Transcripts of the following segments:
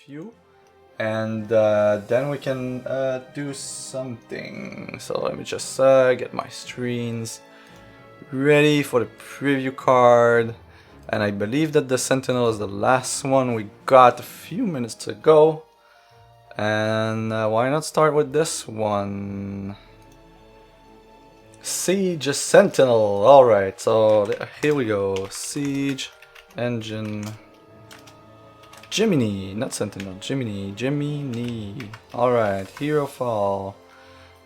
few, and then we can do something. So let me just get my screens ready for the preview card. And I believe that the Sentinel is the last one we got a few minutes ago. And why not start with this one? Siege Sentinel. Alright, so here we go. Siege Engine. Jiminy, not Sentinel, Jiminy. Alright, Herofall.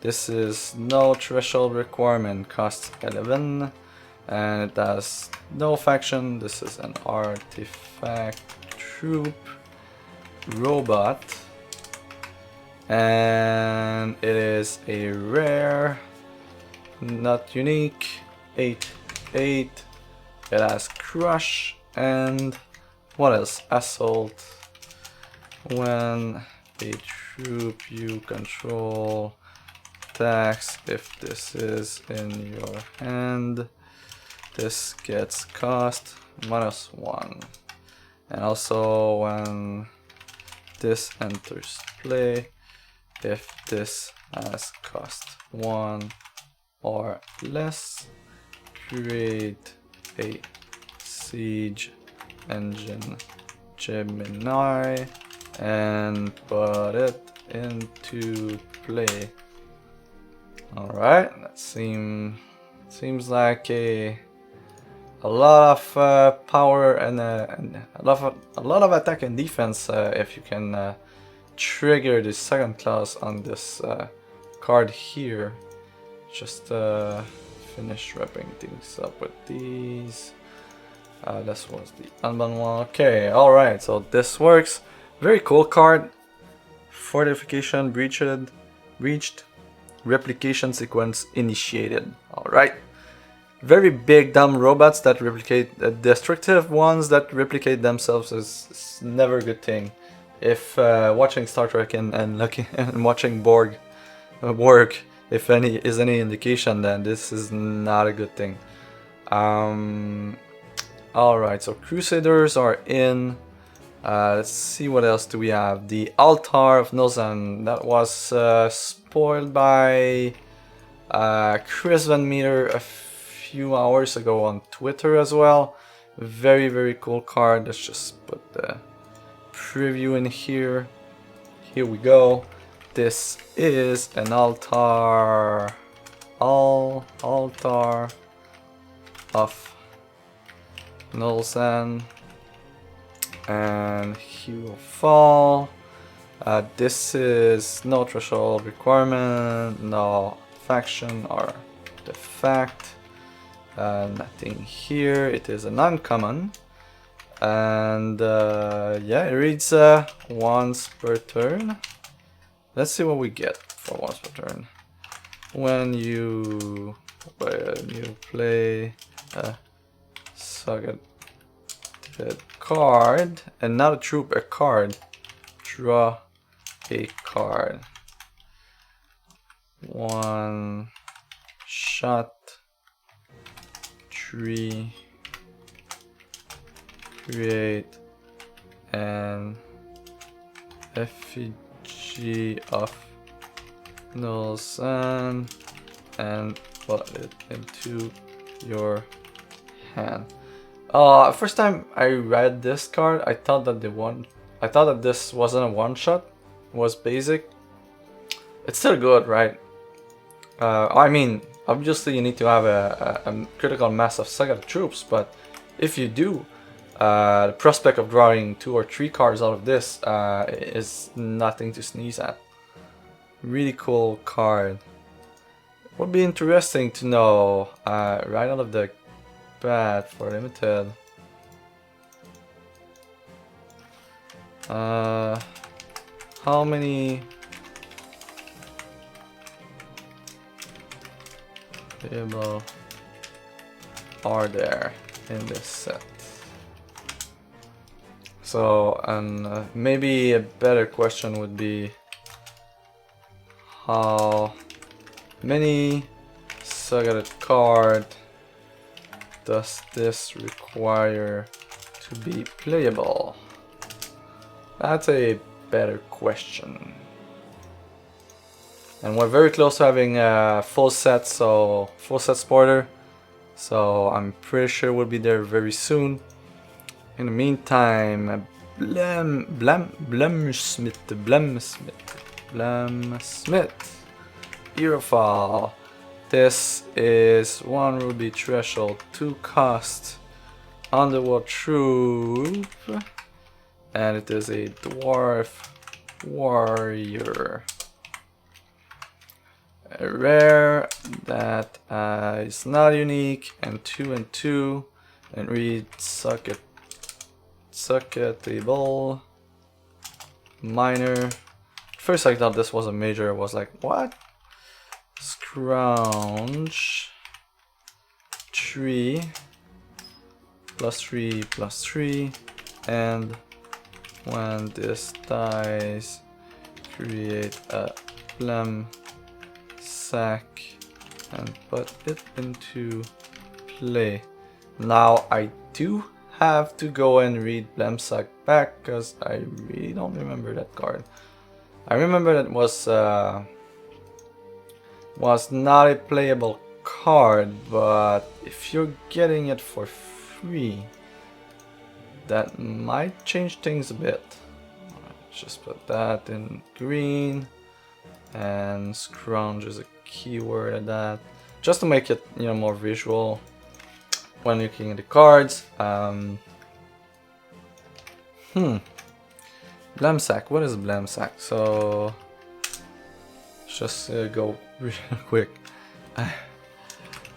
This is no threshold requirement, costs 11. And it has no faction. This is an artifact troop robot. And it is a rare, not unique, 8/8. It has crush and what else? Assault. When a troop you control attacks, if this is in your hand, this gets cost -1. And also when this enters play, if this has cost 1 or less, create a siege engine Gemini and put it into play. Alright, that seems like a lot of power and a lot of attack and defense if you can trigger the second class on this card here. Just finish wrapping things up with these. This was the unbound one. Okay, alright, so this works. Very cool card. Fortification breached. Replication sequence initiated. Alright. Very big dumb robots that replicate destructive ones that replicate themselves is never a good thing. If watching Star Trek and looking and watching Borg work, if any is any indication, then this is not a good thing. Alright, so Crusaders are in. Let's see what else do we have. The Altar of Nozan, that was spoiled by Chris Van Meter a few hours ago on Twitter as well. Very cool card. Let's just put the preview in here. Here we go. This is an altar of Nolsan and Herofall. This is no threshold requirement, no faction or the fact. Nothing here. It is an uncommon, and yeah, it reads once per turn. Let's see what we get for once per turn. When you play a targeted card, and not a troop, a card, draw a card. One shot. 3. Create an effigy of Nolsan and put it into your hand. First time I read this card, I thought that this wasn't a one shot, it was basic. It's still good, right? I mean, obviously you need to have a critical mass of Saga troops, but if you do, the prospect of drawing 2 or 3 cards out of this is nothing to sneeze at. Really cool card. Would be interesting to know right out of the bat for limited. How many playable are there in this set? So, and maybe a better question would be, how many Saga card does this require to be playable? That's a better question. And we're very close to having a full set spoiler. So I'm pretty sure we'll be there very soon. In the meantime, Blamsmith, Herofall. This is 1 ruby threshold, 2 cost, underworld troop, and it is a dwarf warrior. A rare that is not unique, and 2 and 2, and read suck at table. Minor. First I thought this was a major. I was like, what? Scrounge 3 +3 and when this dies, create a plum sack and put it into play. Now I do have to go and read Blemsack back because I really don't remember that card. I remember that was not a playable card, but if you're getting it for free, that might change things a bit. Let's just put that in green, and scrounge is a keyword at that, just to make it, you know, more visual when looking at the cards. Blemsack, what is Blemsack? So let's just go real quick.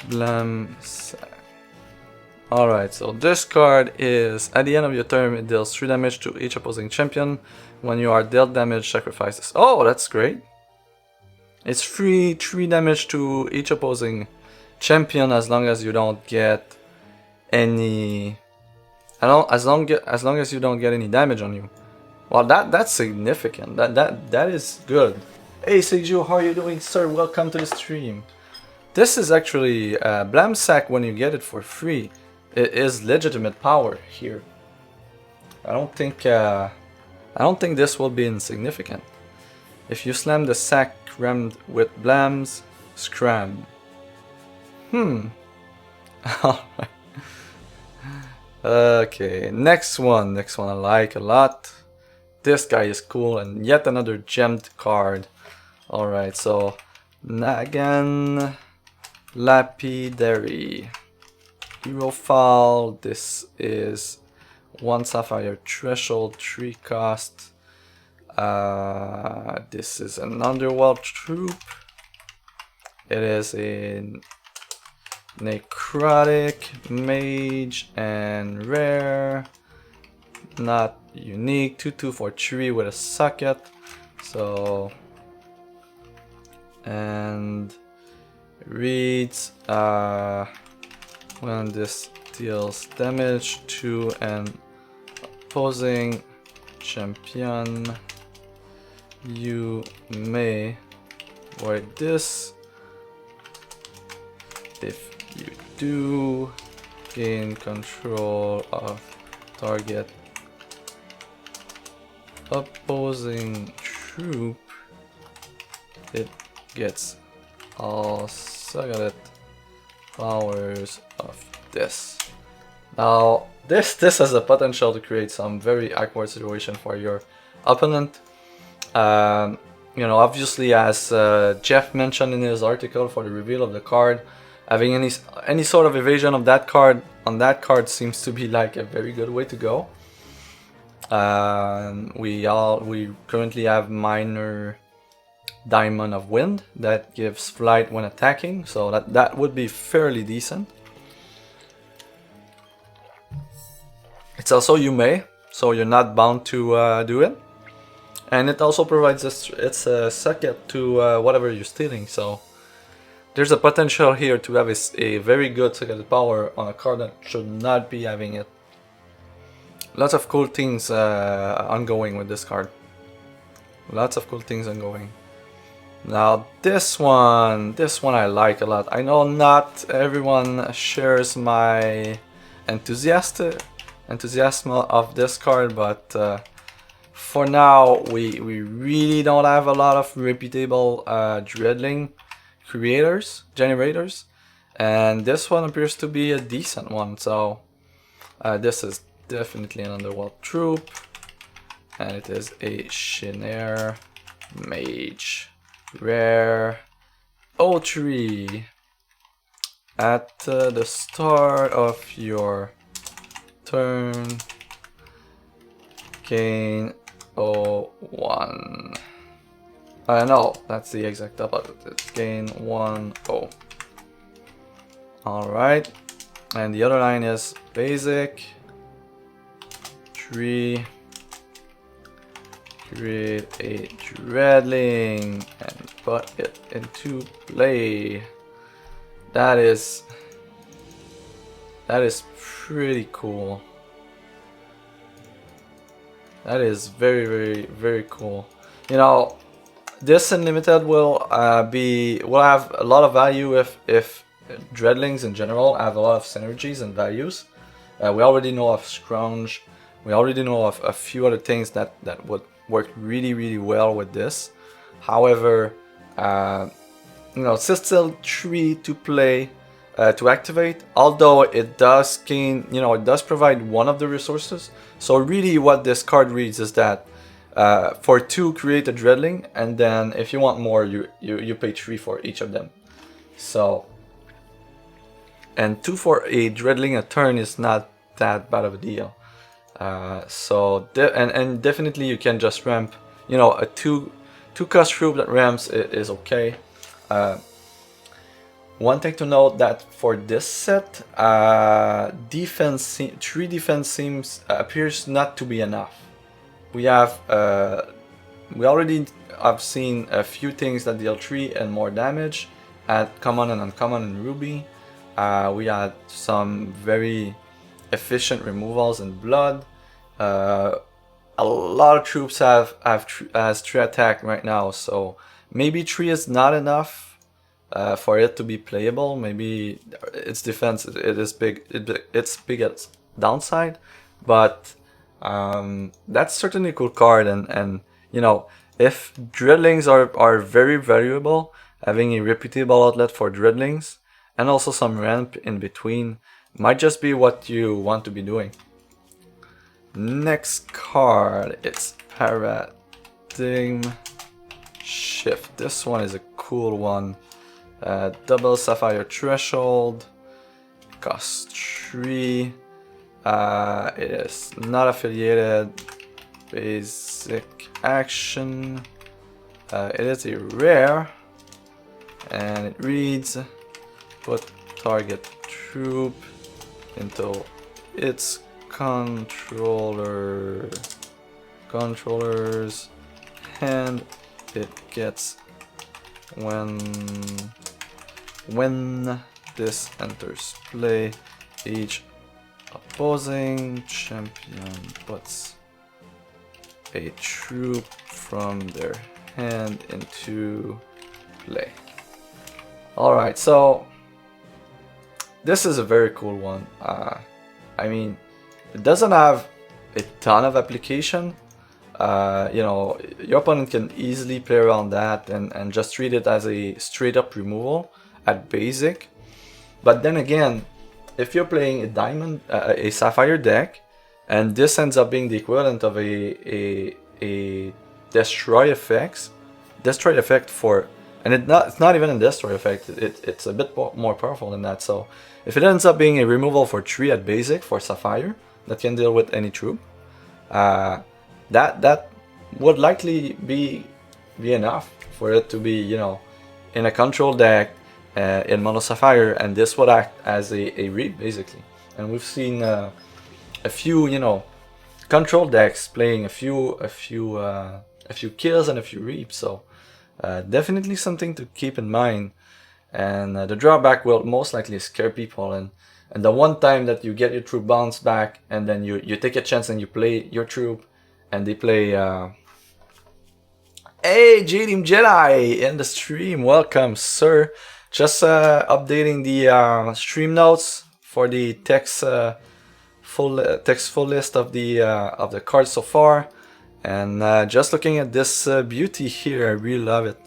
Blemsack. Alright, so this card is, at the end of your turn, it deals 3 damage to each opposing champion. When you are dealt damage, sacrifice this. Oh, that's great. It's free 3 damage to each opposing champion as long as you don't get any... as long as you don't get any damage on you. Well, that's significant. That is good. Hey Seiju, how are you doing, sir? Welcome to the stream. This is actually Blemsack when you get it for free. It is legitimate power here. I don't think this will be insignificant. If you slam the sack rammed with Blams, scram. Alright. Okay, next one I like a lot. This guy is cool, and yet another gemmed card. Alright, so Nagan Lapidary. Herofall, this is 1 sapphire threshold, 3 cost. This is an underworld troop. It is a necrotic, mage, and rare. Not unique. 2/2 for 3 with a socket. So, and reads when this deals damage to an opposing champion, you may void this. If you do, gain control of target opposing troop, it gets all succeeded powers of this. Now this has the potential to create some very awkward situation for your opponent. You know, obviously, as Jeff mentioned in his article for the reveal of the card, having any sort of evasion of that card on that card seems to be like a very good way to go. We currently have minor Diamond of Wind that gives flight when attacking, so that would be fairly decent. It's also you may, so you're not bound to do it, and it also provides it's a second to whatever you're stealing. So there's a potential here to have a very good second power on a card that should not be having it. Lots of cool things ongoing with this card. Lots of cool things ongoing. Now this one I like a lot. I know not everyone shares my enthusiasm of this card, but for now, we really don't have a lot of reputable dreadling generators, and this one appears to be a decent one. So this is definitely an underworld troop, and it is a Shinair Mage rare O3. At the start of your turn, gain 01. No, that's the exact opposite. It's gain 1-0. Alright. And the other line is basic. 3. Create a dreadling and put it into play. That is pretty cool. That is very cool. You know, this unlimited will have a lot of value if dreadlings in general have a lot of synergies and values. We already know of Scrounge. We already know of a few other things that would work really well with this. However, you know, it's still 3 to play to activate, although it does gain, you know, it does provide one of the resources. So really what this card reads is that for 2 create a dreadling, and then if you want more you pay 3 for each of them. So, and 2 for a dreadling a turn is not that bad of a deal. So and definitely you can just ramp, you know, a 2 cost troop that ramps is okay. One thing to note that for this set, defense 3 defense appears not to be enough. We already have seen a few things that deal 3 and more damage at common and uncommon in Ruby. We had some very efficient removals in Blood. A lot of troops has 3 attack right now, so maybe 3 is not enough for it to be playable. Maybe its defense it's big at downside, but that's certainly a cool card. And you know, if dreadlings are very valuable, having a reputable outlet for dreadlings and also some ramp in between might just be what you want to be doing. Next card, it's Paradigm Shift. This one is a cool one. Double Sapphire Threshold, cost 3. It is not affiliated. Basic action. It is a rare, and it reads: put target troop into its controller's hand. It gets when this enters play, each opposing champion puts a troop from their hand into play. Alright, so this is a very cool one. I mean, it doesn't have a ton of application. You know, your opponent can easily play around that and just treat it as a straight up removal at basic. But then again, if you're playing a diamond, a sapphire deck, and this ends up being the equivalent of a destroy effect for, and it's not even a destroy effect. It's a bit more powerful than that. So if it ends up being a removal for 3 at basic for sapphire that can deal with any troop, that would likely be enough for it to be, you know, in a control deck in mono sapphire, and this would act as a reap basically. And we've seen a few, you know, control decks playing a few kills and a few reaps. So definitely something to keep in mind. And the drawback will most likely scare people, and the one time that you get your troop bounce back and then you take a chance and you play your troop and they play hey, Jadim Jedi in the stream, welcome sir. Just updating the stream notes for the text full list of the cards so far, And just looking at this beauty here, I really love it.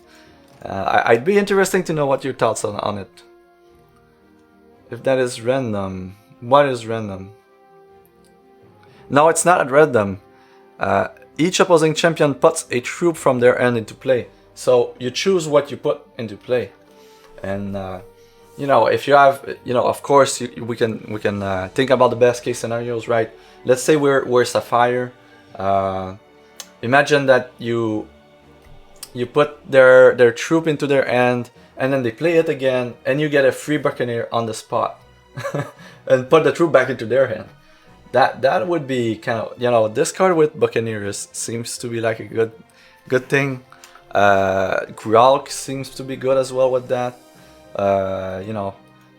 I'd be interesting to know what your thoughts on it. If that is random, what is random? No, it's not at random. Each opposing champion puts a troop from their end into play. So you choose what you put into play. And you know, if you have, you know, of course we can think about the best case scenarios, right? Let's say we're Sapphire. Imagine that you put their troop into their end, and then they play it again, and you get a free Buccaneer on the spot, and put the troop back into their hand. That would be kind of, you know, this card with Buccaneers seems to be like a good thing. Gralk seems to be good as well with that. You know,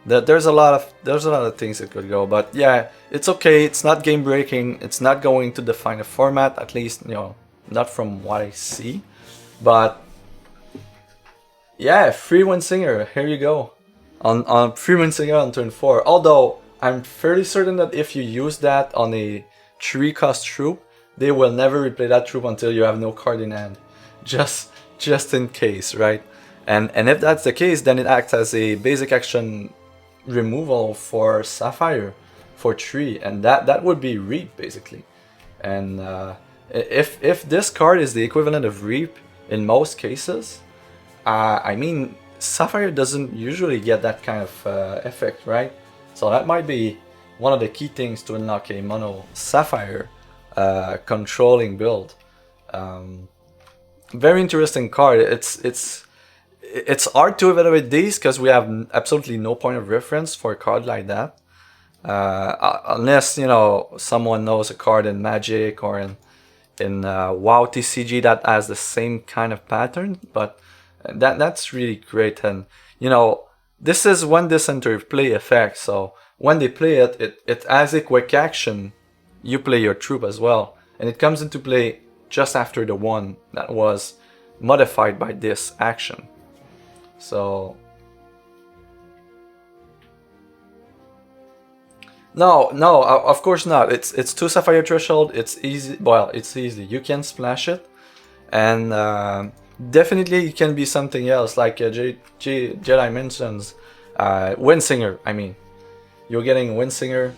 there's a lot of things that could go, but yeah, it's okay. It's not game breaking. It's not going to define a format, at least, you know, not from what I see. But yeah, free Windsinger. Here you go, on free Windsinger on turn 4. Although I'm fairly certain that if you use that on a 3-cost troop, they will never replay that troop until you have no card in hand. Just in case, right? And if that's the case, then it acts as a basic action removal for Sapphire for 3, and that would be Reap basically. And if this card is the equivalent of Reap in most cases, I mean, Sapphire doesn't usually get that kind of effect, right? So that might be one of the key things to unlock a mono Sapphire controlling build. Very interesting card. It's hard to evaluate these because we have absolutely no point of reference for a card like that, unless, you know, someone knows a card in Magic or in WoW TCG that has the same kind of pattern. But that's really great. And you know, this is when this enter play effect, so when they play it, it has a quick action. You play your troop as well, and it comes into play just after the one that was modified by this action. So no, of course not. It's 2 Sapphire threshold. It's easy. Well, it's easy. You can splash it, and definitely it can be something else, like Jedi mentions, Windsinger. I mean, you're getting Windsinger.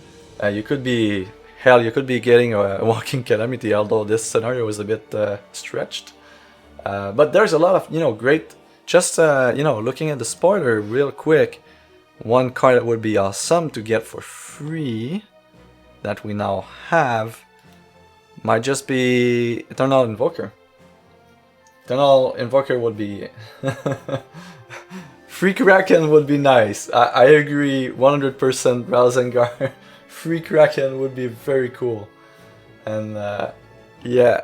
You could be, hell, you could be getting a Walking Calamity, although this scenario is a bit stretched. But there's a lot of, you know, great. Just you know, looking at the spoiler real quick, one card that would be awesome to get for free that we now have might just be Eternal Invoker. Eternal Invoker would be free Kraken would be nice. I agree 100%. Ralzengar. Free Kraken would be very cool. And yeah,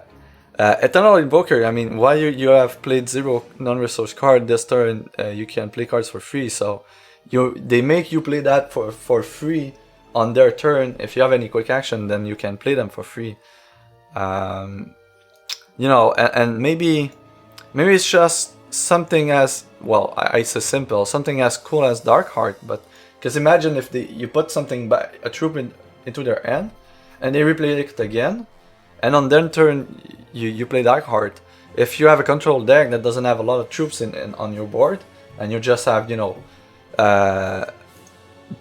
Eternal Invoker, I mean, while you have played 0 non-resource card this turn, you can play cards for free. So they make you play that for free on their turn. If you have any quick action, then you can play them for free. You know, and maybe it's just something as, well, I say simple, something as cool as Darkheart. But because imagine if you put something back, a troop into their end, and they replay it again, and on their turn you play Darkheart. If you have a control deck that doesn't have a lot of troops on your board, and you just have, you know,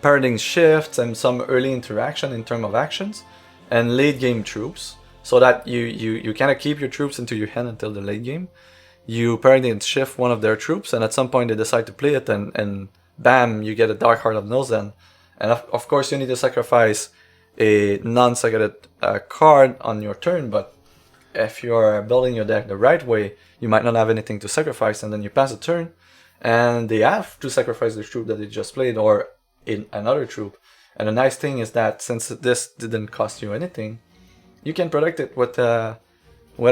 paradigm shifts and some early interaction in terms of actions, and late game troops, so that you kind of keep your troops into your hand until the late game. You paradigm shift one of their troops, and at some point they decide to play it, and bam, you get a Darkheart of Nozen. And of course you need to sacrifice a non-seconded card on your turn, but if you're building your deck the right way, you might not have anything to sacrifice, and then you pass a turn, and they have to sacrifice the troop that they just played, or in another troop. And the nice thing is that since this didn't cost you anything, you can protect it with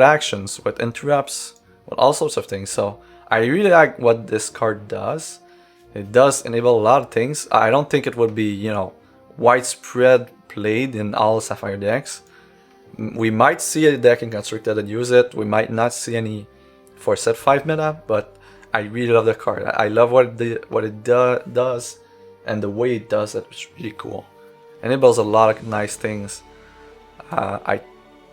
actions, with interrupts, with all sorts of things. So I really like what this card does. It does enable a lot of things. I don't think it would be, you know, widespread played in all Sapphire decks. We might see a deck in Constructed that use it. We might not see any for set 5 meta, but I really love the card. I love what it does, and the way it does it is really cool. Enables a lot of nice things.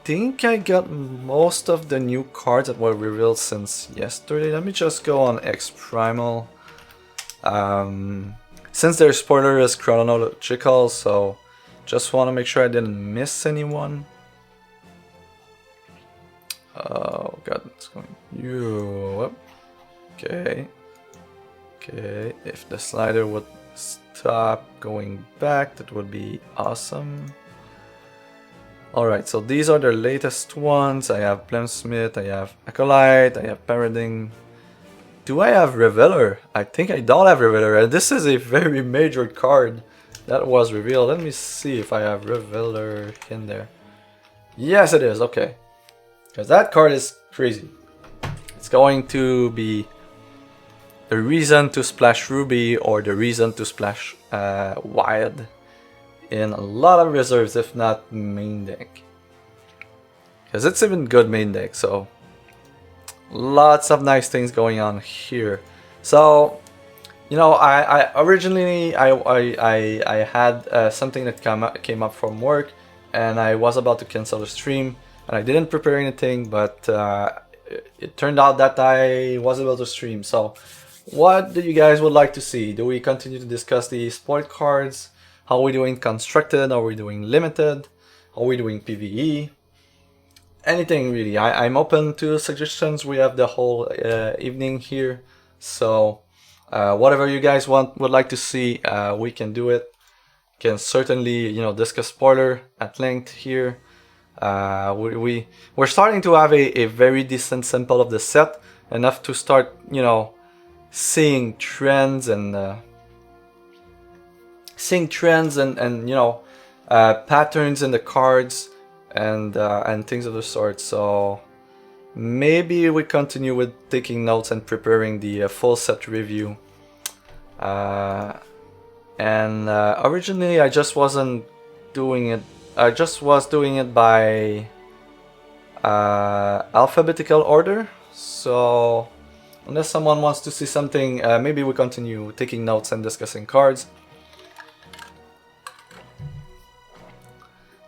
think I got most of the new cards that were revealed since yesterday. Let me just go on X Primal. Since their spoiler is chronological, so just want to make sure I didn't miss anyone. Oh god, it's going you up. Okay. Okay, if the slider would stop going back, that would be awesome. Alright, so these are the latest ones. I have Blemsmith, I have Acolyte, I have Paradigm. Do I have Reveler? I think I don't have Reveler, and this is a very major card that was revealed. Let me see if I have Reveler in there. Yes, it is, okay. Because that card is crazy. It's going to be the reason to splash Ruby or the reason to splash Wild in a lot of reserves, if not main deck. Because it's even good main deck, so lots of nice things going on here. So, you know, I originally I had something that came up from work, and I was about to cancel the stream, and I didn't prepare anything, but it turned out that I was able to stream. So, what do you guys would like to see? Do we continue to discuss the sport cards? How are we doing constructed? Are we doing limited? Are we doing PvE? Anything really. I'm open to suggestions. We have the whole evening here, so whatever you guys would like to see, we can do it. Can certainly, you know, discuss spoiler at length here. We're starting to have a very decent sample of the set, enough to start, you know, seeing trends and you know, patterns in the cards and things of the sort. So maybe we continue with taking notes and preparing the full set review. Originally I just wasn't doing it. I just was doing it by alphabetical order. So unless someone wants to see something, maybe we continue taking notes and discussing cards.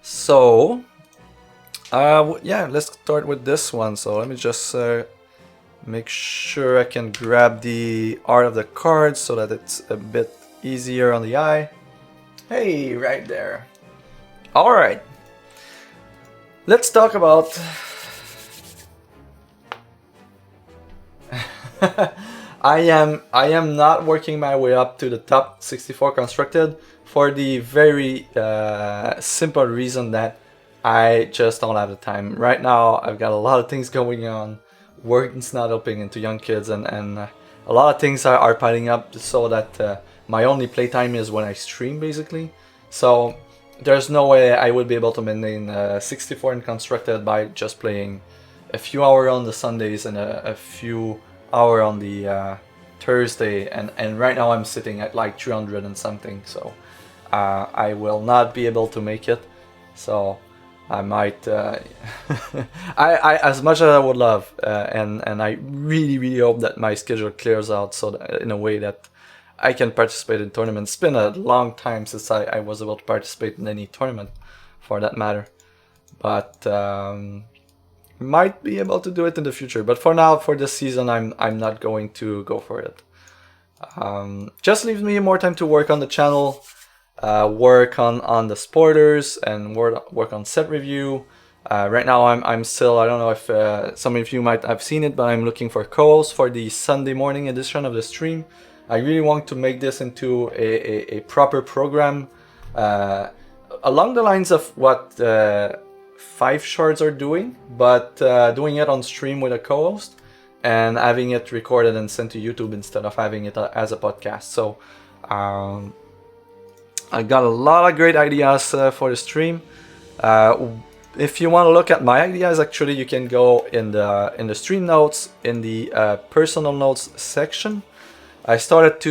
So yeah, let's start with this one. So let me just make sure I can grab the art of the card so that it's a bit easier on the eye. Hey, right there. Alright. Let's talk about... I am not working my way up to the top 64 constructed for the very simple reason that I just don't have the time. Right now, I've got a lot of things going on. Work's not helping into young kids, and a lot of things are piling up so that my only playtime is when I stream, basically. So there's no way I would be able to maintain 64 in constructed by just playing a few hours on the Sundays and a few hours on the Thursday. And right now I'm sitting at like 300 and something. So I will not be able to make it. So I might, I as much as I would love, and I really hope that my schedule clears out so that, in a way that I can participate in tournaments. It's been a long time since I was able to participate in any tournament, for that matter. But might be able to do it in the future. But for now, for this season, I'm not going to go for it. Just leaves me more time to work on the channel. Work on the spoilers and work on set review. Right now I'm still, I don't know if some of you might have seen it, but I'm looking for co-hosts for the Sunday morning edition of the stream. I really want to make this into a proper program, along the lines of what 5 Shards are doing, but doing it on stream with a co-host and having it recorded and sent to YouTube instead of having it as a podcast. So I got a lot of great ideas for the stream. If you want to look at my ideas, actually you can go in the stream notes, in the personal notes section. I started to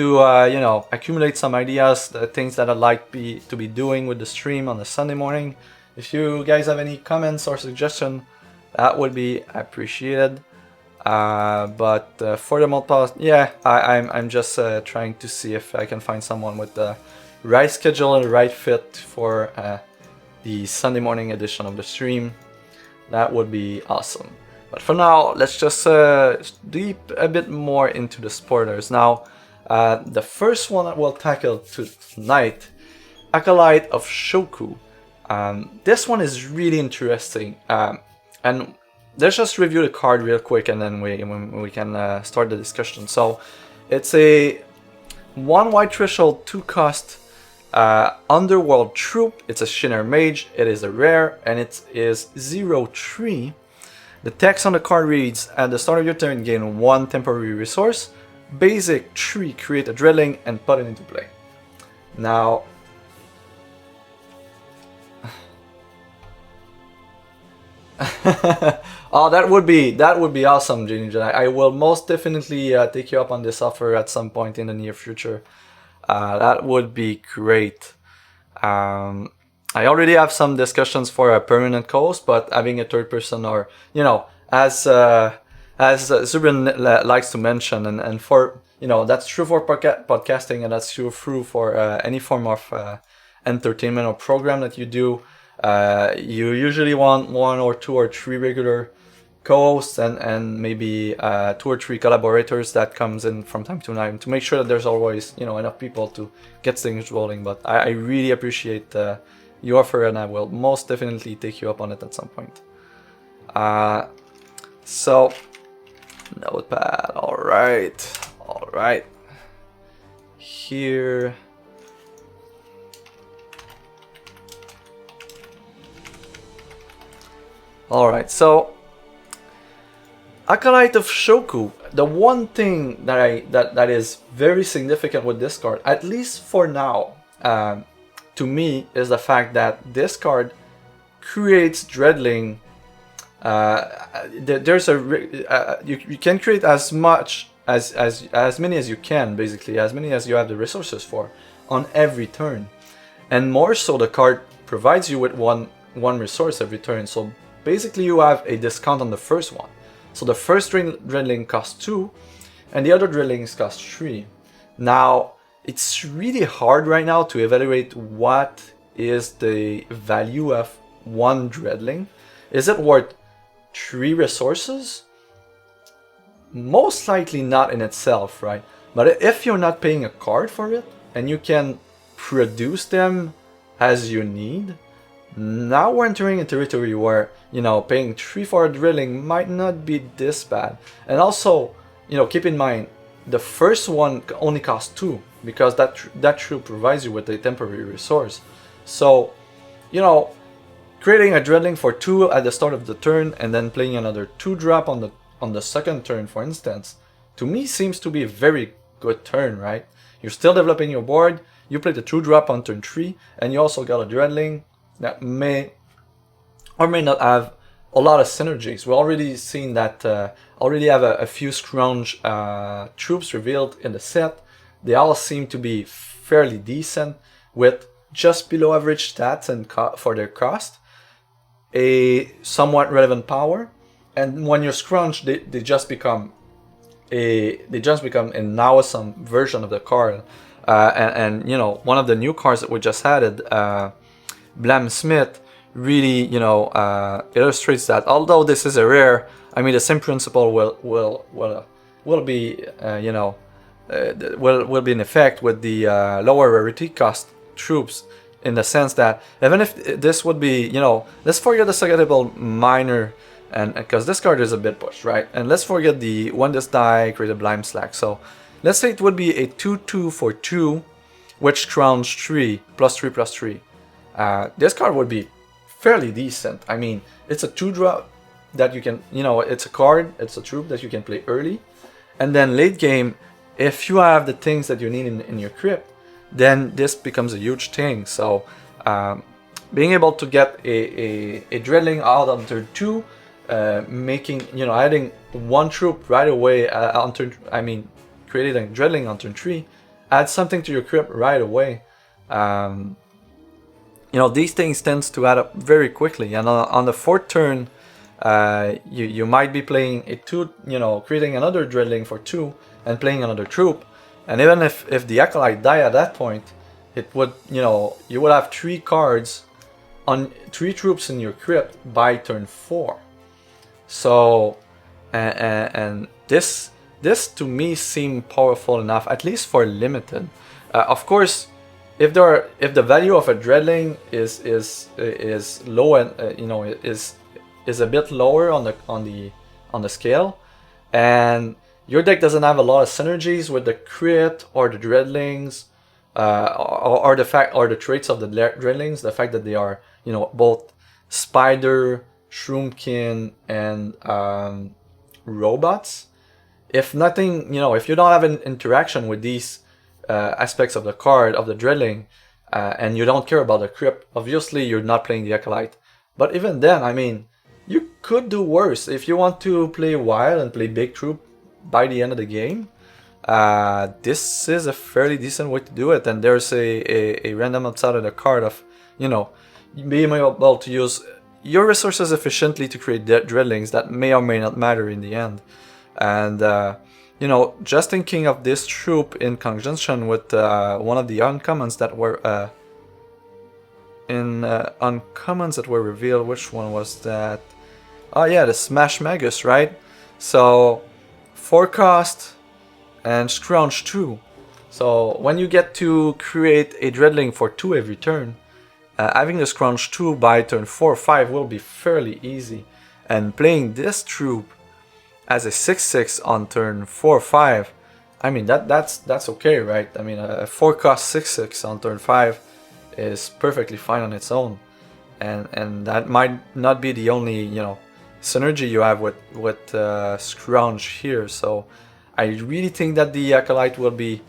you know, accumulate some ideas, the things that I'd like to be doing with the stream on the Sunday morning. If you guys have any comments or suggestions, that would be appreciated. But for the most part, yeah, I'm just trying to see if I can find someone with the right schedule and the right fit for the Sunday morning edition of the stream. that would be awesome. But for now, let's just deep a bit more into the spoilers. Now, the first one that we'll tackle tonight, Acolyte of Shoku. This one is really interesting, and let's just review the card real quick, and then we can start the discussion. So, it's a 1 white threshold, 2 cost Underworld Troop. It's a Shinner Mage. It is a rare, and it is 0/3. The text on the card reads: at the start of your turn, gain 1 temporary resource. Basic 3, create a Dreadling and put it into play. Now, oh, that would be awesome, Ginger. I will most definitely take you up on this offer at some point in the near future. That would be great. I already have some discussions for a permanent coast, but having a third person, or as Zubrin likes to mention, and for that's true for podcasting, and that's true for any form of entertainment or program that you do. You usually want 1 or 2 or 3 regular co-hosts and maybe 2 or 3 collaborators that comes in from time to time to make sure that there's always enough people to get things rolling. But I really appreciate your offer, and I will most definitely take you up on it at some point. So notepad, all right, here. Alright, so Acolyte of Shoku. The one thing that is very significant with this card, at least for now, to me, is the fact that this card creates Dreadling. There's you can create as much as many as you can, basically, as many as you have the resources for on every turn, and more so, the card provides you with one resource every turn. So basically, you have a discount on the first one. So the first Dreadling costs 2, and the other Dreadlings cost 3. Now, it's really hard right now to evaluate what is the value of 1 Dreadling. Is it worth 3 resources? Most likely not in itself, right? But if you're not paying a card for it, and you can produce them as you need, now we're entering a territory where, paying 3 for a Drilling might not be this bad. And also, keep in mind, the first one only costs 2, because that troop provides you with a temporary resource. So, creating a Dreadling for 2 at the start of the turn, and then playing another 2-drop on the second turn, for instance, to me seems to be a very good turn, right? You're still developing your board, you play the 2-drop on turn 3, and you also got a Dreadling that may or may not have a lot of synergies. We've already seen that, already have a few scrounge troops revealed in the set. They all seem to be fairly decent, with just below average stats and for their cost, a somewhat relevant power, and when you're scrounged, they just become an awesome version of the card. And one of the new cards that we just added, Blam Smith, really illustrates that. Although this is a rare, I mean, the same principle will be will be in effect with the lower rarity cost troops, in the sense that even if this would be, let's forget the Sagatable Miner, and because this card is a bit pushed, right? And let's forget the when this die create a blind slack. So let's say it would be a 2/2 for 2, which crowns 3 +3/+3. This card would be fairly decent. I mean, it's a 2-drop that you can, it's a card, it's a troop that you can play early, and then late game, if you have the things that you need in your crypt, then this becomes a huge thing. So being able to get a Dreadling out on turn 2, making, adding 1 troop right away on turn, creating a Dreadling on turn 3, add something to your crypt right away. These things tends to add up very quickly, and on the 4th turn, you might be playing a 2, creating another Dreadling for 2 and playing another troop, and even if the Acolyte die at that point, it would, you would have 3 cards on 3 troops in your crypt by turn 4. So, and this to me seemed powerful enough, at least for limited. Of course, if the value of a dreadling is low and you know, is a bit lower on the scale, and your deck doesn't have a lot of synergies with the crit or the dreadlings, or the traits of the dreadlings, the fact that they are, you know, both spider, shroomkin, and robots. If nothing, you know, if you don't have an interaction with these aspects of the card, of the dreadling, and you don't care about the crypt, obviously you're not playing the acolyte. But even then, I mean, you could do worse. If you want to play wild and play big troop by the end of the game, this is a fairly decent way to do it. And there's a random outside of the card of, you know, being able to use your resources efficiently to create dreadlings that may or may not matter in the end. And you know, just thinking of this troop in conjunction with one of the uncommons that were uncommons that were revealed. Which one was that? Oh yeah, the Smash Magus, right? So 4 cost and scrounge 2. So when you get to create a dreadling for 2 every turn, having the scrounge 2 by turn 4 or 5 will be fairly easy. And playing this troop as a 6/6 on turn 4 or 5, I mean that's okay, right? I mean a 4 cost 6/6 on turn 5 is perfectly fine on its own, and that might not be the only, you know, synergy you have with scrounge here. So I really think that the acolyte will be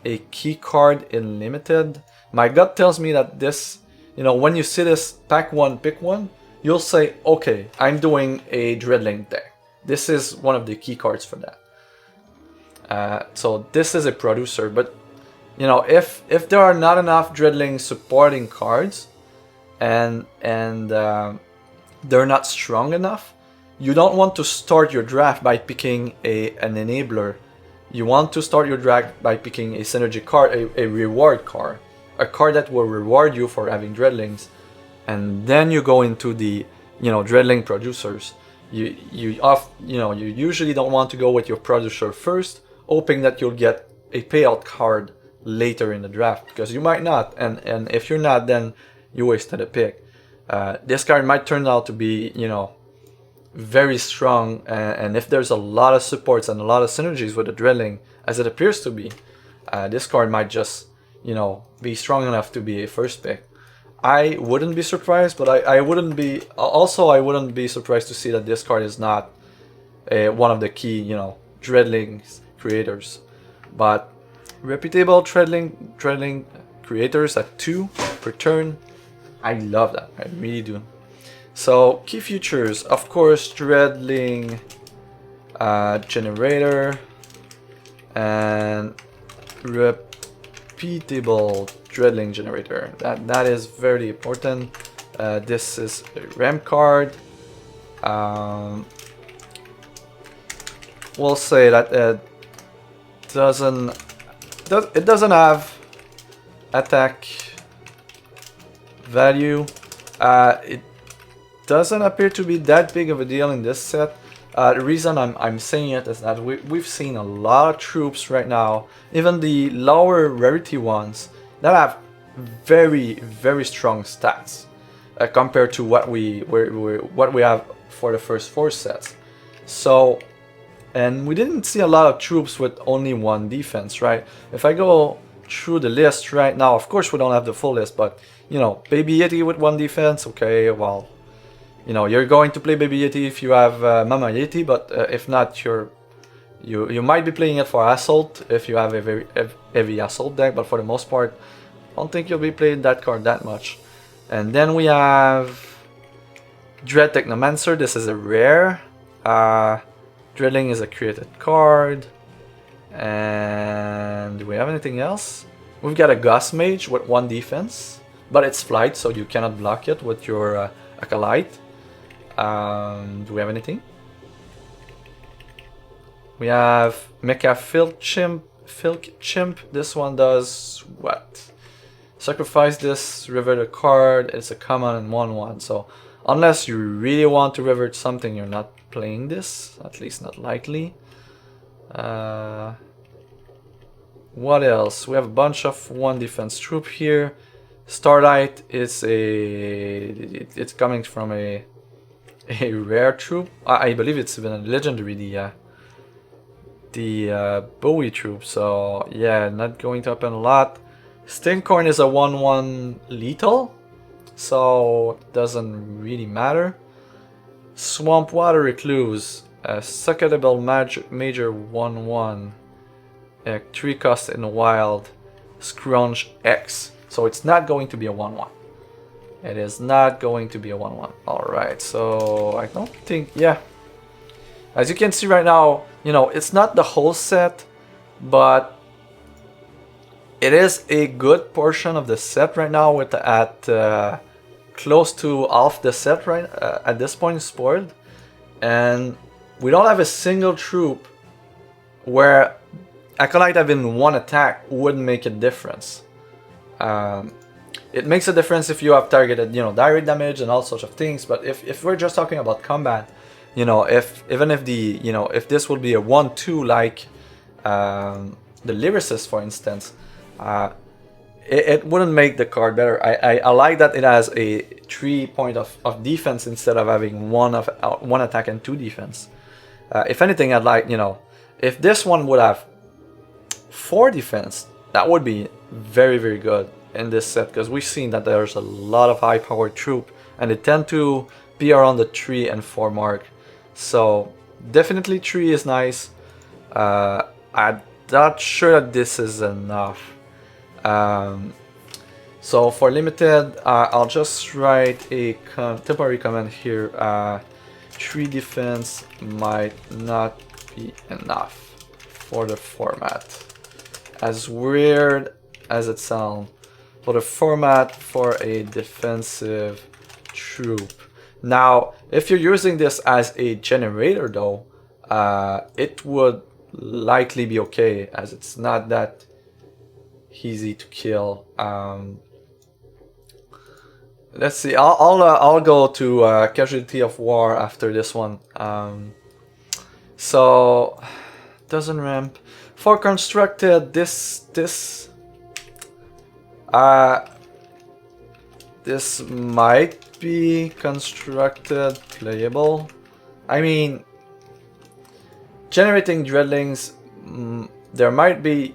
a key card in limited. My gut tells me that this, you know, when you see this pack 1 pick 1, you'll say, okay, I'm doing a dreadling deck. This is one of the key cards for that. So this is a producer, but you know, if there are not enough dreadling supporting cards, and they're not strong enough, you don't want to start your draft by picking an enabler. You want to start your draft by picking a synergy card, a reward card, a card that will reward you for having dreadlings, and then you go into the, you know, dreadling producers. You usually don't want to go with your producer first, hoping that you'll get a payout card later in the draft, because you might not, and if you're not, then you wasted a pick. This card might turn out to be, you know, very strong, and if there's a lot of supports and a lot of synergies with the dreadling, as it appears to be, this card might just, you know, be strong enough to be a first pick. I wouldn't be surprised, but I wouldn't be surprised to see that this card is not one of the key, you know, dreadlings creators. But reputable dreadling creators at 2 per turn, I love that. I really do. So key features, of course, dreadling generator and repeatable dreadling generator. That is very important. This is a ramp card. We'll say that it doesn't have attack value. It doesn't appear to be that big of a deal in this set. The reason I'm saying it is that we've seen a lot of troops right now, even the lower rarity ones, that have very, very strong stats compared to what we have for the first 4 sets. So, and we didn't see a lot of troops with only 1 defense, right? If I go through the list right now, of course we don't have the full list, but you know, Baby Yeti with 1 defense, okay, well, you know, you're going to play Baby Yeti if you have Mama Yeti, but if not, you might be playing it for assault if you have a very heavy assault deck, but for the most part, I don't think you'll be playing that card that much. And then we have Dread Technomancer. This is a rare. Dreadling is a created card. And do we have anything else? We've got a Ghost Mage with 1 defense, but it's flight, so you cannot block it with your Acolyte. Do we have anything? We have Mecha Filk Chimp. This one does what? sacrifice this, revert a card. It's a common and 1/1. So unless you really want to revert something, you're not playing this. At least not likely. What else? We have a bunch of 1 defense troop here. Starlight is it's coming from a rare troop. I believe it's even a legendary, the Bowie troop. So yeah, not going to happen a lot. Stinkhorn is a 1/1 lethal, so it doesn't really matter. Swamp Water Recluse, a Suckable Major 1/1, 3 cost in the wild, Scrunch X. So it's not going to be a 1/1. It is not going to be a 1/1. Alright, so I don't think, yeah. As you can see right now, you know, it's not the whole set, but it is a good portion of the set right now, with at close to half the set right at this point spoiled. And we don't have a single troop where Acolyte having 1 attack wouldn't make a difference. It makes a difference if you have targeted, you know, direct damage and all sorts of things. But if we're just talking about combat, you know, even if the, you know, if this would be a 1/2 like the Lyricist, for instance, it wouldn't make the card better. I like that it has a 3 point of defense instead of having 1 attack and 2 defense. If anything, I'd like, you know, if this one would have 4 defense, that would be very, very good in this set, because we've seen that there's a lot of high powered troop and they tend to be around the 3 and 4 mark. So definitely 3 is nice. I'm not sure that this is enough. So for limited, I'll just write a temporary comment here. 3 defense might not be enough for the format. As weird as it sounds, for the format for a defensive troop. Now, if you're using this as a generator though, it would likely be okay, as it's not that easy to kill. Let's see. I'll go to Casualty of War after this one. So doesn't ramp for constructed. This might be constructed playable. I mean, generating dreadlings, there might be,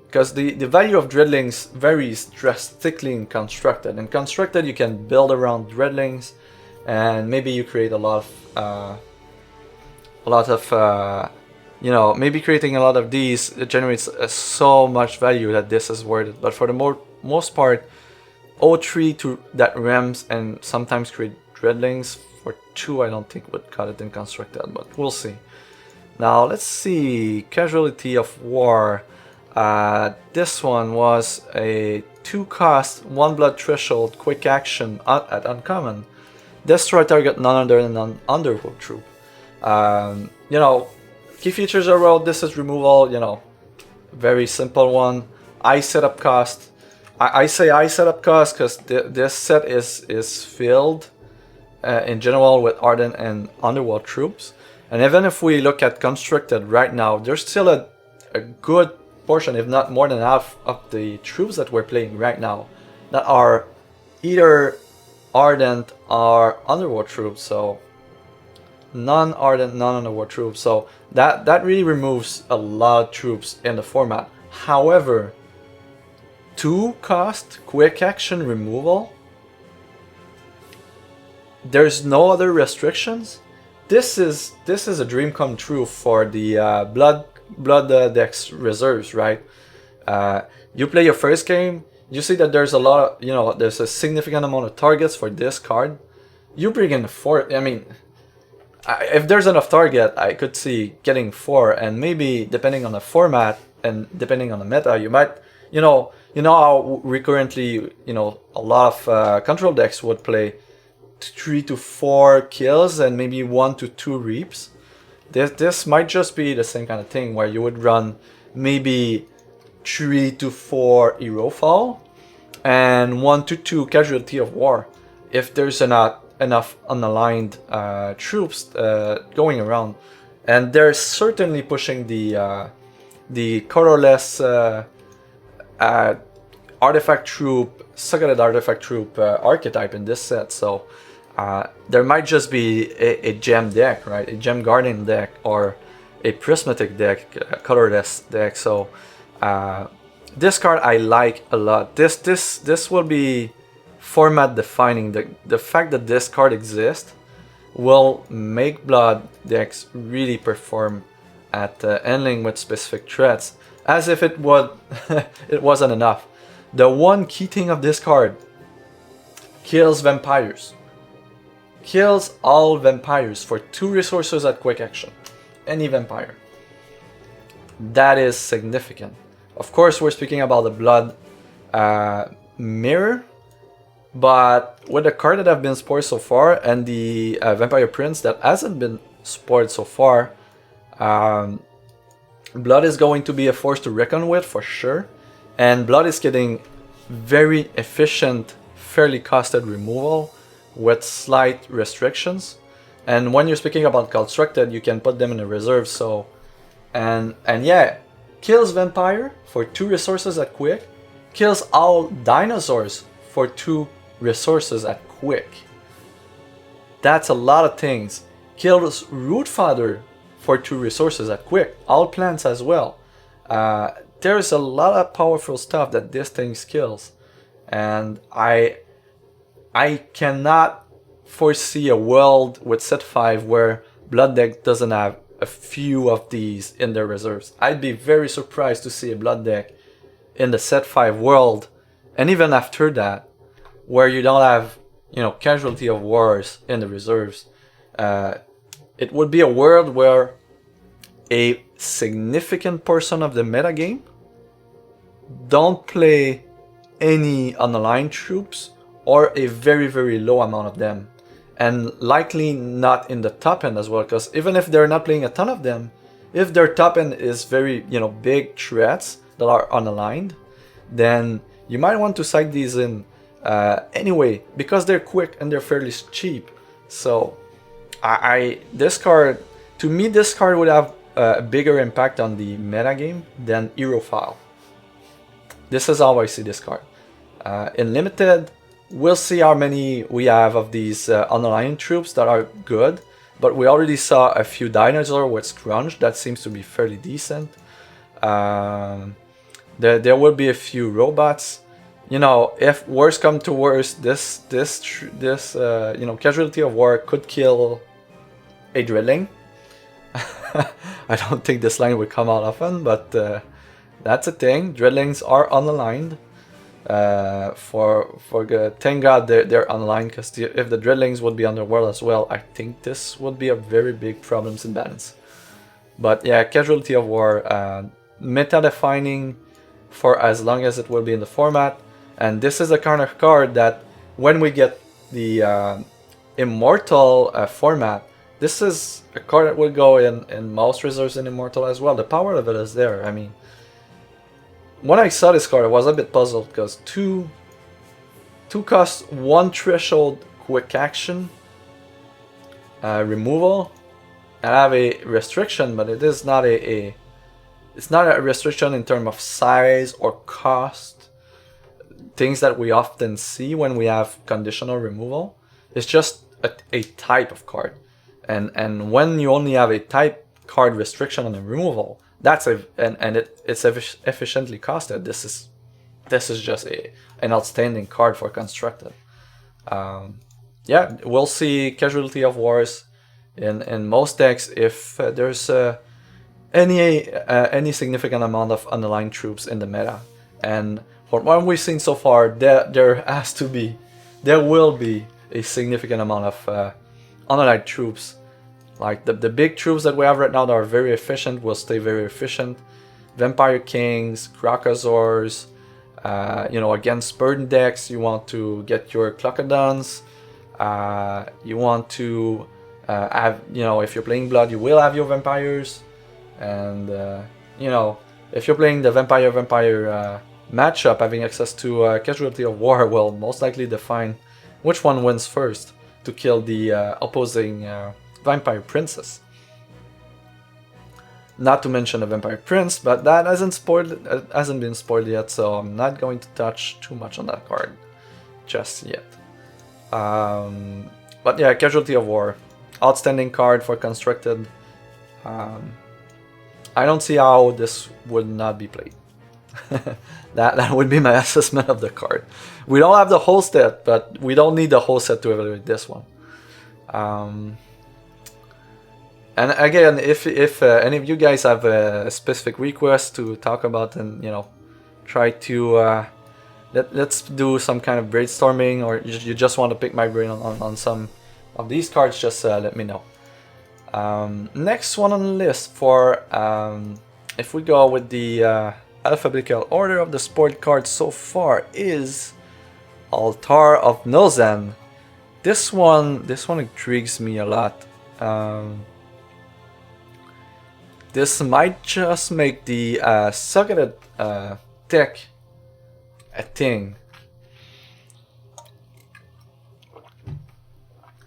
because the value of dreadlings varies drastically in constructed. In constructed, you can build around dreadlings, and maybe you create a lot of you know, maybe creating a lot of these, it generates so much value that this is worth it. But for the most part, 0-3 to that rams and sometimes create dreadlings for 2, I don't think would cut it in constructed, but we'll see. Now let's see, Casualty of War. This one was a 2 cost, 1 blood threshold, quick action at uncommon. Destroy target non-under and non-underworld troop. You know, key features are well, this is removal, you know, very simple one. I setup cost. I say I setup cost because this set is filled in general with Ardent and Underworld troops. And even if we look at constructed right now, there's still a good portion, if not more than half, of the troops that we're playing right now that are either Ardent or Underworld troops. So non-Ardent, non-Underworld troops. So that really removes a lot of troops in the format. However, 2 cost quick action removal, there's no other restrictions. This is a dream come true for the blood dex reserves, right? You play your first game, you see that there's a lot of, you know, there's a significant amount of targets for this card. You bring in 4. I mean, if there's enough target, I could see getting 4, and maybe depending on the format and depending on the meta, you might, you know how recurrently, you know, a lot of control decks would play 3 to 4 kills and maybe 1 to 2 reaps. This might just be the same kind of thing where you would run maybe 3 to 4 Herofall and 1 to 2 casualty of war if there's not enough unaligned troops going around. And they're certainly pushing the colorless artifact troop, succeeded artifact troop archetype in this set. So there might just be a gem deck, right? A gem guardian deck or a prismatic deck, colorless deck. So this card I like a lot. This will be format defining. The fact that this card exists will make blood decks really perform at handling with specific threats, as if it would it wasn't enough. The one key thing of this card: kills vampires. Kills all vampires for 2 resources at quick action. Any vampire. That is significant. Of course, we're speaking about the blood mirror, but with the card that have been spoiled so far and the Vampire Prince that hasn't been spoiled so far, blood is going to be a force to reckon with for sure. And blood is getting very efficient, fairly costed removal with slight restrictions. And when you're speaking about constructed, you can put them in a reserve. So, and yeah, kills vampire for 2 resources at quick, kills all dinosaurs for 2 resources at quick. That's a lot of things. Kills root fodder for 2 resources at quick, all plants as well. There's a lot of powerful stuff that this thing kills, and I cannot foresee a world with set 5 where blood deck doesn't have a few of these in their reserves. I'd be very surprised to see a blood deck in the set 5 world, and even after that, where you don't have, you know, casualty of wars in the reserves. It would be a world where a significant portion of the metagame don't play any unaligned troops, or a very, very low amount of them. And likely not in the top end as well, because even if they're not playing a ton of them, if their top end is very, you know, big threats that are unaligned, then you might want to side these in anyway, because they're quick and they're fairly cheap. So this card, to me, this card would have a bigger impact on the metagame than Herofall. This is how I see this card. In Limited, we'll see how many we have of these unaligned troops that are good, but we already saw a few dinosaurs with Scrunch that seems to be fairly decent. There will be a few robots. You know, if worse come to worse, this you know, casualty of war could kill a drilling. I don't think this line would come out often, but that's a thing. Drillings are unaligned. For good, thank God they're unaligned, because if the drillings would be underworld as well, I think this would be a very big problems in balance. But yeah, casualty of war, meta defining for as long as it will be in the format. And this is the kind of card that when we get the Immortal format, this is a card that will go in most reserves in Immortal as well. The power of it is there. I mean, when I saw this card, I was a bit puzzled, because 2 cost 1 threshold quick action removal, and I have a restriction, but it is not it's not a restriction in terms of size or cost, things that we often see when we have conditional removal. It's just a type of card, and when you only have a type card restriction on the removal, that's it's efficiently costed. This is just an outstanding card for constructed. Yeah, we'll see casualty of wars in most decks if there's any significant amount of unaligned troops in the meta. And from what we've seen so far, there will be a significant amount of unaligned troops. Like the big troops that we have right now that are very efficient will stay very efficient. Vampire Kings, Crocosaurs, you know, against burden decks, you want to get your Clocodons. You want to have, you know, if you're playing blood, you will have your vampires. And, you know, if you're playing the vampire matchup, having access to Casualty of War will most likely define which one wins first to kill the opposing Vampire Princess. Not to mention the Vampire Prince, but that hasn't been spoiled yet, so I'm not going to touch too much on that card just yet. But yeah, Casualty of War, outstanding card for constructed. I don't see how this would not be played. that would be my assessment of the card. We don't have the whole set, but we don't need the whole set to evaluate this one. And again, if any of you guys have a specific request to talk about, and try to let's do some kind of brainstorming, or you just want to pick my brain on some of these cards, just let me know. Next one on the list for if we go with the alphabetical order of the sport cards so far is Altar of Nozan. This one intrigues me a lot. This might just make the Sucketed deck a thing.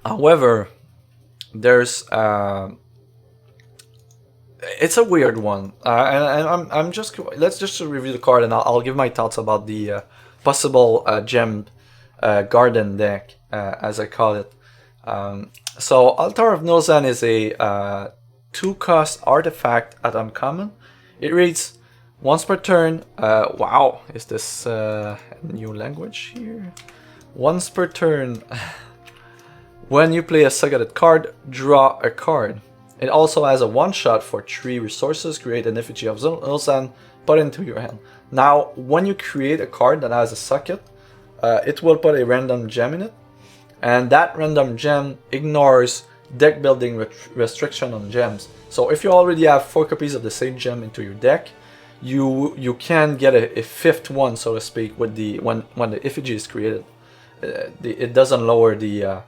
However, there's it's a weird one, and let's just review the card, and I'll give my thoughts about the possible gem garden deck, as I call it. So Altar of Nozan is a 2-cost artifact at uncommon. It reads once per turn. Wow, is this a new language here? Once per turn. When you play a Sucketed card, draw a card. It also has a 1-shot for 3 resources. Create an effigy of Nozan, put into your hand. Now, when you create a card that has a Sucket, it will put a random gem in it, and that random gem ignores deck building restriction on gems. So if you already have 4 copies of the same gem into your deck, you can get a 5th one, so to speak, with when the effigy is created. It doesn't lower the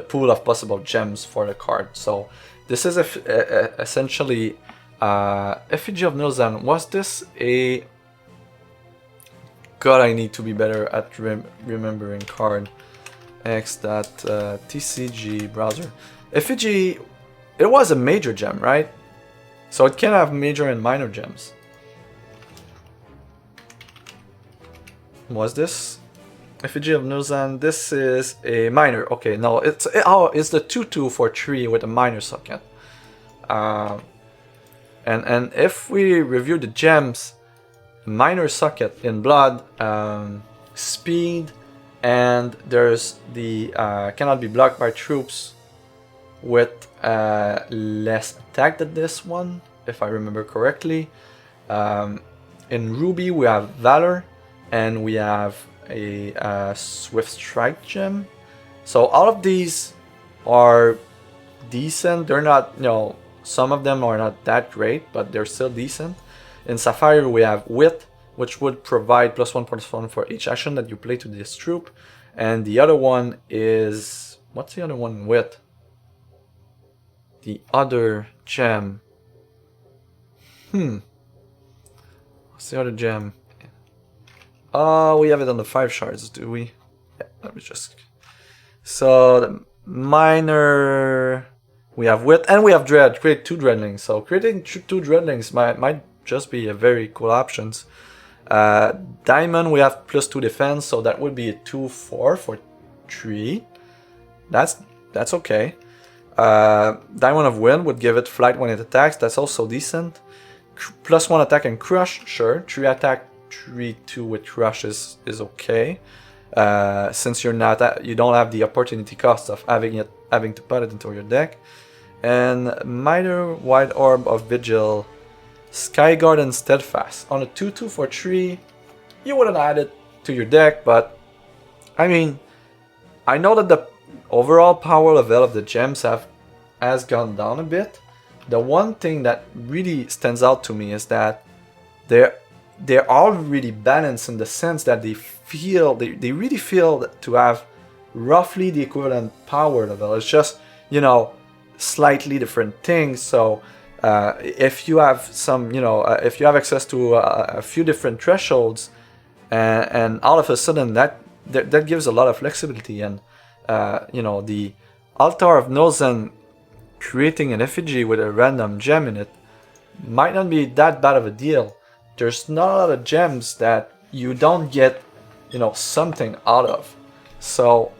pool of possible gems for the card. So this is essentially Effigy of Nozan. Was this a... God, I need to be better at remembering card. X.tcg browser. Effigy, it was a major gem, right? So it can have major and minor gems. Was this Effigy of Nozan? This is a minor. Okay, no, it's the 2/2 for 3 with a minor Sucket. And if we review the gems, minor Sucket in blood, speed, and there's the cannot be blocked by troops with less attack than this one, if I remember correctly. In Ruby we have Valor, and we have a Swift Strike gem. So all of these are decent. They're not, some of them are not that great, but they're still decent. In Sapphire we have Wit, which would provide +1/+1 for each action that you play to this troop. And the other one is... what's the other one with? The other gem. What's the other gem? We have it on the 5 shards, do we? Yeah, let me just... So, the minor... we have Wit, and we have Dread. Create 2 Dreadlings. So, creating 2 Dreadlings might just be a very cool options. Diamond, we have +2 defense, so that would be a 2/4 for 3. That's okay. Diamond of Wind would give it flight when it attacks. That's also decent. +1 attack and crush, sure. 3 attack, 3/2 with crush is okay. Since you don't have the opportunity cost of having to put it into your deck. And minor Wide Orb of Vigil, Skyguard and Steadfast. On a 2/2 for 3, you wouldn't add it to your deck, but I mean, I know that the overall power level of the gems has gone down a bit. The one thing that really stands out to me is that they're all really balanced in the sense that they really feel to have roughly the equivalent power level. It's just, slightly different things. So if you have some, if you have access to a few different thresholds, and all of a sudden that gives a lot of flexibility. And you know, the Altar of Nozen creating an effigy with a random gem in it might not be that bad of a deal. There's not a lot of gems that you don't get, you know, something out of. So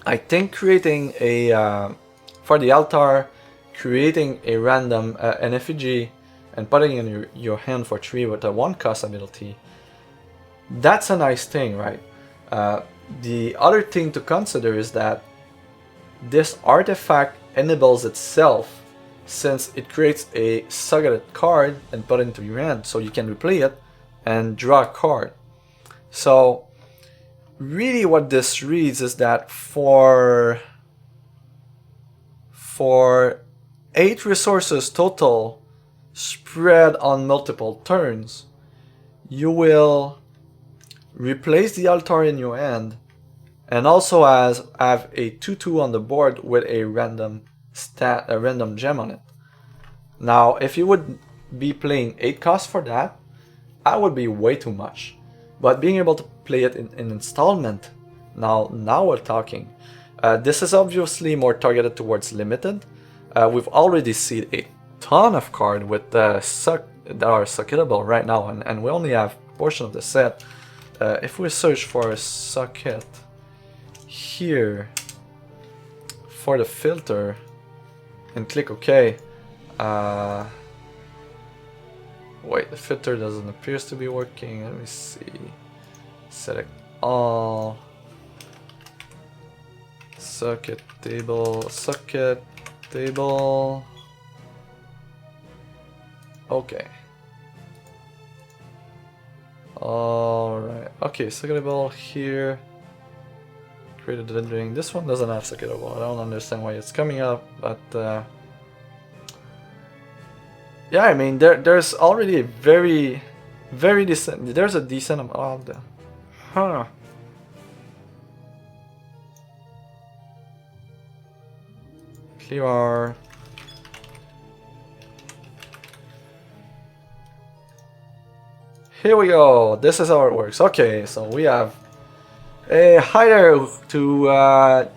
I think creating a for the altar, creating a random an effigy and putting it in your hand for 3 with a 1 cost ability, that's a nice thing, right? The other thing to consider is that this artifact enables itself, since it creates a sucketed card and put it into your hand, so you can replay it and draw a card. So really what this reads is that for 8 resources total spread on multiple turns, you will replace the altar in your hand and also have a 2/2 on the board with a random gem on it. Now, if you would be playing 8 costs for that would be way too much. But being able to play it in installment, now we're talking. This is obviously more targeted towards limited. We've already seen a ton of cards with that are sucketable right now, and we only have a portion of the set. If we search for a socket here for the filter and click OK, wait, the filter doesn't appear to be working. Let me see. Select all. Socket table. Okay. Alright. Okay, socketable here. Created rendering. This one doesn't have socketable. I don't understand why it's coming up, but yeah, I mean there's already a very decent. There's a decent amount of them. Huh. Clear our. Here we go. This is how it works. Okay, so we have a hider to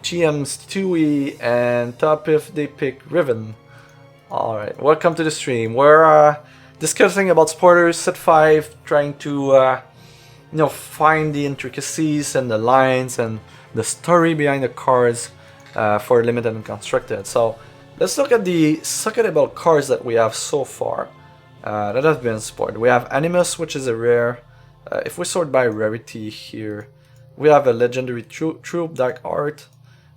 GM's Stewie and top if they pick Riven. Alright, welcome to the stream. We're discussing about Sporters set 5, trying to you know, find the intricacies and the lines and the story behind the cards for limited and constructed. So let's look at the sucketable cards that we have so far that have been sported. We have Animus, which is a rare. If we sort by rarity here, we have a legendary troop, Dark Art.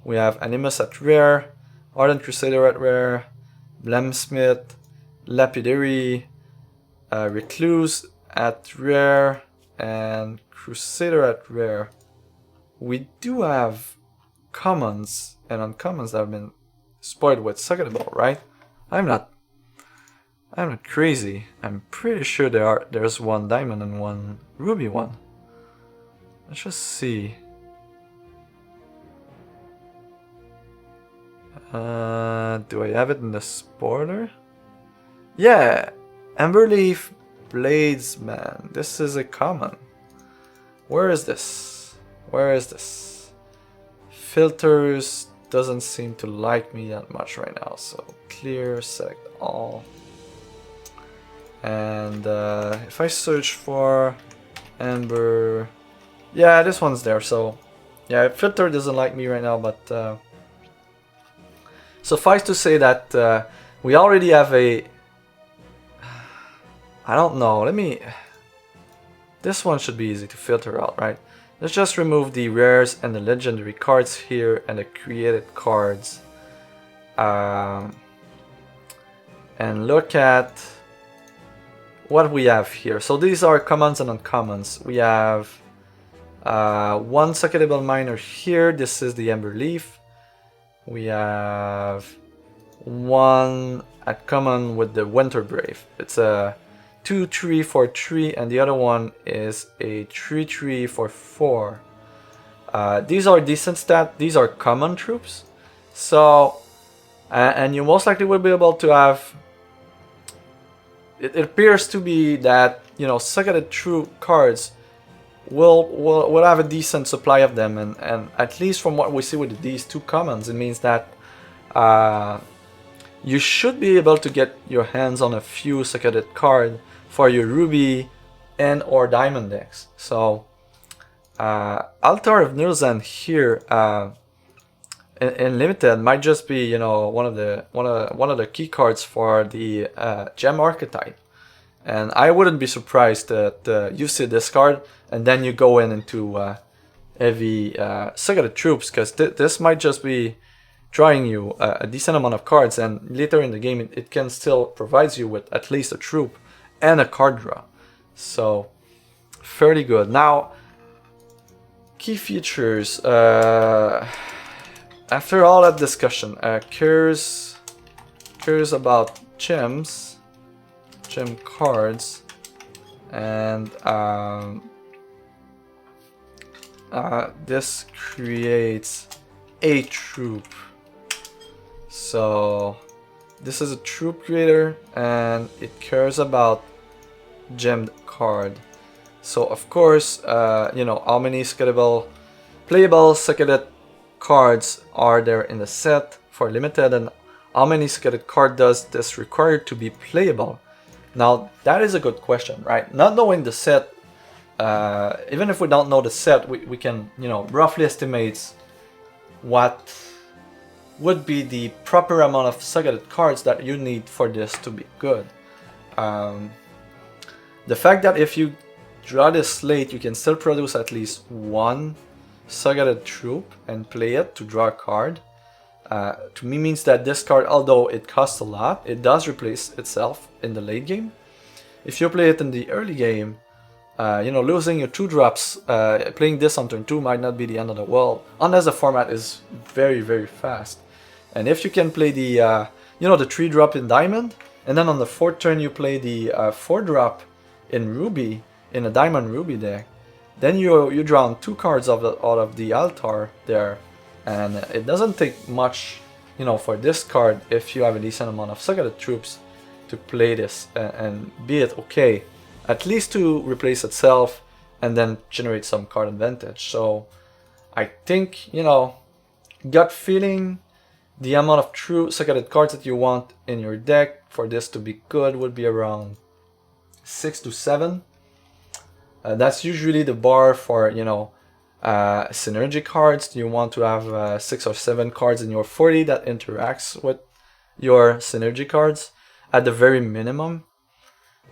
We have Animus at rare, Ardent Crusader at rare, Blamsmith, Lapidary, Recluse at rare, and Crusader at rare. We do have commons and uncommons that have been spoiled with sucketable, right? I'm not crazy. I'm pretty sure there's one diamond and one ruby one. Let's just see. Do I have it in the spoiler? Yeah, Emberleaf Bladesman. This is a common. Where is this? Where is this? Filters doesn't seem to like me that much right now, so clear, select all. And if I search for Amber, yeah, this one's there. So yeah, filter doesn't like me right now, but suffice to say that we already have a. I don't know. This one should be easy to filter out, right? Let's just remove the rares and the legendary cards here and the created cards, and look at what we have here. So these are commons and uncommons. We have one sucketable miner here. This is the Ember Leaf. We have one at common with the Winter Brave. It's a 2/3 for 3, and the other one is a 3/3 for 4. These are decent stats. These are common troops. So, and you most likely will be able to have. It appears to be that, you know, sucketed troop cards we'll have a decent supply of them, and at least from what we see with these two commons, it means that you should be able to get your hands on a few seconded card for your ruby and or diamond decks. So Altar of Nilzan here in limited might just be, you know, one of the key cards for the gem archetype. And I wouldn't be surprised that you see this card and then you go into heavy seconded troops, because this might just be drawing you a decent amount of cards, and later in the game it can still provide you with at least a troop and a card draw. So fairly good. Now, key features. After all that discussion, curious about gems, gem cards, and this creates a troop. So this is a troop creator, and it cares about gemmed card. So of course, you know, how many playable seconded cards are there in the set for limited, and how many seconded card does this require to be playable? Now that is a good question, right? Not knowing the set, even if we don't know the set, we can, you know, roughly estimate what would be the proper amount of seconded cards that you need for this to be good. The fact that if you draw this slate, you can still produce at least one seconded troop and play it to draw a card, to me means that this card, although it costs a lot, it does replace itself in the late game. If you play it in the early game, you know, losing your 2-drops, playing this on turn 2 might not be the end of the world, unless the format is very, very fast. And if you can play the, you know, the 3-drop in Diamond, and then on the 4th turn you play the 4-drop in Ruby, in a Diamond Ruby deck, then you draw 2 cards out of the altar there, and it doesn't take much, you know, for this card if you have a decent amount of seconded troops to play this and be it okay, at least to replace itself and then generate some card advantage. So I think, you know, gut feeling, the amount of true seconded cards that you want in your deck for this to be good would be around 6 to 7. That's usually the bar for, you know, synergy cards. You want to have 6 or 7 cards in your 40 that interacts with your synergy cards at the very minimum.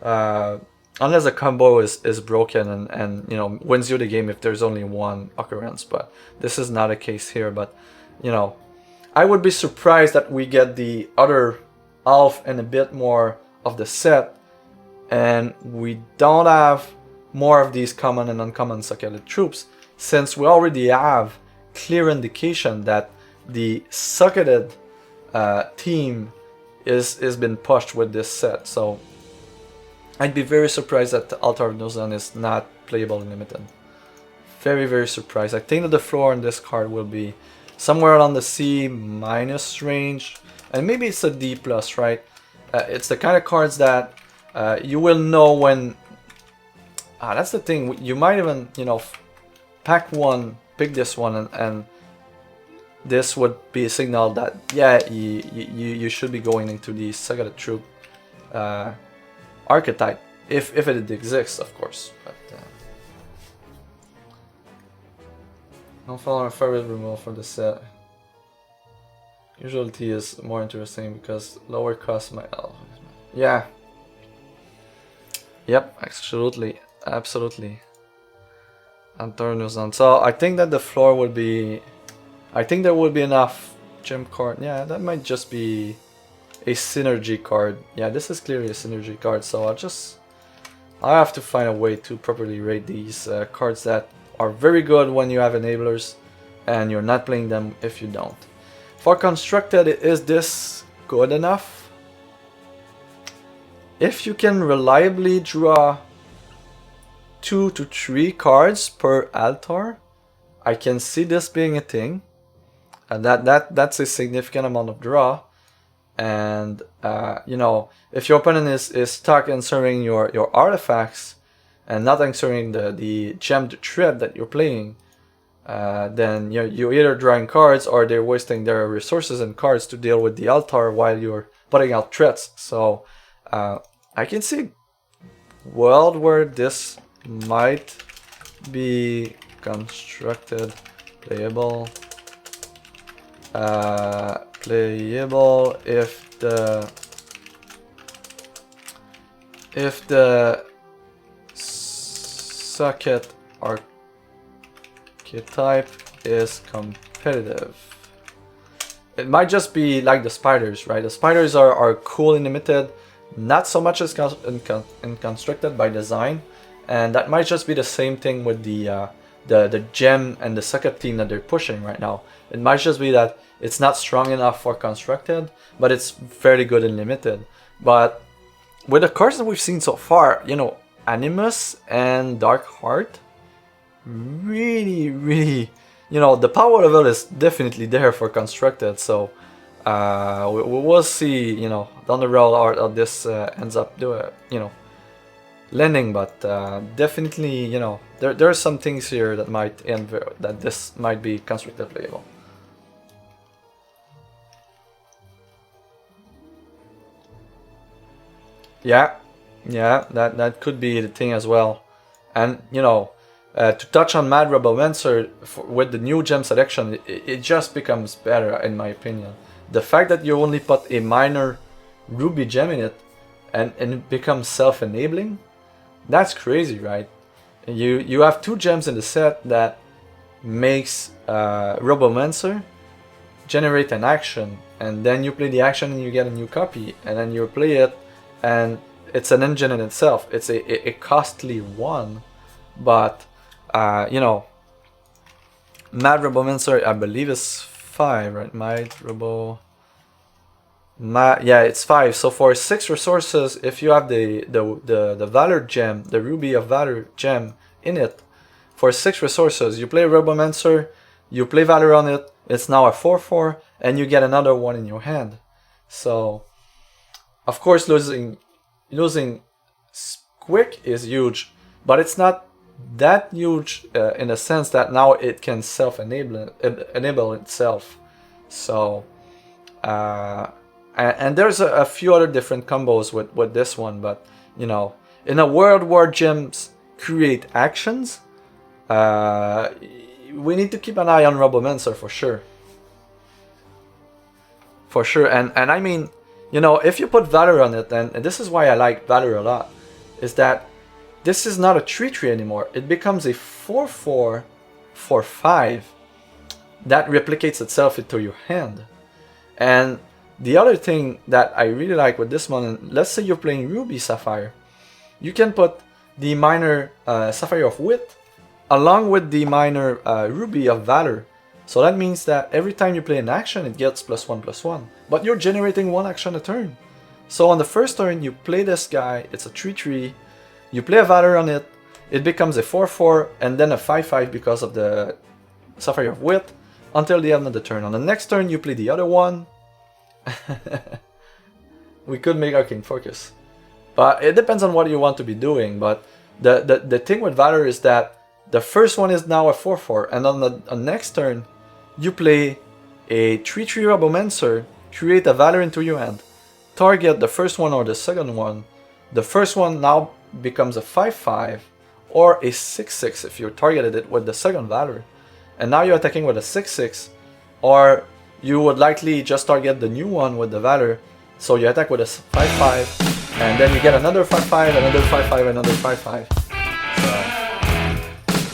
Unless a combo is broken and you know, wins you the game if there's only one occurrence, but this is not a case here. But you know, I would be surprised that we get the other half and a bit more of the set, and we don't have more of these common and uncommon seconded troops, since we already have clear indication that the seconded team is been pushed with this set. So I'd be very surprised that the Altar of Nilzan is not playable in limited. Very, very surprised. I think that the floor on this card will be somewhere around the C- range, and maybe it's a D+, right? It's the kind of cards that you will know when... that's the thing, you might even, you know, pack one, pick this one, and this would be a signal that, yeah, you should be going into the seconded troop archetype, if it exists, of course. But no follow favorite removal for the set. Usuality is more interesting because lower cost my yeah. Yep, absolutely. Absolutely. Antonio's. So I think that the floor would be... I think there would be enough gem card. Yeah, that might just be a synergy card. Yeah, this is clearly a synergy card, so I have to find a way to properly rate these cards that are very good when you have enablers, and you're not playing them if you don't. For constructed, is this good enough? If you can reliably draw 2 to 3 cards per altar, I can see this being a thing, and that's a significant amount of draw. And you know, if your opponent is stuck in serving your artifacts, and not answering the gemmed threat that you're playing, then you're either drawing cards or they're wasting their resources and cards to deal with the altar while you're putting out threats. So I can see a world where this might be constructed playable. Playable if the socket archetype is competitive. It might just be like the spiders, right? The spiders are cool in limited, not so much as in constructed by design, and that might just be the same thing with the gem and the socket team that they're pushing right now. It might just be that it's not strong enough for constructed, but it's fairly good in limited. But with the cards that we've seen so far, you know, Animus and Dark Heart, really, you know, the power level is definitely there for constructed. So we'll see, you know, down the road how this ends up doing, you know, landing. But definitely, you know, there are some things here that might end that this might be constructed playable. Yeah, that could be the thing as well. And you know, to touch on Mad Robomancer with the new gem selection, it just becomes better in my opinion. The fact that you only put a minor ruby gem in it, and it becomes self-enabling, that's crazy, right? You have two gems in the set that makes Robomancer generate an action, and then you play the action and you get a new copy, and then you play it, and it's an engine in itself. It's a costly one, but you know, Mad Robomancer, I believe is 5, right? Yeah, it's 5. So for 6 resources, if you have the Valor gem, the Ruby of Valor gem in it, for 6 resources, you play Robomancer, you play Valor on it, it's now a 4/4, and you get another one in your hand. So of course, losing quick is huge, but it's not that huge in the sense that now it can enable itself. So, and there's a few other different combos with this one, but you know, in a world where gems create actions, we need to keep an eye on Robomancer for sure. For sure, and I mean, you know, if you put Valor on it, and this is why I like Valor a lot, is that this is not a 3/3 anymore. It becomes a 4/4 for 5 that replicates itself into your hand. And the other thing that I really like with this one, let's say you're playing Ruby Sapphire, you can put the minor Sapphire of Wit along with the minor Ruby of Valor. So that means that every time you play an action, it gets +1/+1. But you're generating one action a turn. So on the first turn, you play this guy, it's a 3/3. You play a Valor on it, it becomes a 4/4, and then a 5/5 because of the Sapphire of Wit, until the end of the turn. On the next turn, you play the other one. We could make Arcane Focus. But it depends on what you want to be doing. But the thing with Valor is that the first one is now a 4/4, and on the next turn, you play a 3/3 Robomancer, create a Valor into your hand, target the first one or the second one. The first one now becomes a 5/5 or a 6/6 if you targeted it with the second Valor. And now you're attacking with a 6/6, or you would likely just target the new one with the Valor. So you attack with a 5/5, and then you get another 5/5, another 5/5, another 5/5.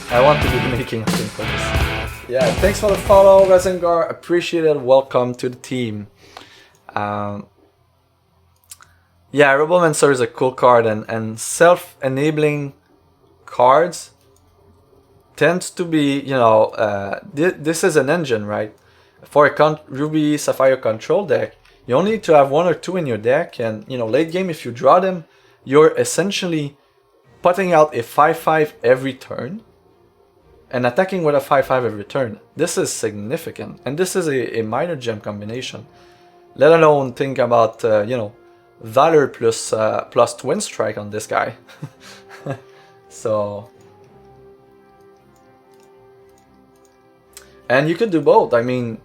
So I want to be making a thing for this. Yeah, thanks for the follow, Rezengar. Appreciate it. Welcome to the team. Yeah, Robomancer is a cool card, and self-enabling cards tends to be, you know, this is an engine, right? For a Ruby Sapphire control deck, you only need to have 1 or 2 in your deck, and you know, late game, if you draw them, you're essentially putting out a 5/5 every turn and attacking with a 5/5 every turn. This is significant, and this is a minor gem combination. Let alone think about you know, Valor plus Twin Strike on this guy. So, and you could do both. I mean,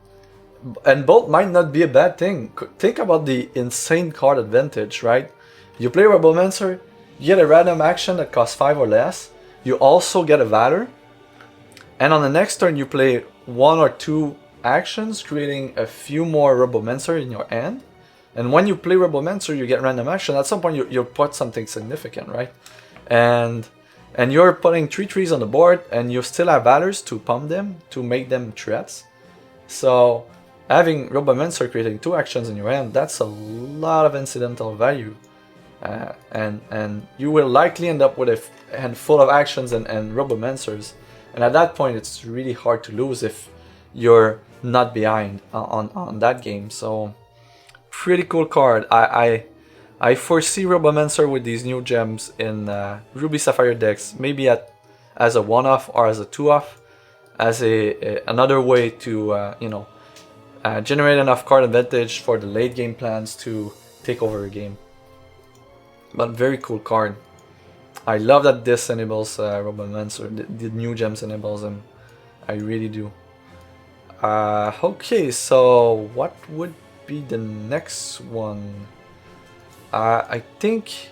and both might not be a bad thing. Think about the insane card advantage, right? You play Robomancer, you get a random action that costs 5 or less. You also get a Valor. And on the next turn you play 1 or 2 actions, creating a few more Robomancer in your hand. And when you play Robomancer, you get random action. At some point you'll put something significant, right? And you're putting 3 trees on the board, and you still have Valors to pump them, to make them threats. So having Robomancer creating 2 actions in your hand, that's a lot of incidental value. And you will likely end up with a hand full of actions and Robomancers. And at that point, it's really hard to lose if you're not behind on that game. So pretty cool card. I foresee Robomancer with these new gems in Ruby Sapphire decks, maybe as a one-off or as a two-off, as another way to generate enough card advantage for the late game plans to take over a game. But very cool card. I love that this enables Robomancer, the new gems enables him. I really do. Okay, so what would be the next one? I think,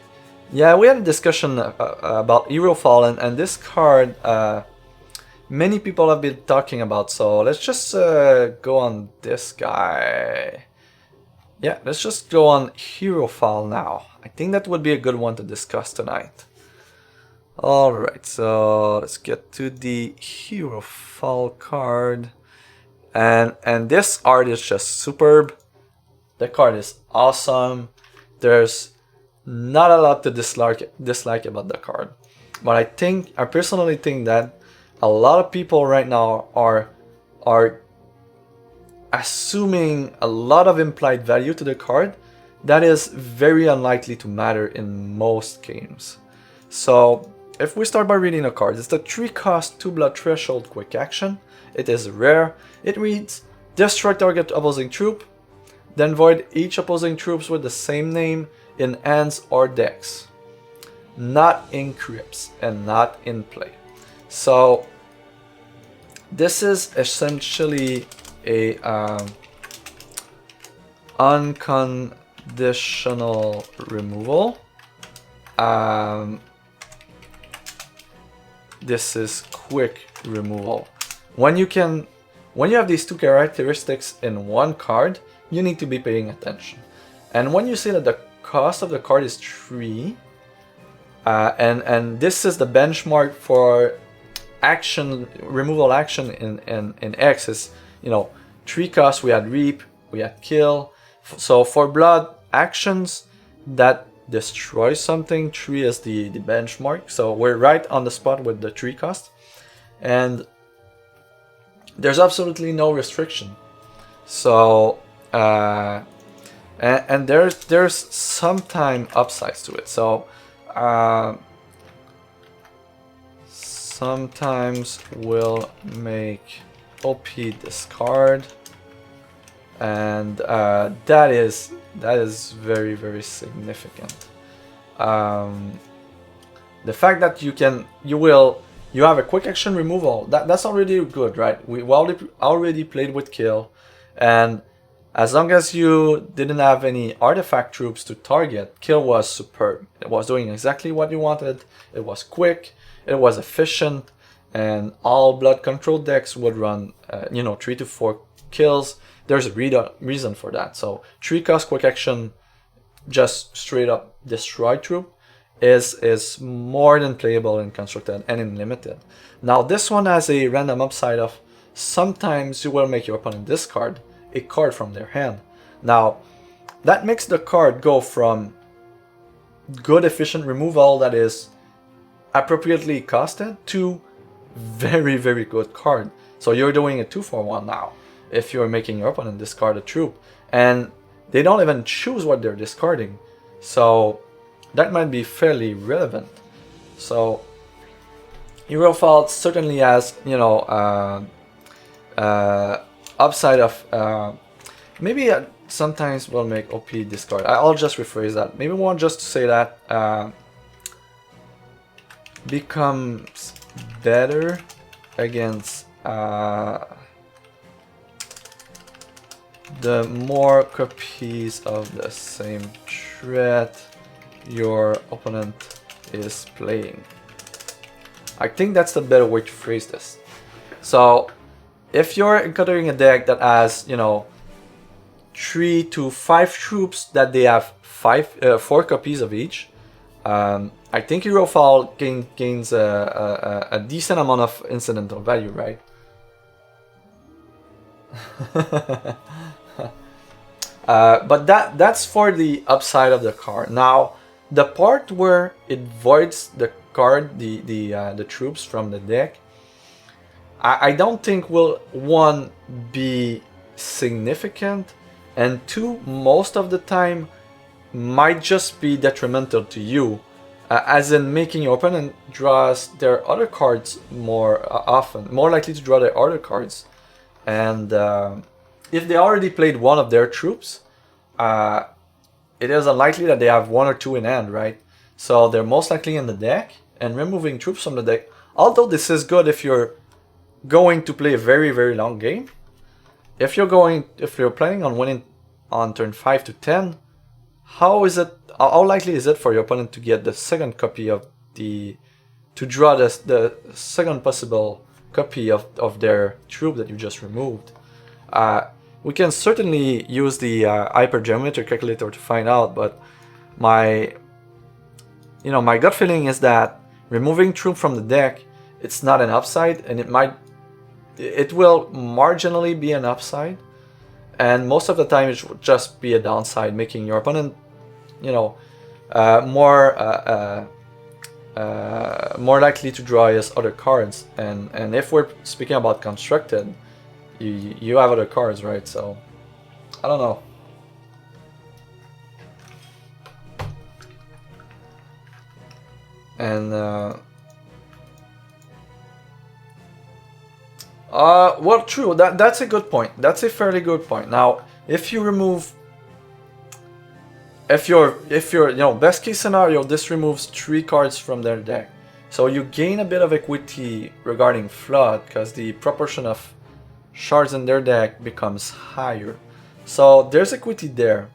yeah, we had a discussion about Herofall, and this card many people have been talking about, so let's just go on this guy. Yeah, let's just go on Herofall now. I think that would be a good one to discuss tonight. Alright, so let's get to the Herofall card. And this art is just superb. The card is awesome. There's not a lot to dislike about the card. But I personally think that a lot of people right now are assuming a lot of implied value to the card that is very unlikely to matter in most games. So if we start by reading the card, it's the 3-cost 2-blood threshold quick action. It is rare. It reads, destroy target opposing troop, then void each opposing troops with the same name in hands or decks. Not in crypts and not in play. So this is essentially a unconditional removal. This is quick removal. When you have these 2 characteristics in one card, you need to be paying attention. And when you say that the cost of the card is 3, and this is the benchmark for action removal action in X is 3 costs. We had reap, we had kill. So for blood actions that destroy something, 3 is the benchmark. So we're right on the spot with the 3 cost, and there's absolutely no restriction. So and there's sometime upsides to it. So sometimes we'll make OP this card, and that is very, very significant. The fact that you have a quick action removal, that's already good, right? We already played with kill, and as long as you didn't have any artifact troops to target, kill was superb. It was doing exactly what you wanted. It was quick, it was efficient, and all blood control decks would run 3 to 4 kills. There's a reason for that. So 3 cost quick action, just straight up destroy troop, is more than playable in constructed and in limited. Now this one has a random upside of sometimes you will make your opponent discard a card from their hand. Now that makes the card go from good efficient removal that is appropriately costed to very, very good card. So you're doing a 2-for-1 now if you're making your opponent discard a troop, and they don't even choose what they're discarding. So that might be fairly relevant. So Herofall certainly has upside of maybe sometimes we'll make OP discard. I'll just rephrase that. Maybe we want just to say that becomes better against the more copies of the same threat your opponent is playing. I think that's the better way to phrase this. So if you're encountering a deck that has, you know, 3 to 5 troops that they have 4 copies of each, I think Herofall gains a decent amount of incidental value, right? But that's for the upside of the card. Now, the part where it voids the card, the troops from the deck, I don't think will, one, be significant, and two, most of the time might just be detrimental to you, as in making your opponent draws their other cards more often, more likely to draw their other cards. And if they already played one of their troops, it is unlikely that they have 1 or 2 in hand, right? So they're most likely in the deck, and removing troops from the deck, although this is good if you're going to play a very, very long game, if you're planning on winning on turn 5 to 10, how likely is it for your opponent to get the second copy of to draw the second possible copy of their troop that you just removed? We can certainly use the hypergeometry calculator to find out, but my gut feeling is that removing troop from the deck, it's not an upside, and it will marginally be an upside, and most of the time it should just be a downside, making your opponent, more likely to draw his other cards. And if we're speaking about constructed, you have other cards, right? So I don't know. And well, true. That's a good point. That's a fairly good point. Now, if you remove, if you're best case scenario, this removes 3 cards from their deck, so you gain a bit of equity regarding flood because the proportion of shards in their deck becomes higher. So there's equity there,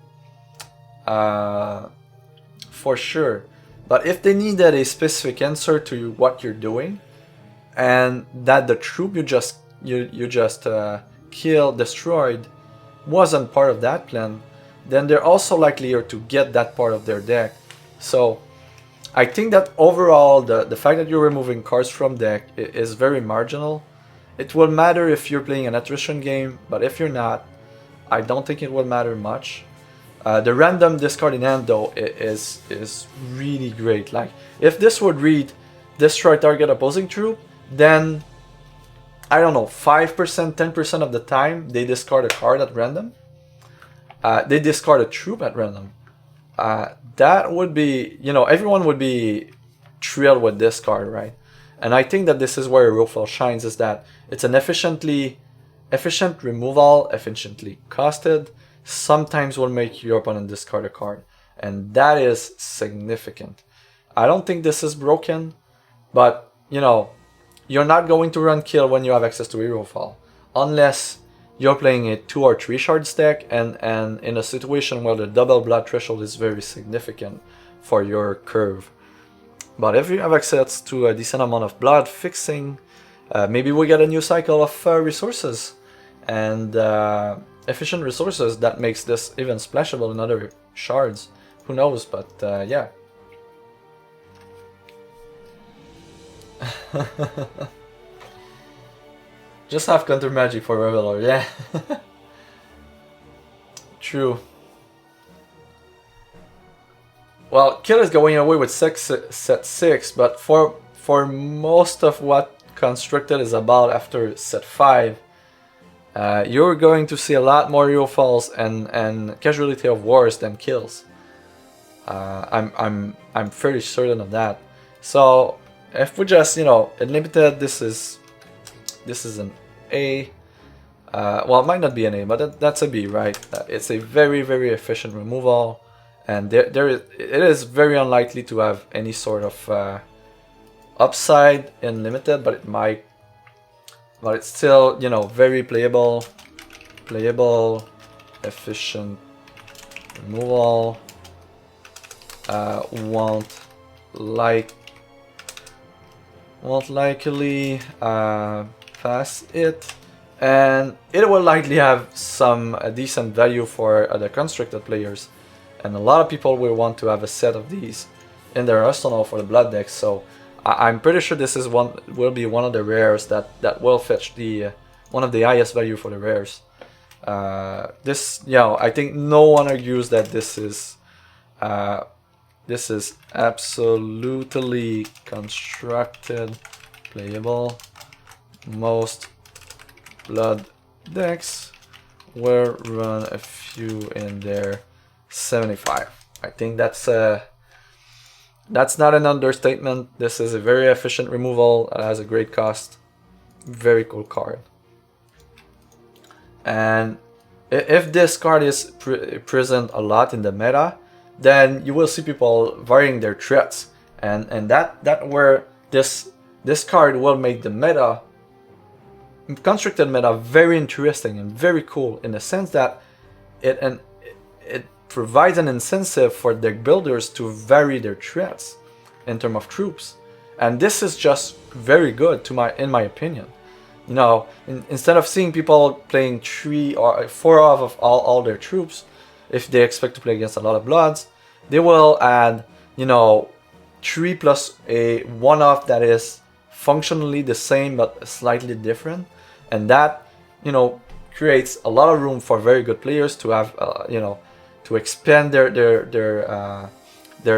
for sure. But if they needed a specific answer to what you're doing, and that the troop you just killed, destroyed, wasn't part of that plan, then they're also likelier to get that part of their deck. So I think that overall the fact that you're removing cards from deck is very marginal. It will matter if you're playing an attrition game, but if you're not, I don't think it will matter much. The random discard in hand though is really great. Like, if this would read destroy target opposing troop, then I don't know, 5%, 10% of the time they discard a card at random. They discard a troop at random. That would be, everyone would be thrilled with this card, right? And I think that this is where Herofall shines, is that it's an efficient removal, efficiently costed, sometimes will make your opponent discard a card. And that is significant. I don't think this is broken, but, you're not going to run kill when you have access to Herofall, unless you're playing a 2 or 3 shards deck and in a situation where the double blood threshold is very significant for your curve. But if you have access to a decent amount of blood fixing, maybe we get a new cycle of resources and efficient resources that makes this even splashable in other shards. Who knows, but yeah. Just have counter magic for Reveler, yeah. True. Well, kill is going away with set 6, but for most of what constructed is about after set 5, you're going to see a lot more Herofalls and casualty of wars than kills. I'm fairly certain of that. So if we just, in limited, this is an A. Well, it might not be an A, but that's a B, right? It's a very, very efficient removal, and it is very unlikely to have any sort of upside in limited, but it might, but it's still, you know, very playable, efficient removal. Won't likely pass it, and it will likely have some decent value for the constructed players, and a lot of people will want to have a set of these in their arsenal for the blood deck. So I'm pretty sure this is will be one of the rares that will fetch the one of the highest value for the rares. This, you know, I think no one argues that this is absolutely constructed, playable. Most blood decks will run a few in their 75. I think that's not an understatement. This is a very efficient removal. It has a great cost. Very cool card. And if this card is present a lot in the meta, then you will see people varying their threats, and that where this card will make the meta, constructed meta, very interesting and very cool, in the sense that it provides an incentive for deck builders to vary their threats in terms of troops, and this is just very good in my opinion. You know, instead of seeing people playing 3 or 4 off of all their troops, if they expect to play against a lot of bloods, they will add, you know, 3 plus a 1-off that is functionally the same but slightly different, and that, you know, creates a lot of room for very good players to have, you know, to expand their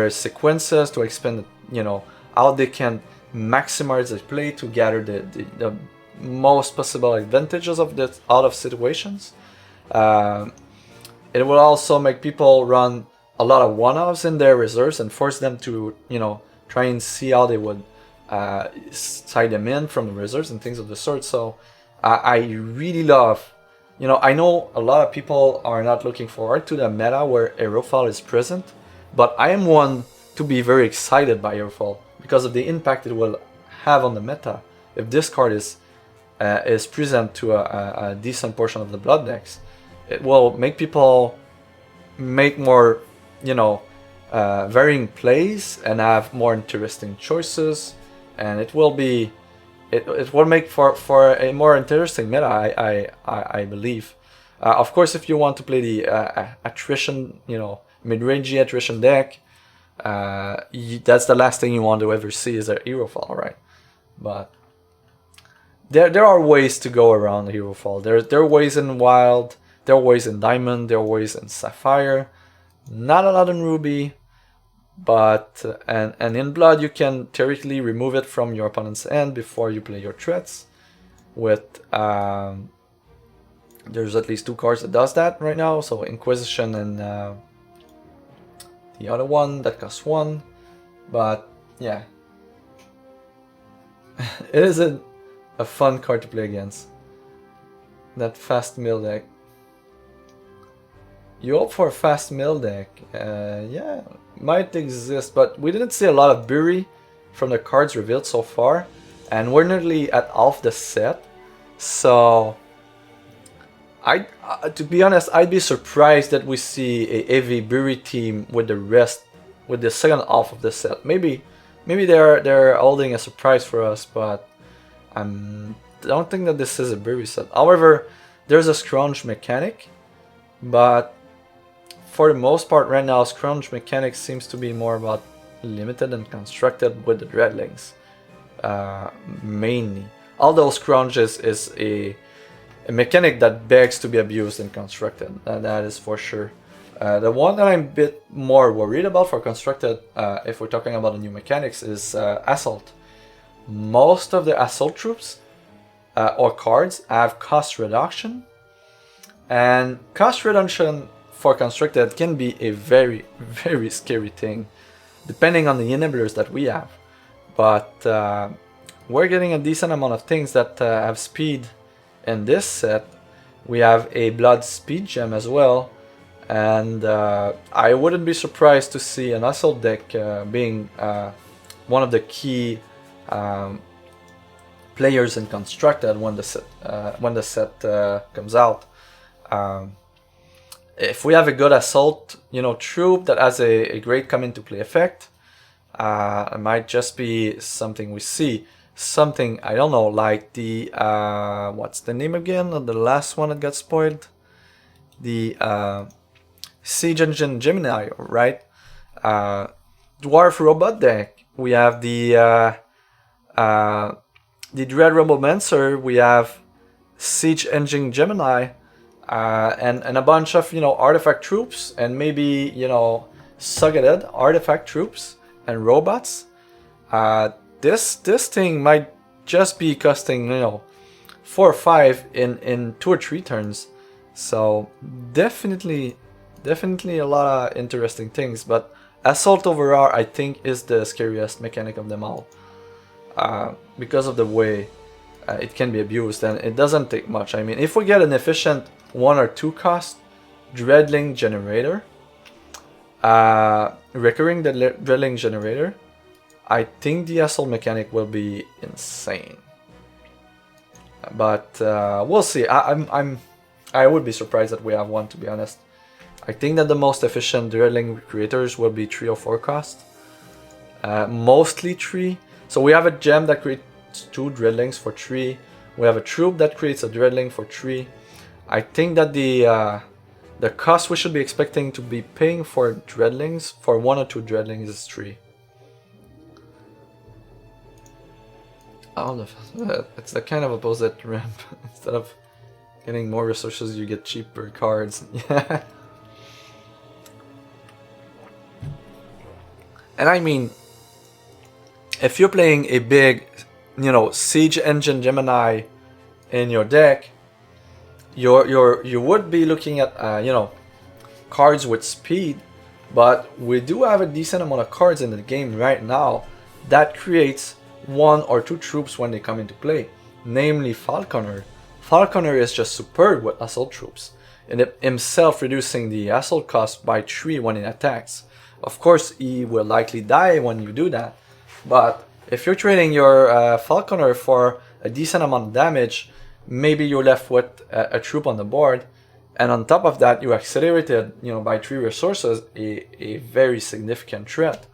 sequences, to expand, you know, how they can maximize the play to gather the most possible advantages of this out of situations. It will also make people run a lot of one-offs in their reserves and force them to, you know, try and see how they would side them in from the reserves and things of the sort. So I really love, you know, I know a lot of people are not looking forward to the meta where Herofall is present, but I am one to be very excited by Herofall because of the impact it will have on the meta. If this card is present to a decent portion of the blood decks, it will make people make more, you know, varying plays and have more interesting choices, and it will be, it will make for a more interesting meta, I believe. Of course, if you want to play the attrition, you know, mid-rangey attrition deck, that's the last thing you want to ever see is a Herofall, right? But there are ways to go around the Herofall. There are ways in Wild, there are ways in Diamond, there are ways in Sapphire. Not a lot in Ruby, but and in Blood you can theoretically remove it from your opponent's end before you play your threats. With there's at least 2 cards that does that right now. So Inquisition and the other one that costs 1. But yeah, it isn't a fun card to play against. That fast mill deck. You hope for a fast mill deck. Yeah, might exist, but we didn't see a lot of Bury from the cards revealed so far, and we're nearly at half the set. So, to be honest, I'd be surprised that we see a heavy Bury team with the rest, with the second half of the set. Maybe they're holding a surprise for us, but I don't think that this is a Bury set. However, there's a scrounge mechanic, but for the most part right now, scrounge mechanics seems to be more about limited and constructed with the Dreadlings, mainly. Although scrounge is a mechanic that begs to be abused and constructed, that is for sure. The one that I'm a bit more worried about for constructed, if we're talking about the new mechanics, is Assault. Most of the Assault troops or cards have cost reduction, and cost reduction for constructed can be a very, very scary thing, depending on the enablers that we have. But we're getting a decent amount of things that have speed in this set. We have a Blood Speed Gem as well, and I wouldn't be surprised to see an Assault deck being one of the key players in constructed when the set comes out. If we have a good assault, troop that has a great come into play effect, it might just be something we see. Something, I don't know, like the what's the name again of the last one that got spoiled? The Siege Engine Gemini, right? Dwarf Robot deck. We have the Dread Robomancer. We have Siege Engine Gemini, and a bunch of artifact troops, and maybe Suggeted artifact troops and robots. This thing might just be costing 4 or 5 in 2 or 3 turns. So definitely a lot of interesting things, but Assault overall I think is the scariest mechanic of them all, because of the way it can be abused, and it doesn't take much. I mean, if we get an efficient 1 or 2 cost Dreadling Generator, recurring the Dreadling Generator, I think the Assault mechanic will be insane. But we'll see. I would be surprised that we have one, to be honest. I think that the most efficient Dreadling creators will be 3 or 4 cost. Mostly 3. So we have a gem that creates 2 Dreadlings for 3. We have a troop that creates a Dreadling for 3. I think that the cost we should be expecting to be paying for Dreadlings, for 1 or 2 Dreadlings, is 3. Oh, it's the kind of opposite ramp. Instead of getting more resources, you get cheaper cards. Yeah. And I mean, if you're playing a big, Siege Engine Gemini in your deck, you would be looking at cards with speed, but we do have a decent amount of cards in the game right now that creates 1 or 2 troops when they come into play, namely Falconer. Falconer is just superb with assault troops, and himself reducing the assault cost by 3 when it attacks. Of course, he will likely die when you do that, but if you're trading your Falconer for a decent amount of damage, maybe you're left with a troop on the board, and on top of that, you accelerated, by 3 resources, a very significant threat.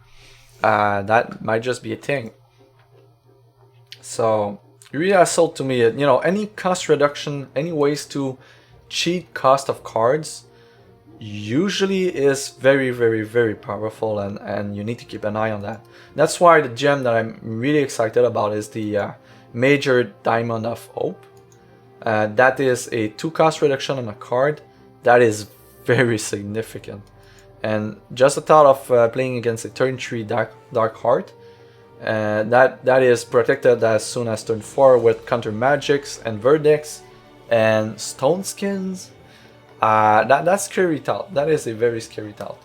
That might just be a thing. So, really assault to me, any cost reduction, any ways to cheat cost of cards, usually is very, very, very powerful, and you need to keep an eye on that. That's why the gem that I'm really excited about is the Major Diamond of Hope. That is a 2 cost reduction on a card. That is very significant. And just the thought of playing against a turn 3 Dark Heart, that is protected as soon as turn 4 with counter magics and verdicts and stone skins. That's scary thought. That is a very scary thought.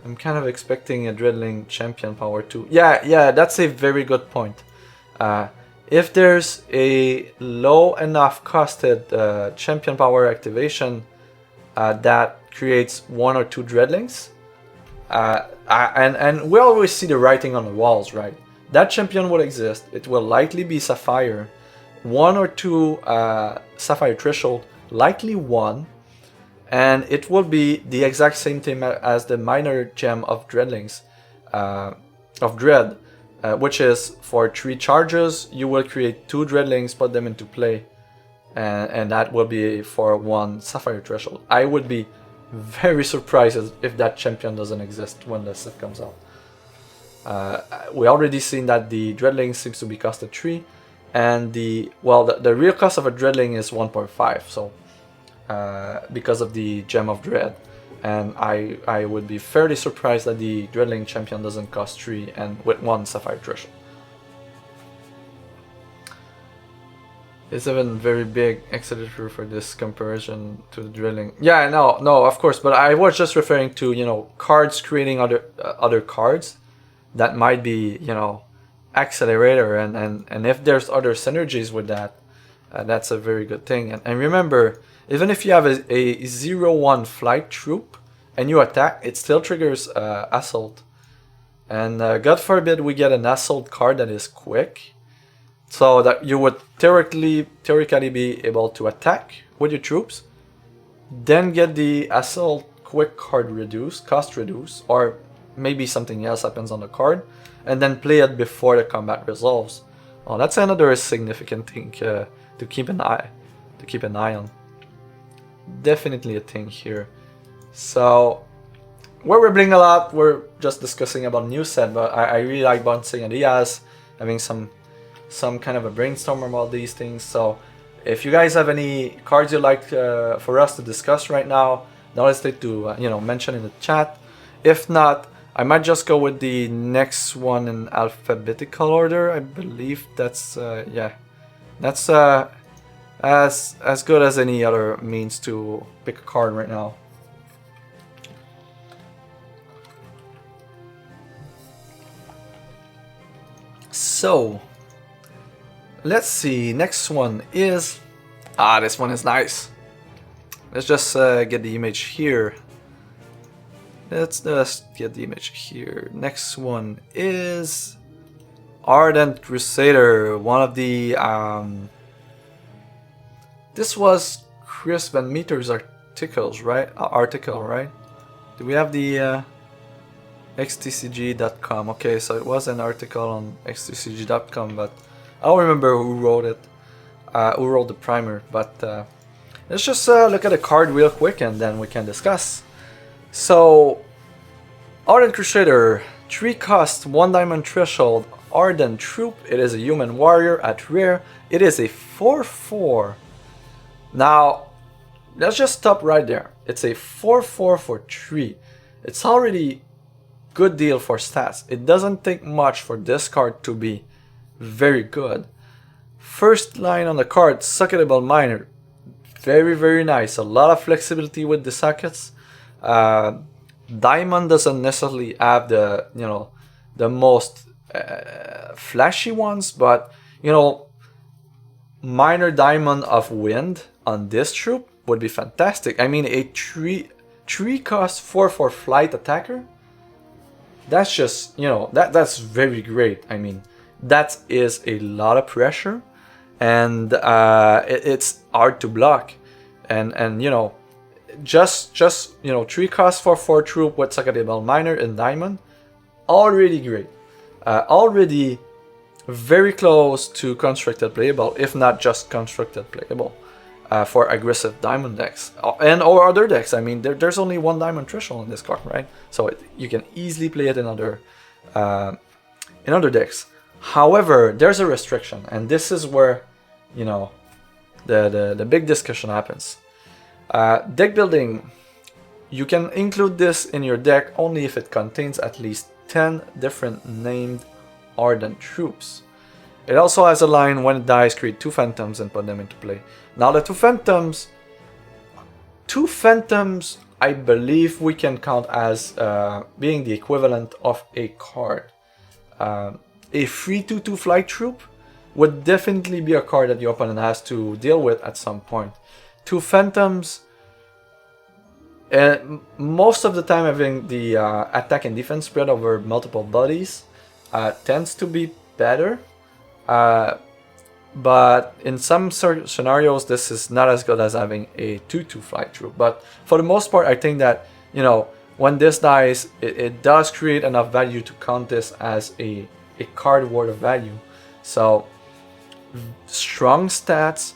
I'm kind of expecting a Dreadling champion power too. Yeah, that's a very good point. If there's a low enough costed champion power activation that creates 1 or 2 Dreadlings, and we always see the writing on the walls, right? That champion will exist. It will likely be Sapphire, 1 or 2 Sapphire threshold, likely 1, and it will be the exact same thing as the minor gem of Dreadlings, of Dread, which is for 3 charges, you will create 2 Dreadlings, put them into play, and that will be for 1 Sapphire threshold. I would be very surprised if that champion doesn't exist when the set comes out. We already seen that the Dreadling seems to be costed 3, and the real cost of a Dreadling is 1.5, so because of the Gem of Dread, and I would be fairly surprised that the Dreadling champion doesn't cost 3 and with 1 Sapphire threshold. It's even very big Exeter for this comparison to the Dreadling. Yeah, no, of course, but I was just referring to cards creating other cards that might be accelerator, and if there's other synergies with that, that's a very good thing. And remember, even if you have a 0-1 flight troop and you attack, it still triggers assault. And God forbid we get an assault card that is quick, so that you would theoretically be able to attack with your troops, then get the assault quick card reduced, cost reduced, or maybe something else happens on the card, and then play it before the combat resolves. Oh, that's another significant thing to keep an eye on. Definitely a thing here. So we're ribbling a lot. We're just discussing about new set, but I really like bouncing ideas, having some kind of a brainstorm about these things. So if you guys have any cards you'd like for us to discuss right now, don't hesitate to mention in the chat. If not, I might just go with the next one in alphabetical order. I believe that's that's as good as any other means to pick a card right now. So let's see. Next one is this one is nice. Let's just get the image here. Let's just get the image here. Next one is Ardent Crusader. One of the this was Chris Van Meter's articles, right? Article, right? Do we have the xtcg.com? Okay, so it was an article on xtcg.com, but I don't remember who wrote it, who wrote the primer. But let's just look at the card real quick and then we can discuss. So, Ardent Crusader, 3 cost, 1 diamond threshold, Ardent Troop. It is a human warrior at rare. It is a 4/4. Now, let's just stop right there. It's a 4/4 for 3. It's already good deal for stats. It doesn't take much for this card to be very good. First line on the card, Socketable Miner. Very, very nice. A lot of flexibility with the sockets. Diamond doesn't necessarily have the the most flashy ones, but Miner Diamond of Wind on this troop would be fantastic. I mean, a 3 cost 4/4 flight attacker. That's just that's very great. I mean, that is a lot of pressure, and it's hard to block, and just 3 cost 4/4 troop with Socketable Miner and Diamond, already great, already very close to constructed playable, if not just constructed playable, for aggressive diamond decks or other decks. I mean, there's only 1 diamond threshold in this card, right? So you can easily play it in other decks. However, there's a restriction, and this is where the big discussion happens. Deck building, you can include this in your deck only if it contains at least 10 different named Ardent troops. It also has a line, when it dies, create 2 phantoms and put them into play. Now the 2 phantoms, I believe we can count as being the equivalent of a card. A 3/2/2 flight troop would definitely be a card that your opponent has to deal with at some point. 2 phantoms, most of the time having the attack and defense spread over multiple bodies tends to be better. But in some scenarios, this is not as good as having a 2/2 flight troop. But for the most part, I think that when this dies, it does create enough value to count this as a card worth of value. So strong stats,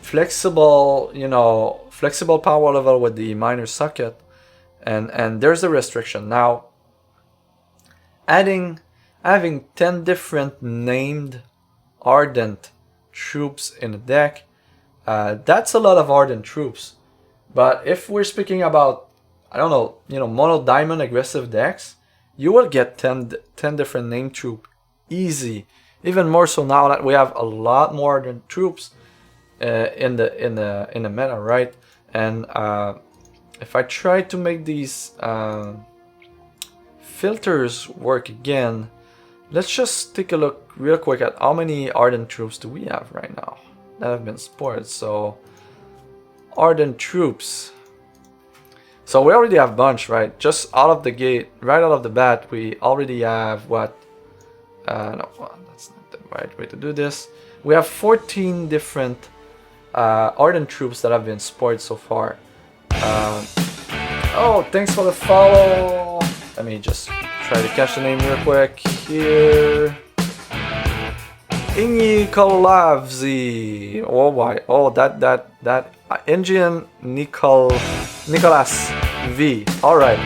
flexible power level with the miner socket, and there's a restriction. Now, having 10 different named Ardent troops in the deck, that's a lot of Ardent troops. But if we're speaking about, I don't know, mono diamond aggressive decks, you will get 10 different named troop easy. Even more so now that we have a lot more Ardent troops in the meta, right? And if I try to make these filters work again, let's just take a look real quick at how many Ardent troops do we have right now that have been spoiled. So Ardent troops. So we already have bunch, right? Just out of the gate, right out of the bat, we already have what? No, well, that's not the right way to do this. We have 14 different Ardent troops that have been spoiled so far. Oh, thanks for the follow. Let me just try to catch the name real quick here. Ingi Kolavzi. Oh why? Oh, that Indian Nicholas V. All right,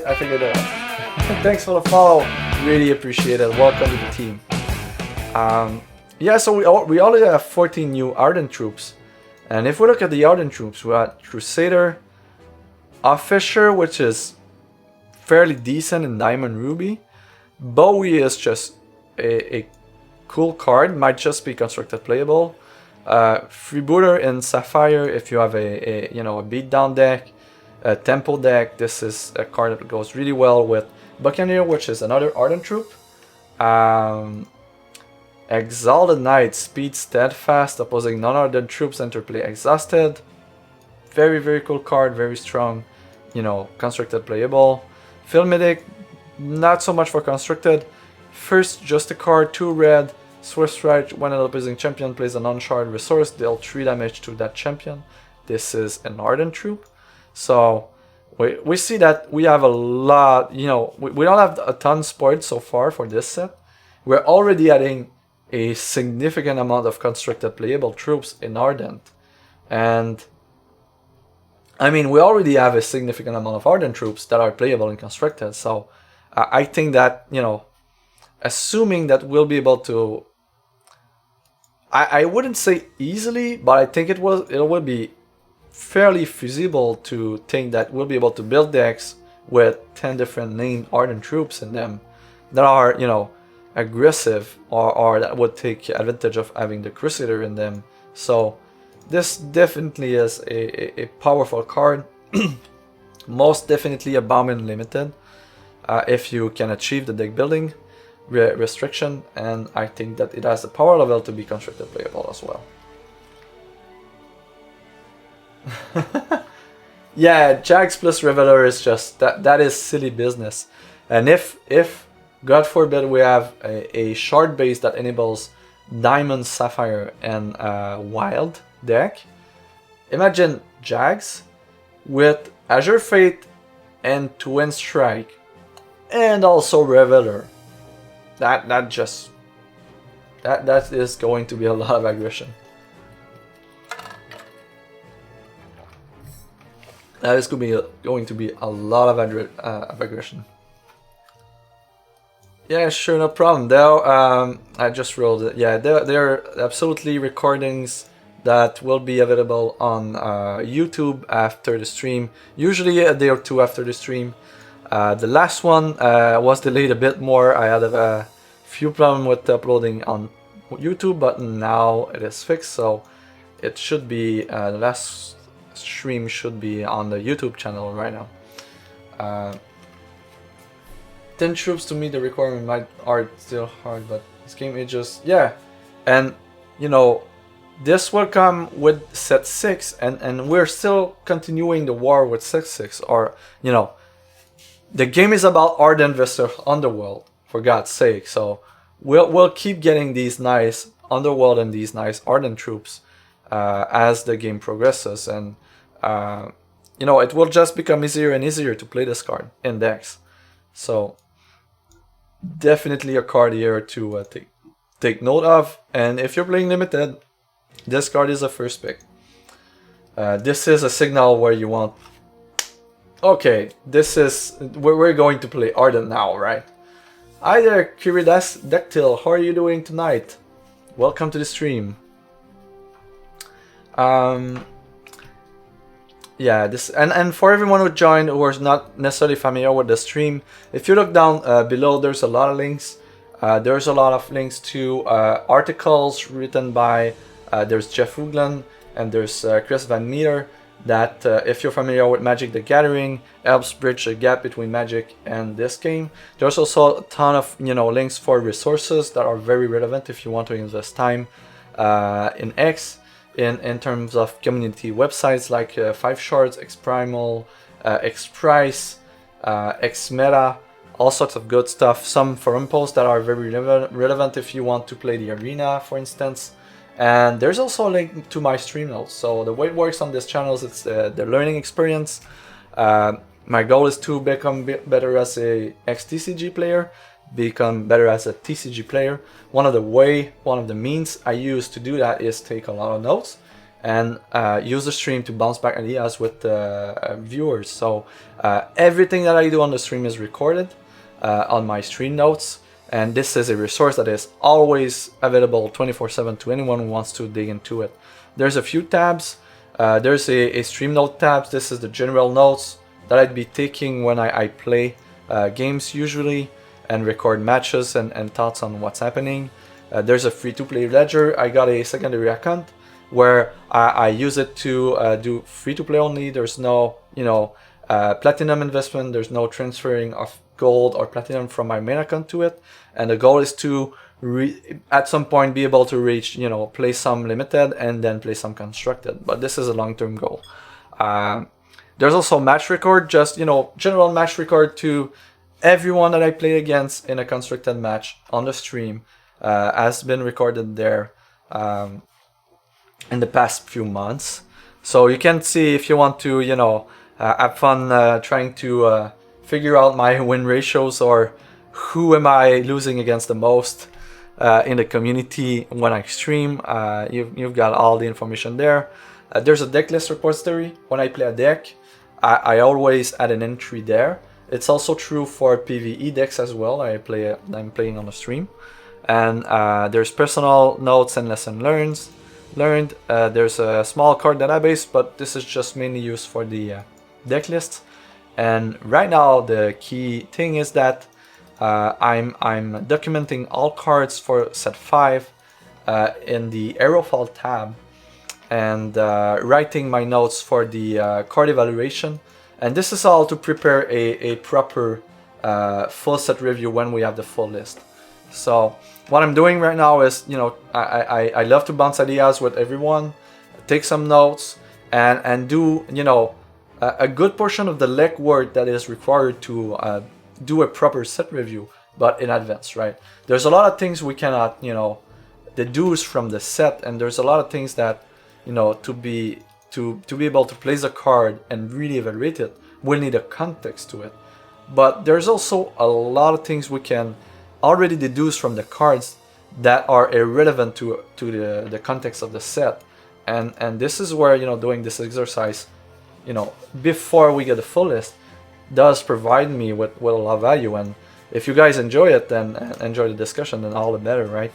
I figured it out. Thanks for the follow. Really appreciate it. Welcome to the team. Yeah, so we already have 14 new Ardent troops, and if we look at the Ardent troops, we got Crusader, Officer, which is fairly decent in Diamond Ruby. Bowie is just a cool card, might just be constructed playable. Freebooter in Sapphire, if you have a beatdown deck, a tempo deck, this is a card that goes really well with Buccaneer, which is another Ardent troop. Exalted Knight, speed steadfast, opposing non-Ardent troops enter play exhausted. Very, very cool card, very strong, constructed playable. Filmidic, not so much for constructed. First, just a card, 2 red, Swift Strike, when an opposing champion plays a non-shard resource, deal 3 damage to that champion. This is an Ardent troop. So we see that we have a lot, we don't have a ton spoiled so far for this set. We're already adding a significant amount of constructed playable troops in Ardent. And I mean, we already have a significant amount of Ardent troops that are playable and constructed. So I think that, assuming that we'll be able to, I wouldn't say easily, but I think it will be fairly feasible to think that we'll be able to build decks with 10 different named Ardent troops in them that are, aggressive or that would take advantage of having the Crusader in them. So this definitely is a powerful card. Most definitely a bomb in limited if you can achieve the deck building restriction, and I think that it has the power level to be constructed playable as well. Yeah, Jags plus Reveler is just that is silly business. And if God forbid we have a shard base that enables Diamond, Sapphire, and Wild deck, imagine Jags with Azure Fate and Twin Strike and also Reveler. That is going to be a lot of aggression. That is going to be a lot of aggression. Yeah, sure, no problem. Though I just rolled it. Yeah, there are absolutely recordings that will be available on YouTube after the stream. Usually a day or two after the stream. The last one was delayed a bit more. I had a few problems with uploading on YouTube, but now it is fixed. So it should be the last stream should be on the YouTube channel right now. 10 troops to meet the requirement are still hard, but this game is just, yeah. And this will come with set 6, and we're still continuing the war with set 6, or the game is about Ardent versus Underworld, for God's sake. So we'll keep getting these nice Underworld and these nice Ardent troops as the game progresses, and it will just become easier and easier to play this card in decks. So definitely a card here to take note of. And if you're playing limited, this card is a first pick. This is a signal where you want, okay, we're going to play Ardent now, right? Hi there, Kiridactyl, how are you doing tonight? Welcome to the stream. Yeah, and for everyone who joined who is not necessarily familiar with the stream, if you look down below, there's a lot of links. There's a lot of links to articles written by there's Jeff Hoogland and there's Chris Van Meter that if you're familiar with Magic the Gathering, helps bridge the gap between Magic and this game. There's also a ton of links for resources that are very relevant if you want to invest time in X. in terms of community websites like 5shards, Xprimal, Xprice, Xmeta, all sorts of good stuff. Some forum posts that are very relevant if you want to play the arena, for instance. And there's also a link to my stream notes. So the way it works on this channel is it's the learning experience. My goal is to become better as a XTCG player, become better as a TCG player. One of the means I use to do that is take a lot of notes and use the stream to bounce back ideas with viewers. So everything that I do on the stream is recorded on my stream notes, and this is a resource that is always available 24/7 to anyone who wants to dig into it. There's a few tabs. There's a stream note tab. This is the general notes that I'd be taking when I play games usually and record matches and thoughts on what's happening. There's a free-to-play ledger. I got a secondary account where I use it to do free-to-play only. There's no, platinum investment. There's no transferring of gold or platinum from my main account to it. And the goal is to at some point be able to reach, play some limited and then play some constructed. But this is a long-term goal. There's also match record, just, general match record to everyone that I played against in a constructed match on the stream has been recorded there in the past few months. So you can see if you want to, have fun trying to figure out my win ratios or who am I losing against the most in the community when I stream. You've got all the information there. There's a deck list repository. When I play a deck, I always add an entry there. It's also true for PvE decks as well. I'm playing on the stream. And there's personal notes and lesson learned. There's a small card database, but this is just mainly used for the deck list. And right now the key thing is that I'm documenting all cards for set 5 in the Herofall tab, and writing my notes for the card evaluation. And this is all to prepare a proper full set review when we have the full list. So what I'm doing right now is, I love to bounce ideas with everyone, take some notes, and do, a good portion of the legwork that is required to do a proper set review, but in advance, right? There's a lot of things we cannot, deduce from the set, and there's a lot of things that, to be able to place a card and really evaluate it, we'll need a context to it. But there's also a lot of things we can already deduce from the cards that are irrelevant to the context of the set. And this is where, doing this exercise, before we get the full list, does provide me with a lot of value. And if you guys enjoy it, then enjoy the discussion, then all the better, right?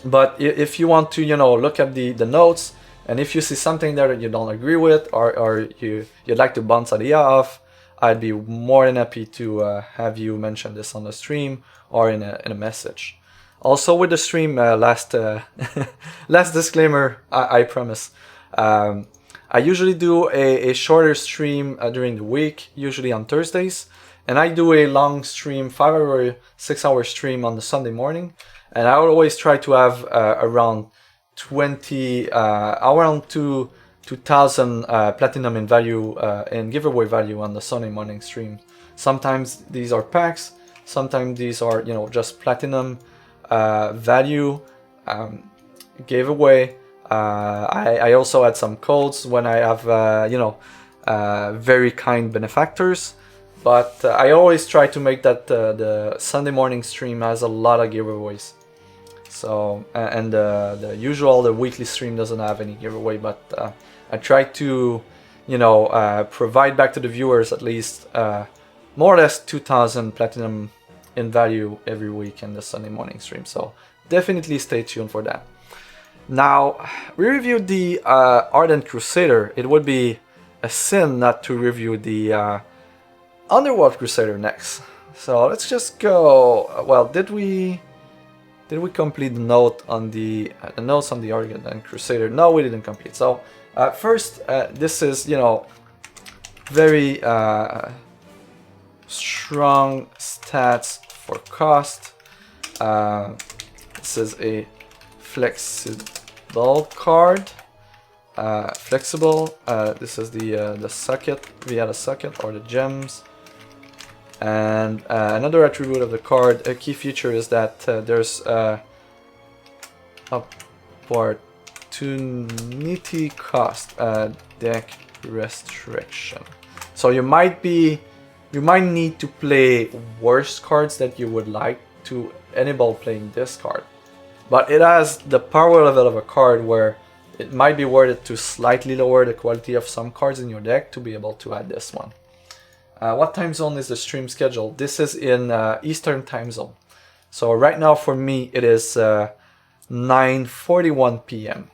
But if you want to, look at the notes, and if you see something there that you don't agree with, or you'd like to bounce idea off, I'd be more than happy to have you mention this on the stream or in a message. Also with the stream, last disclaimer, I promise. I usually do a shorter stream during the week, usually on Thursdays, and I do a long stream, 5-hour, 6-hour stream on the Sunday morning. And I always try to have around 2,000 platinum in value in giveaway value on the Sunday morning stream. Sometimes these are packs, sometimes these are just platinum value giveaway. I also add some codes when I have very kind benefactors, but I always try to make that the Sunday morning stream has a lot of giveaways. So and the weekly stream doesn't have any giveaway, but I try to provide back to the viewers at least more or less 2,000 platinum in value every week in the Sunday morning stream. So definitely stay tuned for that. Now, we reviewed the Ardent Crusader. It would be a sin not to review the Underworld Crusader next. So let's just go. Well, did we complete the note on the notes on the Ardent Crusader? No, we didn't complete. So first, this is very strong stats for cost. This is a bulk card. Flexible. This is the socket via the socket or the gems. And another attribute of the card, a key feature is that there's opportunity cost deck restriction. So you might need to play worse cards that you would like to enable playing this card. But it has the power level of a card where it might be worth it to slightly lower the quality of some cards in your deck to be able to add this one. What time zone is the stream schedule? This is in Eastern time zone. So right now for me it is 9:41 p.m.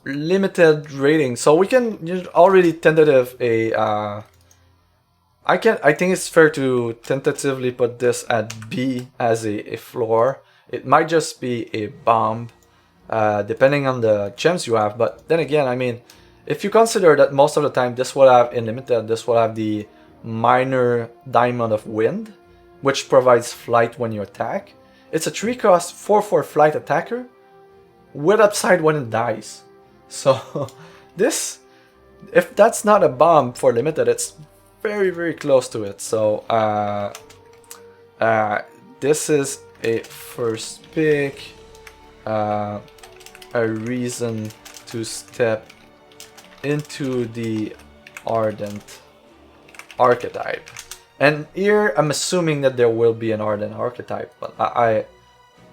Limited rating. So we can already tentative a. I think it's fair to tentatively put this at B as a floor. It might just be a bomb, depending on the gems you have. But then again, I mean, if you consider that most of the time this will have in limited, this will have the minor diamond of wind, which provides flight when you attack. It's a 3-cost 4/4 flight attacker with upside when it dies. So this, if that's not a bomb for limited, it's very, very close to it. So this is a first pick, a reason to step into the Ardent archetype. And here I'm assuming that there will be an Ardent archetype, but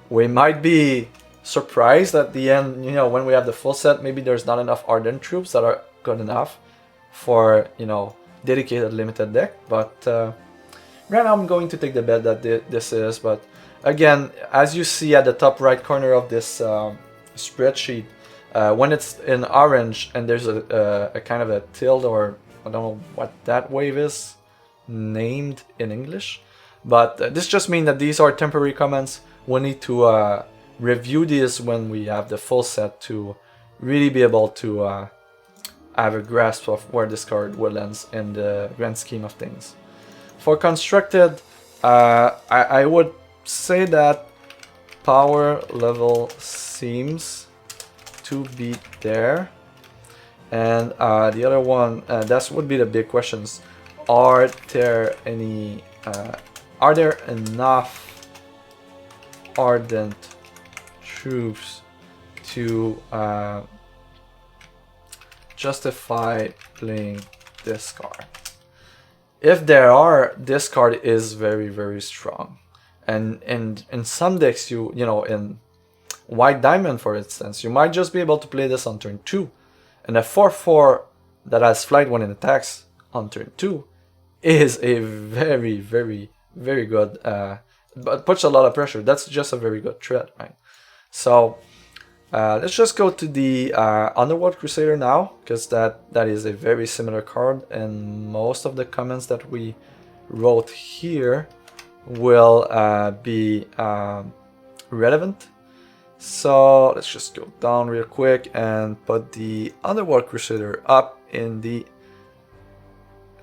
we might be surprised at the end, you know, when we have the full set, maybe there's not enough Ardent troops that are good enough for, you know, dedicated limited deck. But right now I'm going to take the bet that this is. But again, as you see at the top right corner of this spreadsheet, when it's in orange and there's a kind of a tilde, or I don't know what that wave is named in English, but this just means that these are temporary comments. We need to review these when we have the full set to really be able to have a grasp of where this card will end in the grand scheme of things. For constructed, I would say that power level seems to be there, and the other one, that would be the big questions. Are there enough Ardent troops to justify playing this card? If there are, this card is very, very strong. And in some decks, you know, in White Diamond, for instance, you might just be able to play this on turn 2. And a 4/4 that has flight when it attacks on turn 2 is a very, very, very good, but puts a lot of pressure. That's just a very good threat, right? So let's just go to the Underworld Crusader now, because that is a very similar card, and most of the comments that we wrote here will be relevant. So let's just go down real quick and put the Underworld Crusader up in the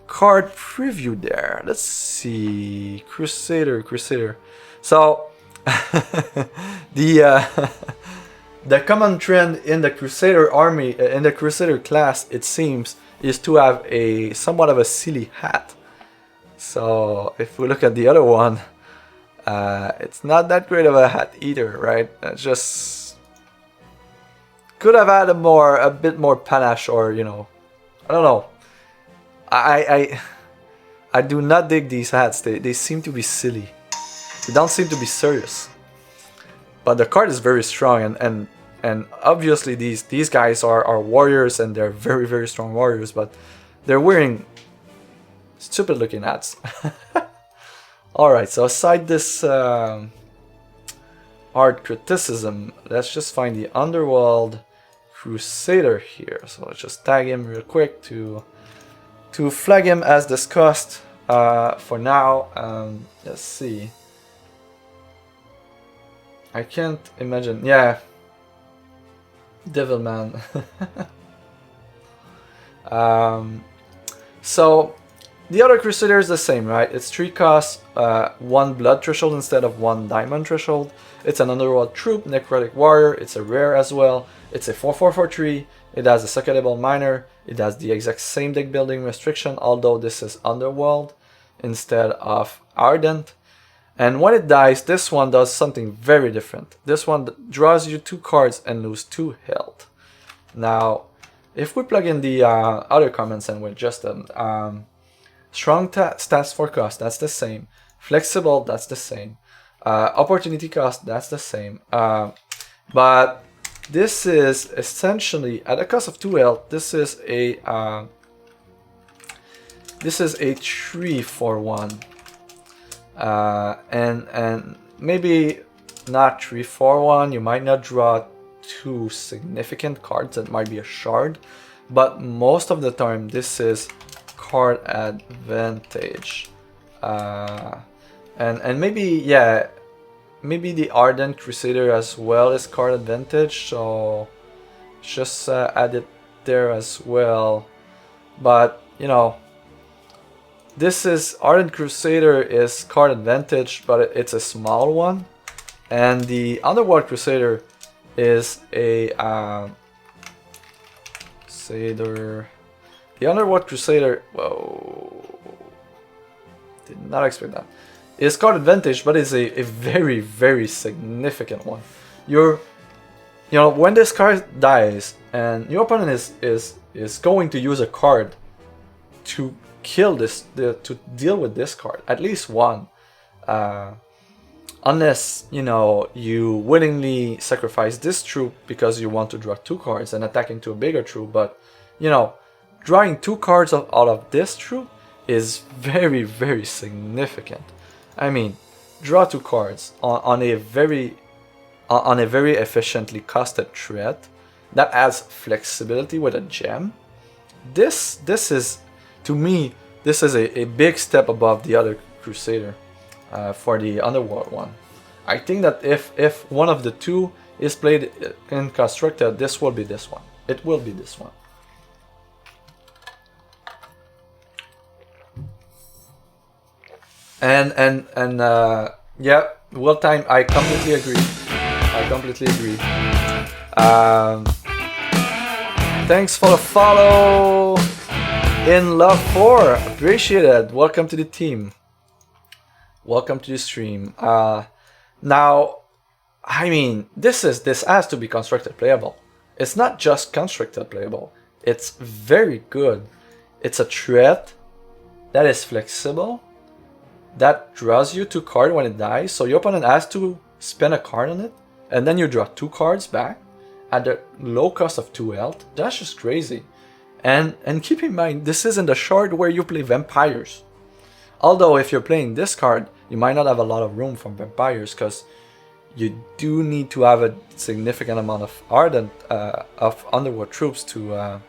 card preview there. Let's see, Crusader. So the common trend in the Crusader army, in the Crusader class, it seems, is to have a somewhat of a silly hat. So if we look at the other one, it's not that great of a hat either, right? It's just could have had a bit more panache, or, you know, I don't know. I do not dig these hats. They seem to be silly. They don't seem to be serious. But the card is very strong, and obviously these guys are warriors, and they're very, very strong warriors, but they're wearing stupid looking hats. Alright, so aside this art criticism, let's just find the Underworld Crusader here. So let's just tag him real quick to flag him as discussed for now. Let's see. I can't imagine. Yeah. Devilman. So the other Crusader is the same, right? It's 3 costs, 1 blood threshold instead of 1 diamond threshold. It's an underworld troop, necrotic warrior. It's a rare as well. It's a 4/4/4/3. It has a suckable miner. It has the exact same deck building restriction, although this is underworld instead of ardent. And when it dies, this one does something very different. This one draws you 2 cards and lose 2 health. Now, if we plug in the other comments and we adjust them, strong stats for cost, that's the same. Flexible, that's the same. Opportunity cost, that's the same. But this is essentially, at a cost of 2 health, this is a 3/1. And maybe not 3/1. You might not draw 2 significant cards. That might be a shard, but most of the time this is card advantage. And maybe, yeah, maybe the Ardent Crusader as well is card advantage, so just add it there as well. But you know, this is Ardent Crusader is card advantage, but it's a small one, and the Underworld Crusader is a The Underworld Crusader, whoa, did not expect that. Is card advantage, but it's a very, very significant one. You know, when this card dies and your opponent is going to use a card to kill this, to deal with this card, at least one, unless, you know, you willingly sacrifice this troop because you want to draw 2 cards and attack into a bigger troop. But you know, drawing 2 cards out of this troop is very, very significant. I mean, draw 2 cards on a very efficiently costed threat that adds flexibility with a gem. This is, to me, this is a big step above the other Crusader for the Underworld one. I think that if one of the 2 is played in constructed, this will be this one. It will be this one. And yeah, well time. I completely agree. Thanks for the follow. In Love 4, appreciate it. Welcome to the team. Welcome to the stream. Now, I mean, this has to be constructed playable. It's not just constructed playable. It's very good. It's a threat that is flexible, that draws you 2 cards when it dies, so your opponent has to spend a card on it, and then you draw 2 cards back at the low cost of 2 health. That's just crazy. And keep in mind, this isn't the shard where you play vampires. Although if you're playing this card, you might not have a lot of room for vampires, because you do need to have a significant amount of Ardent of Underworld troops to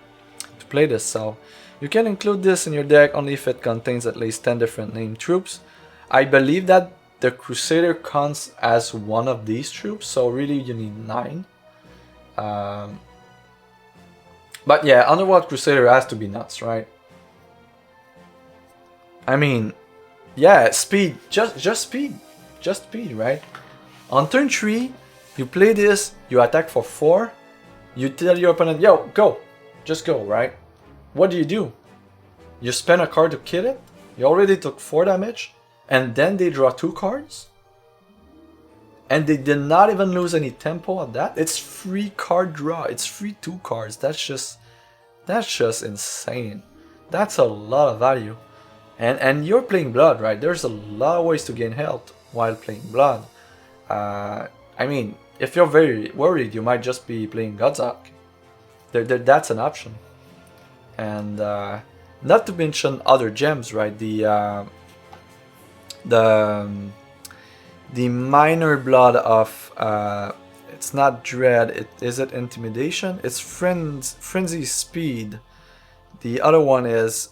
play this. So you can include this in your deck only if it contains at least 10 different named troops. I believe that the Crusader counts as one of these troops, so really you need 9. But yeah, Underworld Crusader has to be nuts, right? I mean, yeah, speed, just speed, right? On turn 3, you play this, you attack for 4, you tell your opponent, yo, go, just go, right? What do? You spend a card to kill it, you already took 4 damage, and then they draw 2 cards? And they did not even lose any tempo on that? It's free card draw, it's free 2 cards, that's just insane. That's a lot of value. And you're playing Blood, right? There's a lot of ways to gain health while playing Blood. I mean, if you're very worried, you might just be playing Godzak. That's an option. And not to mention other gems, right? The minor blood of it's not dread. Is it intimidation? It's frenzy speed. The other one is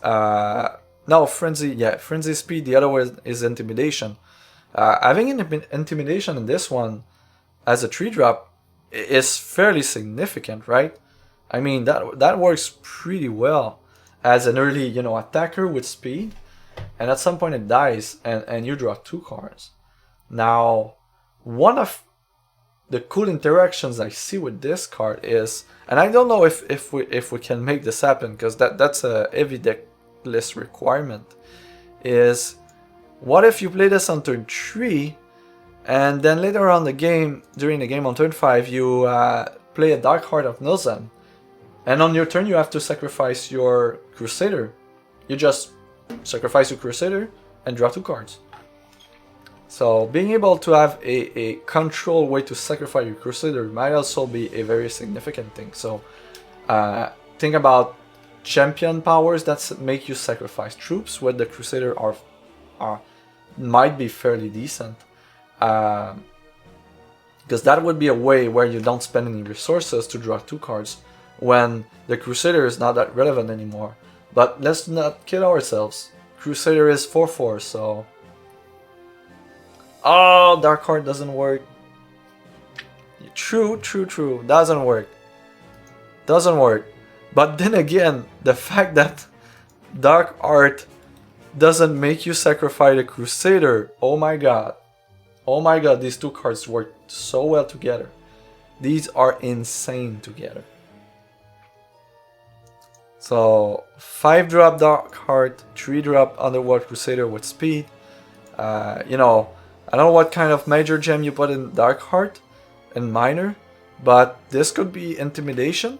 no frenzy. Yeah, frenzy speed. The other one is intimidation. Having intimidation in this one as a 3-drop is fairly significant, right? I mean that works pretty well as an early, you know, attacker with speed. and at some point it dies, and you draw 2 cards. Now, one of the cool interactions I see with this card is, and I don't know if we can make this happen, because that's a heavy deck list requirement, is what if you play this on turn 3, and then later on during the game on turn 5, you play a Dark Heart of Nilzan, and on your turn you have to sacrifice your Crusader. You just sacrifice your Crusader and draw 2 cards. So being able to have a control way to sacrifice your Crusader might also be a very significant thing. So think about champion powers that make you sacrifice troops, where the Crusader might be fairly decent. Because that would be a way where you don't spend any resources to draw 2 cards when the Crusader is not that relevant anymore. But let's not kid ourselves. Crusader is 4/4, so... Oh, Dark Heart doesn't work. True. Doesn't work. Doesn't work. But then again, the fact that Dark Heart doesn't make you sacrifice the Crusader, oh my god. Oh my god, these 2 cards work so well together. These are insane together. So 5-drop Dark Heart, 3-drop Underworld Crusader with speed. You know, I don't know what kind of major gem you put in Dark Heart and minor, but this could be Intimidation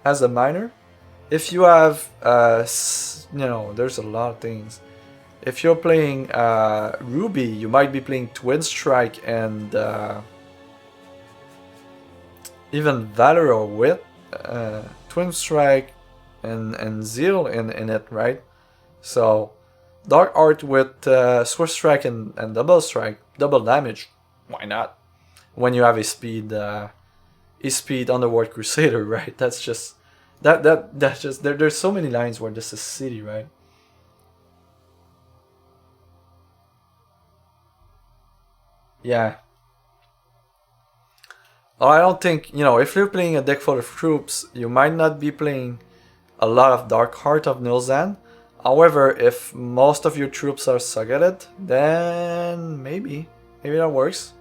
as a minor. If you have, you know, there's a lot of things. If you're playing Ruby, you might be playing Twin Strike and even Valor with Twin Strike and Zeal in it, right? So Dark Heart with Swift Strike and Double Strike, double damage. Why not? When you have a speed Underworld Crusader, right? That's just that's just there's so many lines where this is city, right? Yeah. Well, I don't think, you know, if you're playing a deck full of troops, you might not be playing a lot of Dark Heart of Nilzan. However, if most of your troops are Sagated, then maybe that works.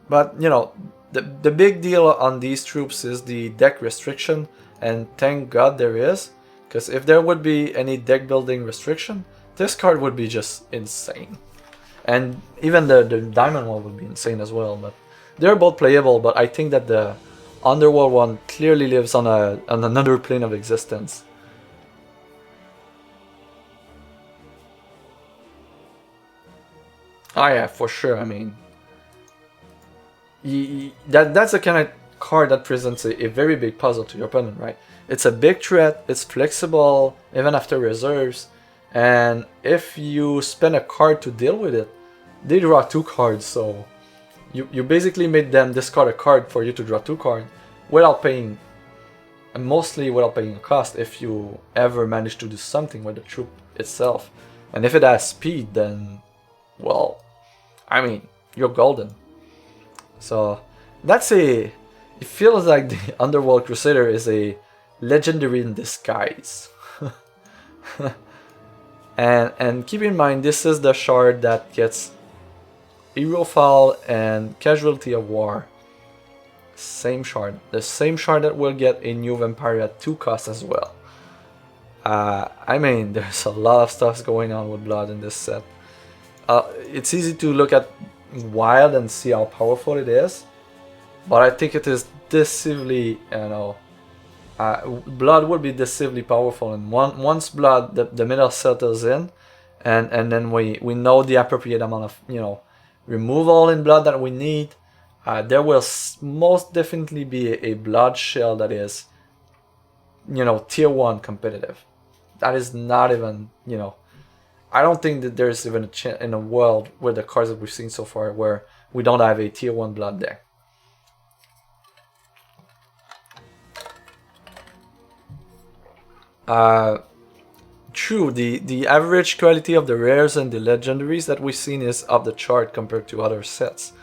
But, you know, the big deal on these troops is the deck restriction, and thank god there is, because if there would be any deck building restriction, this card would be just insane. And even the Diamond one would be insane as well, but they're both playable, but I think that the Underworld one clearly lives on another plane of existence. Oh yeah, for sure. I mean, that's the kind of card that presents a very big puzzle to your opponent, right? It's a big threat, it's flexible, even after reserves, and if you spend a card to deal with it, they draw 2 cards, so you basically made them discard a card for you to draw 2 cards without paying, and mostly without paying a cost if you ever manage to do something with the troop itself. And if it has speed, then, well, I mean, you're golden. So that's it feels like the Underworld Crusader is a legendary in disguise. and keep in mind, this is the shard that gets Herofall and Casualty of War. Same shard. The same shard that will get a new Vampire at 2 cost as well. I mean, there's a lot of stuff going on with Blood in this set. It's easy to look at Wild and see how powerful it is, but I think it is decisively, you know, Blood would be decisively powerful, and once Blood, the middle settles in, and then we know the appropriate amount of, you know, removal in Blood that we need, there will most definitely be a Blood shell that is, you know, tier 1 competitive. That is not even, you know, I don't think that there's even a chance in a world with the cards that we've seen so far where we don't have a tier 1 Blood deck. True, the average quality of the rares and the legendaries that we've seen is up the chart compared to other sets.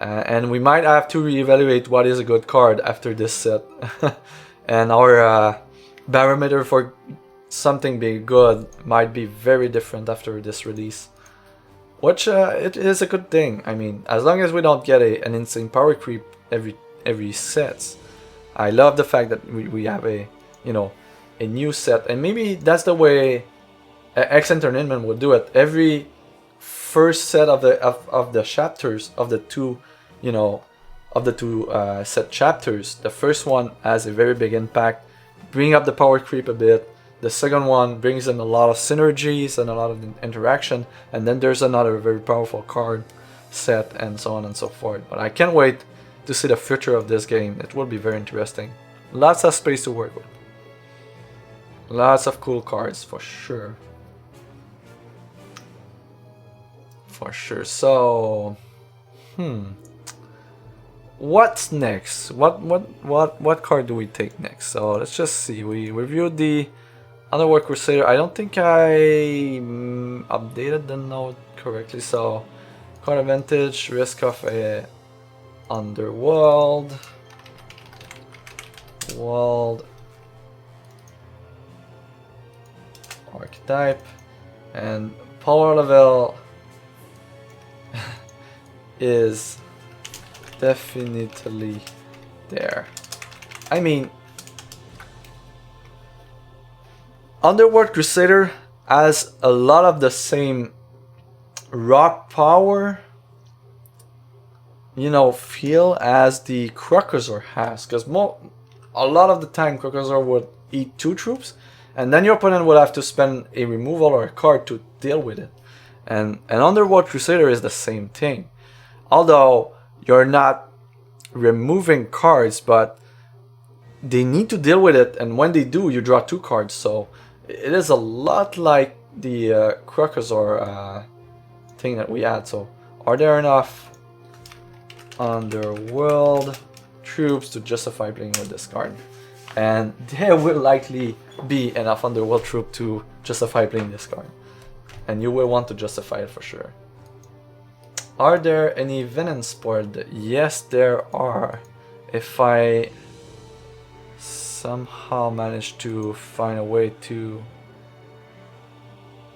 And we might have to reevaluate what is a good card after this set. And our barometer for something being good might be very different after this release. Which it is a good thing. I mean, as long as we don't get an insane power creep every set. I love the fact that we have a, you know, a new set, and maybe that's the way X Entertainment would do it. Every first set of the chapters of the two, you know, of the two set chapters, the first one has a very big impact, bring up the power creep a bit. The second one brings in a lot of synergies and a lot of interaction, and then there's another very powerful card set, and so on and so forth. But I can't wait to see the future of this game. It will be very interesting. Lots of space to work with. Lots of cool cards for sure. For sure. So, what's next? What card do we take next? So let's just see. We reviewed the Underworld Crusader. I don't think I updated the note correctly. So, card advantage, risk of a Underworld, World, Archetype, and power level is definitely there. I mean, Underworld Crusader has a lot of the same rock power, you know, feel as the Crocozor has, because a lot of the time Crocozor would eat 2 troops, and then your opponent would have to spend a removal or a card to deal with it. And Underworld Crusader is the same thing, although you're not removing cards, but they need to deal with it, and when they do, you draw 2 cards. So it is a lot like the Crocozor thing that we had. So are there enough Underworld troops to justify playing with this card? And there will likely be enough Underworld troop to justify playing this card, and you will want to justify it for sure. Are there any Venom spoiled? Yes, there are. If I somehow manage to find a way to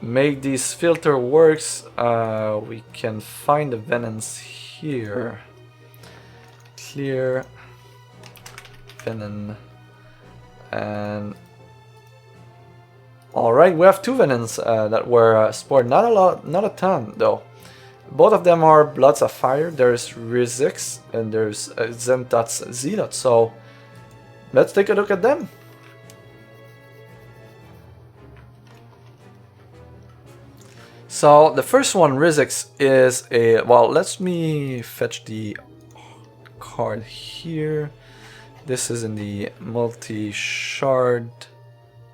make this filter works, we can find the Venoms here. Clear Venom, and alright, we have 2 Venoms that were spoiled. Not a lot, not a ton though. Both of them are Bloods of Fire. There's Rizix and there's Zentat's Zealot. So let's take a look at them. So the first one, Rizix, is a, well, let me fetch the card here. This is in the multi-shard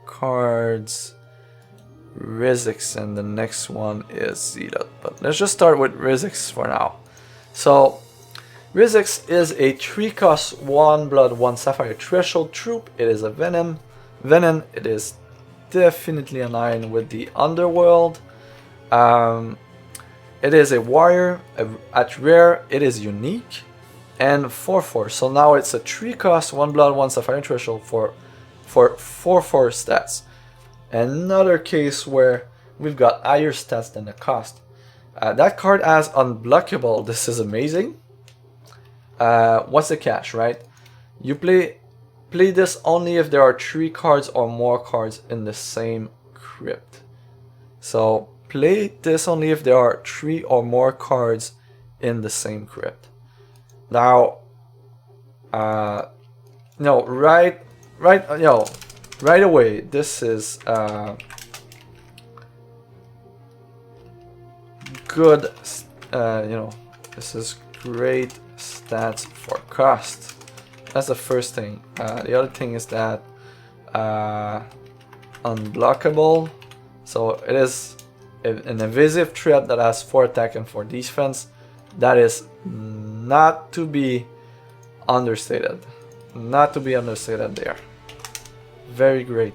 cards. Rizix, and the next one is Zealot. But let's just start with Rizix for now. So Rizix is a 3-cost 1 blood 1 sapphire threshold troop. It is a Venom. It is definitely aligned with the Underworld. It is a warrior. At rare, it is unique and 4/4. So now it's a 3-cost 1 blood 1 sapphire threshold for 4/4 stats. Another case where we've got higher stats than the cost. That card has unblockable. This is amazing. What's the catch, right? You play this only if there are 3 cards or more cards in the same crypt. So play this only if there are 3 or more cards in the same crypt. Now, no, right away, this is good. This is great stats for cost. That's the first thing. The other thing is that unblockable. So it is an evasive threat that has 4 attack and 4 defense. That is not to be understated. Not to be understated there. Very great.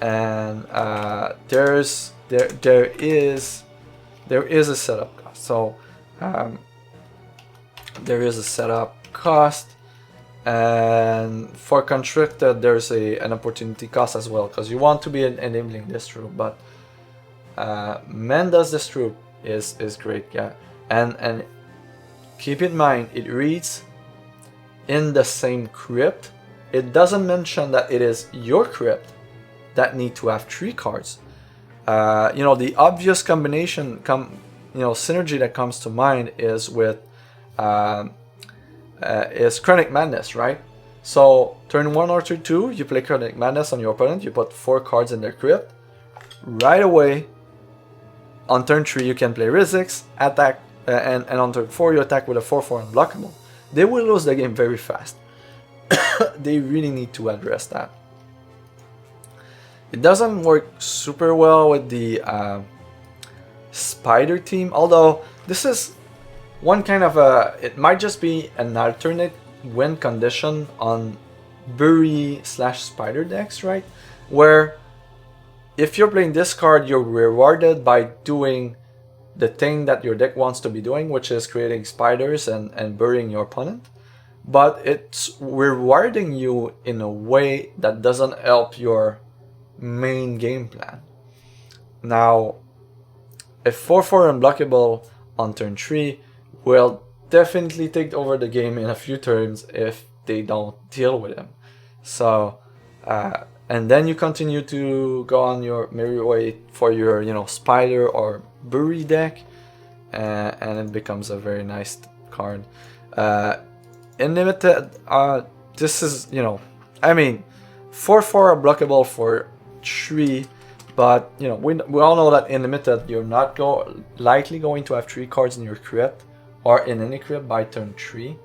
And there is a setup cost. So there is a setup cost, And for constructed, there's an opportunity cost as well, because you want to be enabling this troop, but Menda's this troop is great, yeah. And keep in mind, it reads in the same crypt. It doesn't mention that it is your crypt that need to have 3 cards. You know, the obvious combination, synergy that comes to mind is with is Chronic Madness, right? So turn 1 or turn 2, you play Chronic Madness on your opponent, you put 4 cards in their crypt. Right away, on turn 3 you can play Rizix, attack, and on turn 4 you attack with a 4/4 unblockable. They will lose the game very fast. They really need to address that. It doesn't work super well with the Spider team, although this is one kind of it might just be an alternate win condition on Bury/Spider decks, right? Where if you're playing this card, you're rewarded by doing the thing that your deck wants to be doing, which is creating spiders and burying your opponent. But it's rewarding you in a way that doesn't help your main game plan. Now, a 4/4 unblockable on turn 3 will definitely take over the game in a few turns if they don't deal with him. So, and then you continue to go on your merry way for your, Spider or Bury deck, and it becomes a very nice card. In limited, this is, 4/4 unblockable for 3. But we all know that in limited you're not likely going to have 3 cards in your crypt or in any crypt by turn 3.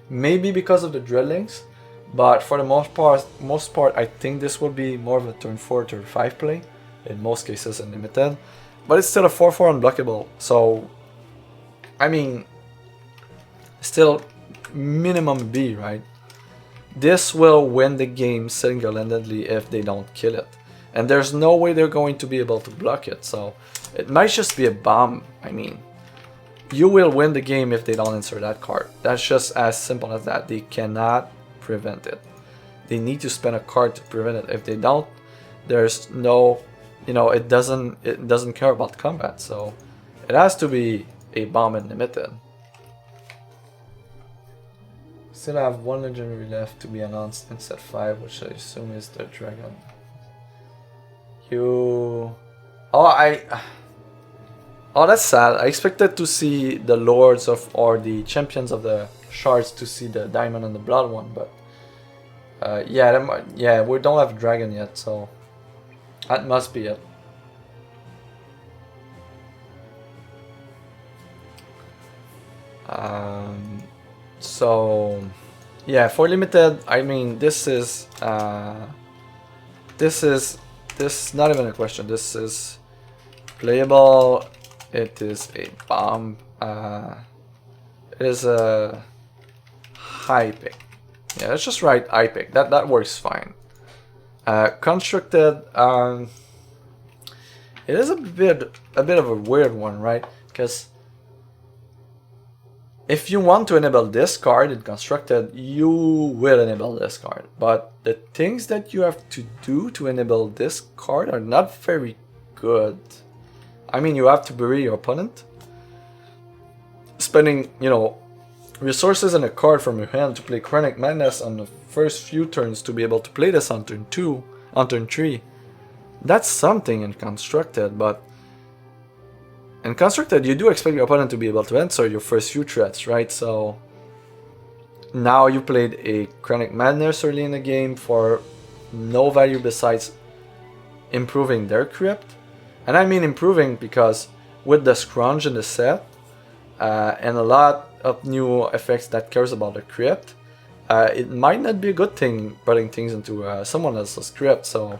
Maybe because of the Dreadlings, but for the most part I think this will be more of a turn 4, turn 5 play in most cases in limited. But it's still a 4/4 unblockable, so still minimum B, right? This will win the game single-handedly if they don't kill it. And there's no way they're going to be able to block it, so it might just be a bomb. You will win the game if they don't insert that card. That's just as simple as that. They cannot prevent it. They need to spend a card to prevent it. If they don't, there's no, it doesn't care about combat, so it has to be a bomb in limited. Still have 1 legendary left to be announced in set 5, which I assume is the dragon. Oh, that's sad. I expected to see the lords or the champions of the shards to see the diamond and the blood one, but we don't have dragon yet, so that must be it. So yeah, for limited, this is not even a question. This is playable. It is a bomb. It is a high pick. Yeah, let's just write high pick. That works fine. Constructed. It is a bit of a weird one, right? Because if you want to enable this card in constructed, you will enable this card. But the things that you have to do to enable this card are not very good. You have to bury your opponent, spending, resources and a card from your hand to play Chronic Madness on the first few turns to be able to play this on turn 2, on turn 3. That's something in constructed, but in constructed you do expect your opponent to be able to answer your first few threats, right? So now you played a Chronic Madness early in the game for no value besides improving their crypt. And I mean improving because with the scrunch in the set and a lot of new effects that cares about the crypt, it might not be a good thing putting things into someone else's crypt. So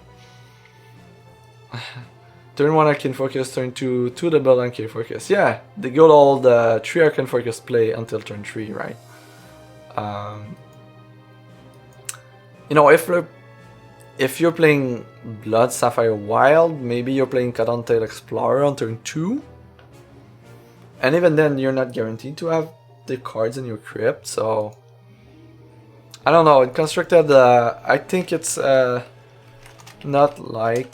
turn 1 Arcane Focus, turn 2 the build Arcane Focus. Yeah, the good old 3 Arcane Focus play until turn 3, right? If you're playing Blood Sapphire Wild, maybe you're playing Cottontail Explorer on turn 2. And even then, you're not guaranteed to have the cards in your crypt, so I don't know. In constructed, I think it's not likely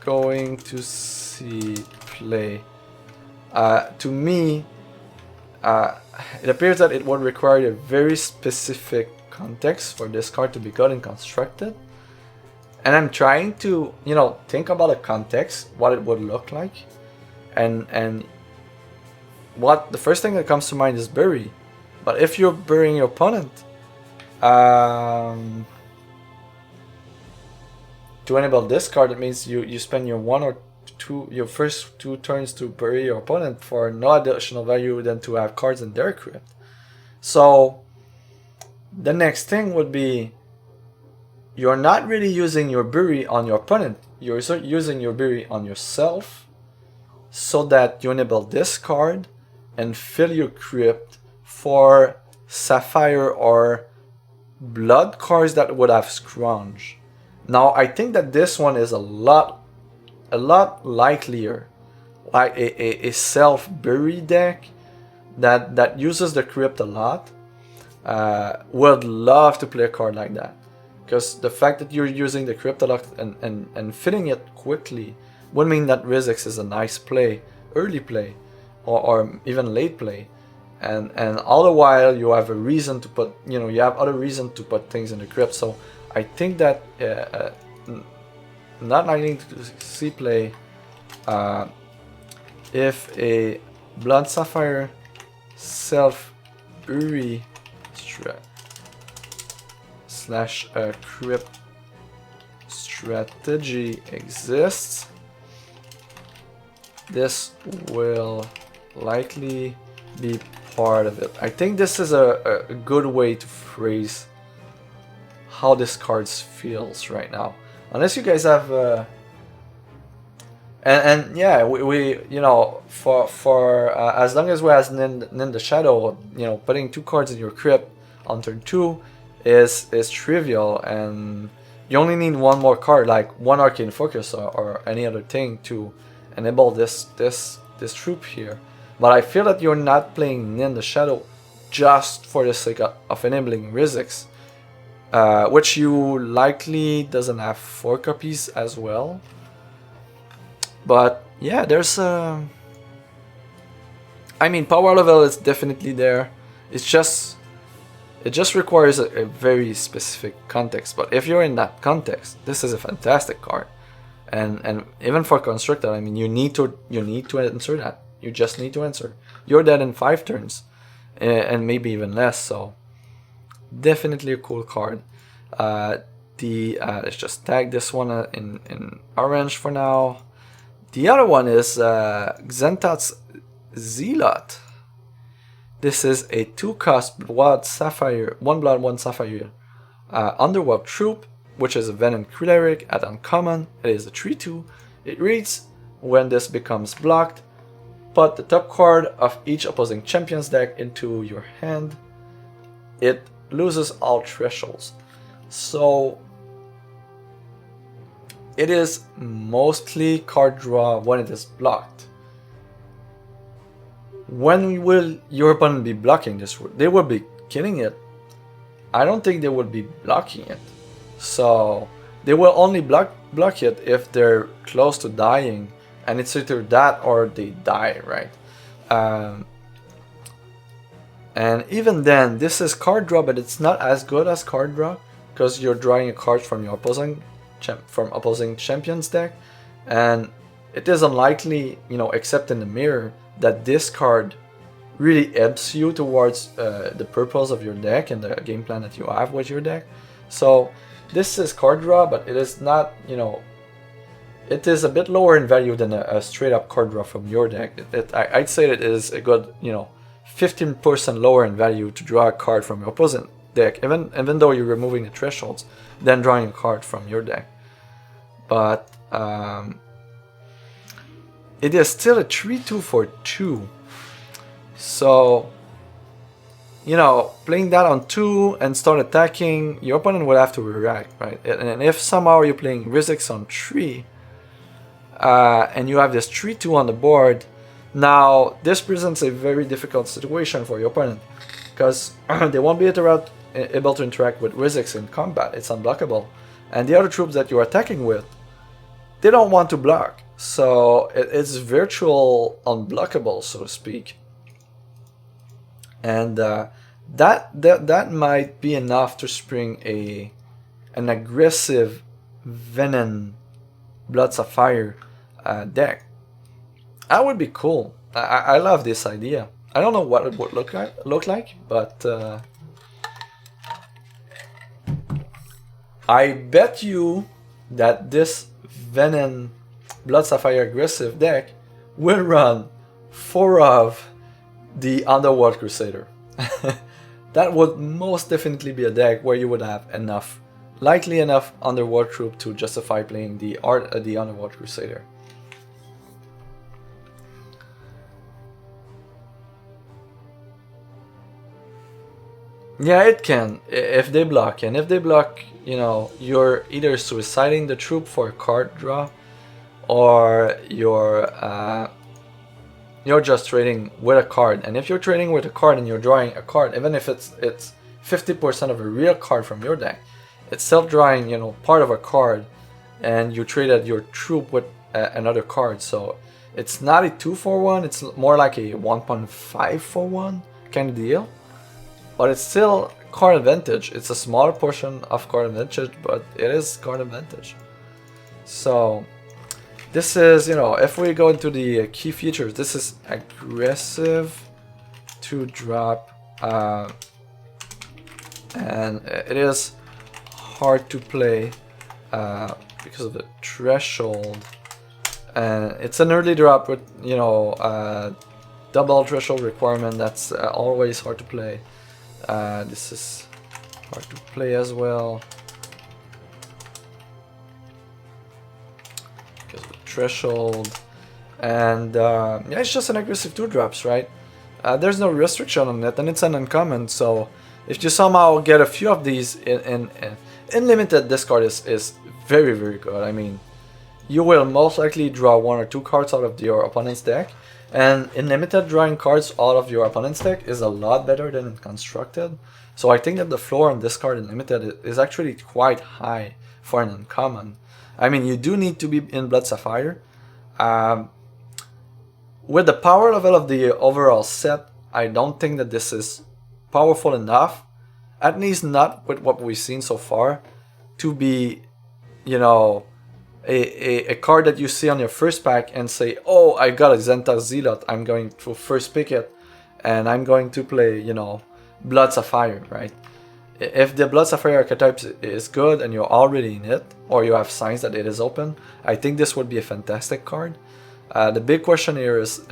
going to see play. To me, it appears that it would require a very specific context for this card to be good and constructed. And I'm trying to, you know, think about a context, what it would look like. And what the first thing that comes to mind is bury. But if you're burying your opponent, to enable this card, it means you spend your first 2 turns to bury your opponent for no additional value than to have cards in their crypt. So the next thing would be, you're not really using your bury on your opponent, you're using your bury on yourself, so that you enable this card and fill your crypt for Sapphire or Blood cards that would have Scrounge. Now I think that this one is a lot likelier, like a self-bury deck that uses the crypt a lot. Would love to play a card like that, because the fact that you're using the crypt a lot and filling it quickly would mean that Rizix is a nice play, early play, or even late play, and all the while you have a reason to put, you know, you have other reason to put things in the crypt. So I think that not likely to see play if a Blood Sapphire self-bury slash crypt strategy exists. This will likely be part of it. I think this is a good way to phrase how this card feels right now. Unless you guys have and yeah, we you know, for as long as we has Nin the Shadow, you know, putting 2 cards in your crypt on turn 2 is trivial, and you only need 1 more card, like 1 Arcane Focus or any other thing to enable this troop here. But I feel that you're not playing Nin the Shadow just for the sake of enabling Rizix, which you likely doesn't have 4 copies as well. But yeah, there's I mean, power level is definitely there. It just requires a very specific context. But if you're in that context, this is a fantastic card. And even for constructed, I mean, you need to answer that. You just need to answer. You're dead in 5 turns, and maybe even less. So definitely a cool card. Let's just tag this one in orange for now. The other one is Xentat's Zealot. This is a 2-cost Blood Sapphire, 1 blood, 1 sapphire Underworld troop, which is a Venom Cleric at uncommon. It is a 3/2. It reads, when this becomes blocked, put the top card of each opposing champion's deck into your hand. It loses all thresholds. So it is mostly card draw when it is blocked. When will your opponent be blocking this? They will be killing it. I don't think they will be blocking it. So they will only block it if they're close to dying, and it's either that or they die, right? And even then, this is card draw, but it's not as good as card draw, because you're drawing a card from your opposing champion's deck, and it is unlikely, you know, except in the mirror, that this card really ebbs you towards the purpose of your deck and the game plan that you have with your deck. So this is card draw, but it is not, you know, it is a bit lower in value than a straight up card draw from your deck. I'd say it is a good, you know, 15% lower in value to draw a card from your opposing deck, even though you're removing the thresholds, than drawing a card from your deck. But it is still a 3/2 for 2. So, you know, playing that on 2 and start attacking, your opponent will have to react, right? And if somehow you're playing Rizix on 3, and you have this 3/2 on the board, now this presents a very difficult situation for your opponent. because they won't be able to interact with Rizix in combat. It's unblockable, and the other troops that you're attacking with, they don't want to block, so it's virtual unblockable, so to speak. And that might be enough to spring an aggressive Venom Blood Sapphire deck. That would be cool. I love this idea. I don't know what it would look like, but I bet you that this Venom Blood Sapphire aggressive deck will run 4 of the Underworld Crusader. That would most definitely be a deck where you would have enough, likely enough Underworld troop to justify playing the Underworld Crusader. Yeah, it can, if they block, and if they block, you know, you're either suiciding the troop for a card draw, or you're just trading with a card. And if you're trading with a card and you're drawing a card, even if it's 50% of a real card from your deck, it's still drawing, you know, part of a card, and you traded your troop with another card. So it's not a 2-for-1, it's more like a 1.5-for-1 kind of deal. But it's still card advantage. It's a smaller portion of card advantage, but it is card advantage. So this is, you know, if we go into the key features, this is aggressive to drop, and it is hard to play because of the threshold, and it's an early drop with, you know, double threshold requirement. That's always hard to play. This is hard to play as well because of the threshold, and yeah, it's just an aggressive 2-drops, right? There's no restriction on it, and it's an uncommon, so if you somehow get a few of these in limited, this card is very, very good. I mean, you will most likely draw 1 or 2 cards out of your opponent's deck, and in limited, drawing cards out of your opponent's deck is a lot better than in constructed. So I think that the floor on this card in limited is actually quite high for an uncommon. I mean, you do need to be in Blood Sapphire. With the power level of the overall set, I don't think that this is powerful enough, at least not with what we've seen so far, to be, you know, a card that you see on your first pack and say, oh, I got a Zenta Zealot, I'm going to first pick it, and I'm going to play, you know, Blood Sapphire, right? If the Blood Sapphire archetype is good and you're already in it, or you have signs that it is open, I think this would be a fantastic card. The big question here is,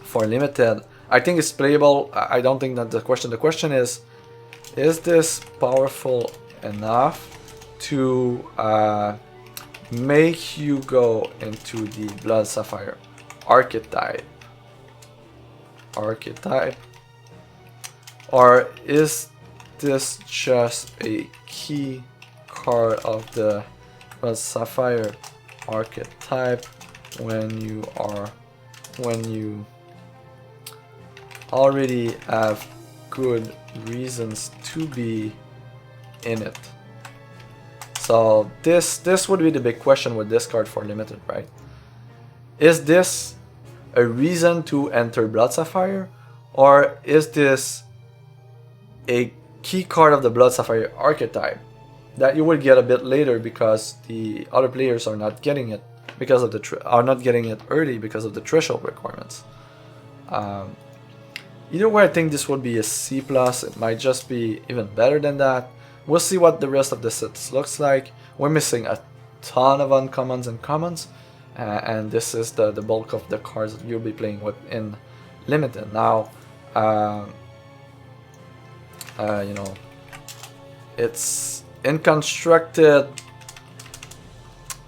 for limited, I think it's playable. I don't think that the question is this powerful enough to make you go into the Blood Sapphire archetype, or is this just a key card of the Blood Sapphire archetype when you already have good reasons to be in it? So this would be the big question with this card for limited, right? Is this a reason to enter Blood Sapphire, or is this a key card of the Blood Sapphire archetype that you will get a bit later because the other players are not getting it because of early because of the threshold requirements? Either way, I think this would be a C+. It might just be even better than that. We'll see what the rest of the sets looks like. We're missing a ton of uncommons and commons, and this is the bulk of the cards that you'll be playing with in limited. Now, you know, it's in constructed.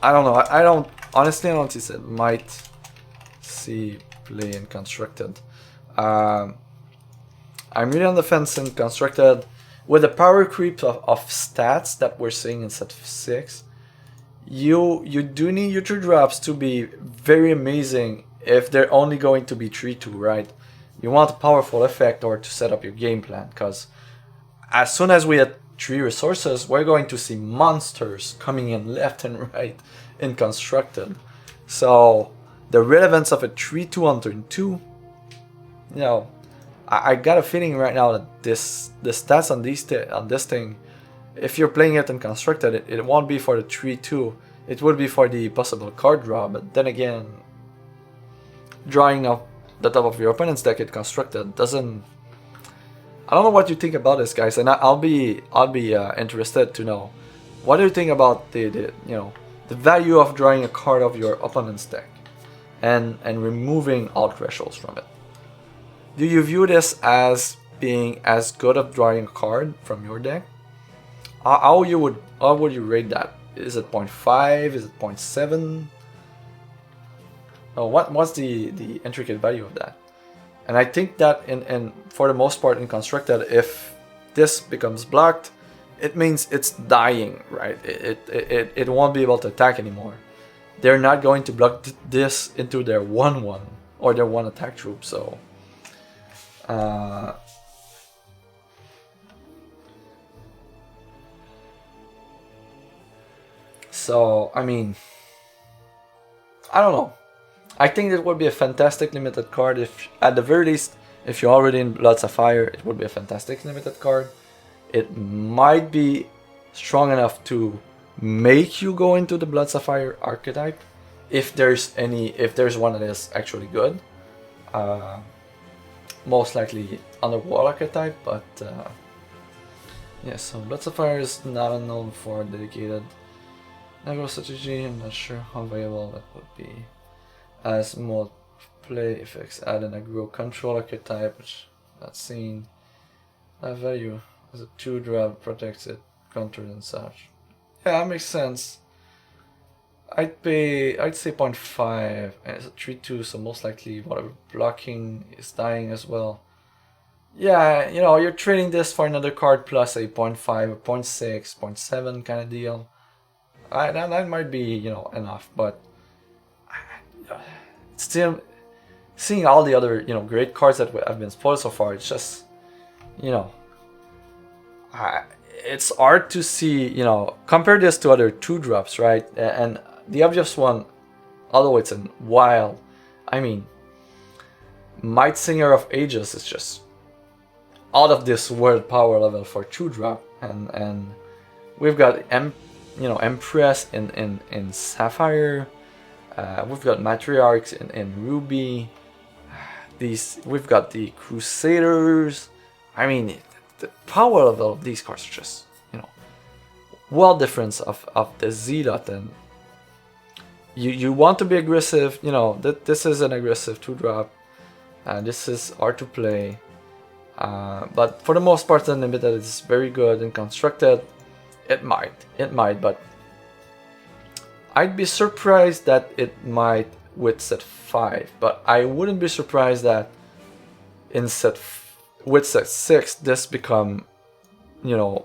I don't know. I don't honestly. I don't see it. Might see play in constructed. I'm really on the fence in constructed. With the power creep of stats that we're seeing in set 6, you do need your 2 drops to be very amazing if they're only going to be 3-2, right? You want a powerful effect or to set up your game plan, because as soon as we had 3 resources, we're going to see monsters coming in left and right in constructed. So the relevance of a 3/2 on turn 2, you know, I got a feeling right now that the stats on this thing, if you're playing it in constructed, it won't be for the 3/2. It will be for the possible card draw. But then again, drawing up the top of your opponent's deck in constructed doesn't. I don't know what you think about this, guys, and I'll be interested to know what do you think about the value of drawing a card of your opponent's deck and removing all thresholds from it. Do you view this as being as good of drawing a card from your deck? How would you rate that? Is it 0.5? Is it 0.7? Oh, what's the intricate value of that? And I think that in for the most part in constructed, if this becomes blocked, it means it's dying, right? It won't be able to attack anymore. They're not going to block this into their 1/1 or their 1 attack troop. So I mean, I don't know. I think it would be a fantastic limited card. If at the very least, if you're already in Blood Sapphire, it would be a fantastic limited card. It might be strong enough to make you go into the Blood Sapphire archetype, if there's one that is actually good. Most likely Underworld archetype, but yeah. So Blood Sapphire is not unknown for dedicated aggro strategy. I'm not sure how viable that would be. As mod play effects, add an aggro control archetype, which not seen. That value as a 2-drop protects it, countered and such. Yeah, that makes sense. I'd say 0.5, and it's a 3/2, so most likely whatever blocking is dying as well. Yeah, you're trading this for another card plus a 0.5 or 0.6, 0.7 kind of deal. That might be, enough, but still, seeing all the other, great cards that have been spoiled so far, it's just, it's hard to see, compare this to other 2-drops, right? And the obvious one, although it's in wild, I mean, Might Singer of Ages is just out of this world power level for 2-drop, and we've got Empress in Sapphire. We've got Matriarchs in Ruby. We've got the Crusaders. I mean, the power level of these cards are just, well different of the Zealot. And you want to be aggressive. This is an aggressive 2-drop. This is hard to play. But for the most part, Unlimited is very good and constructed. It might, but I'd be surprised that it might with set 5, but I wouldn't be surprised that with set 6 this become,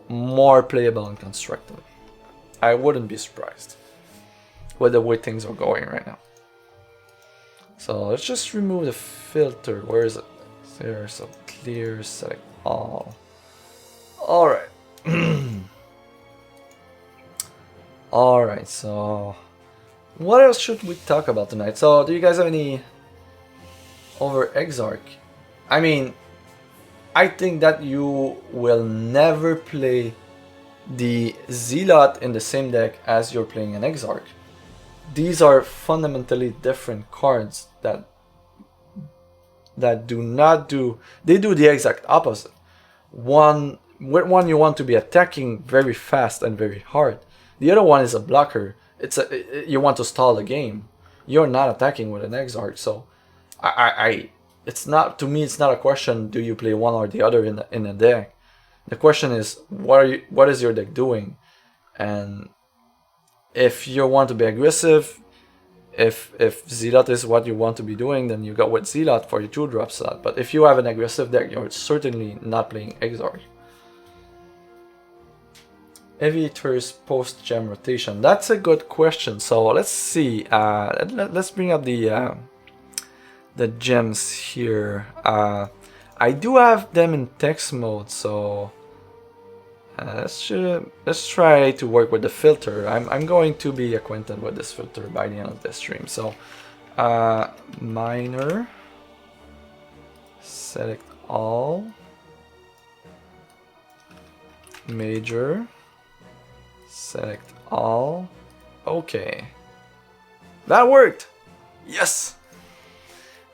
more playable and constructed. I wouldn't be surprised with the way things are going right now. So let's just remove the filter. Where is it? There, so clear, select all. Alright. Alright, so what else should we talk about tonight? So do you guys have any over Exarch? I mean, I think that you will never play the Zealot in the same deck as you're playing an Exarch. These are fundamentally different cards that do not do, they do the exact opposite. With one you want to be attacking very fast and very hard. The other one is a blocker. You want to stall the game. You're not attacking with an Exarch, so it's not, to me, it's not a question do you play one or the other in a deck. The question is what is your deck doing, and if you want to be aggressive, if Zealot is what you want to be doing, then you go with Zealot for your 2-drop slot. But if you have an aggressive deck, you're certainly not playing Exarch. Heavy hitters post gem rotation. That's a good question. So let's see. Let's bring up the the gems here. I do have them in text mode, so let's try to work with the filter. I'm going to be acquainted with this filter by the end of this stream. So minor, select all, major, select all. Okay, that worked. Yes.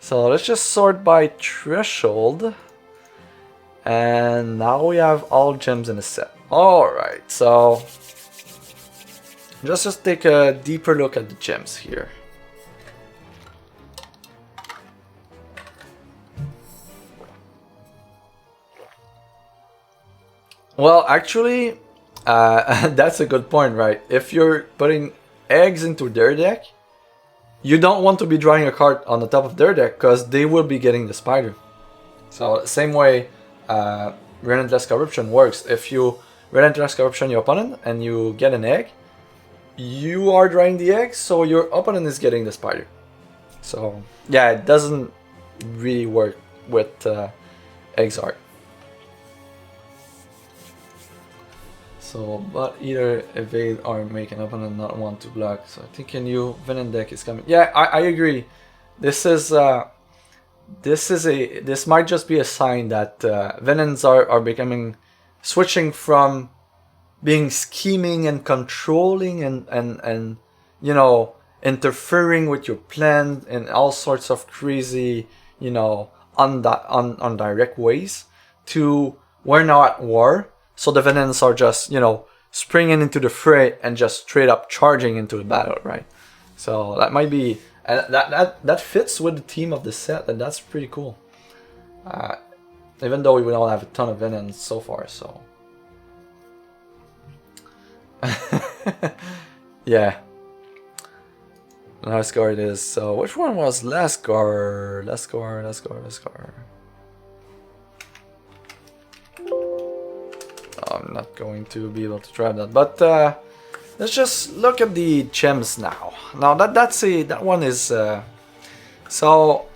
So let's just sort by threshold. And now we have all gems in the set. Alright, so just take a deeper look at the gems here. Well, actually, that's a good point, right? If you're putting eggs into their deck, you don't want to be drawing a card on the top of their deck because they will be getting the spider. So same way Relentless Corruption works. If you Relentless Corruption your opponent and you get an egg, you are drawing the egg, so your opponent is getting the spider. So yeah, it doesn't really work with Exarch. So, but either evade or make an opponent not want to block. So I think a new Venom deck is coming. Yeah, I agree. This might just be a sign that Venoms are becoming, switching from being scheming and controlling and you know, interfering with your plan in all sorts of crazy, you know, undirect ways, to we're now at war. So the Venoms are just, you know, springing into the fray and just straight up charging into the battle, right? So that might be, that fits with the theme of the set, and that's pretty cool. Even though we don't have a ton of Venoms so far, so. Yeah. Last guard is, so which one was last guard? Last guard. I'm not going to be able to try that, but let's just look at the gems now. Now that one is so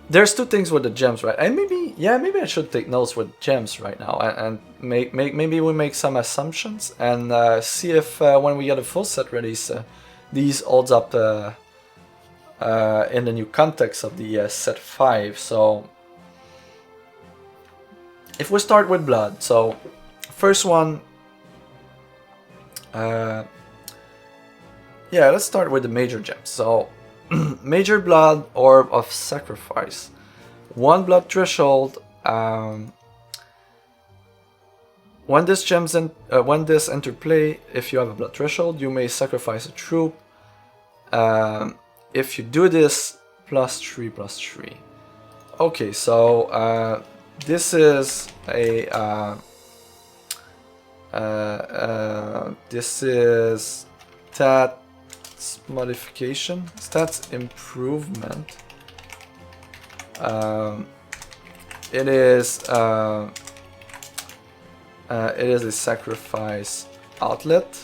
there's two things with the gems, right? And maybe I should take notes with gems right now and maybe we make some assumptions and see if when we get a full set release, these holds up in the new context of the set 5. So if we start with blood, so first one, yeah, let's start with the major gems. So major blood, orb of sacrifice, 1 blood threshold. When this enter play, if you have a blood threshold, you may sacrifice a troop. If you do this, +3/+3. Okay, so this is a this is stats modification, stats improvement. It is a sacrifice outlet.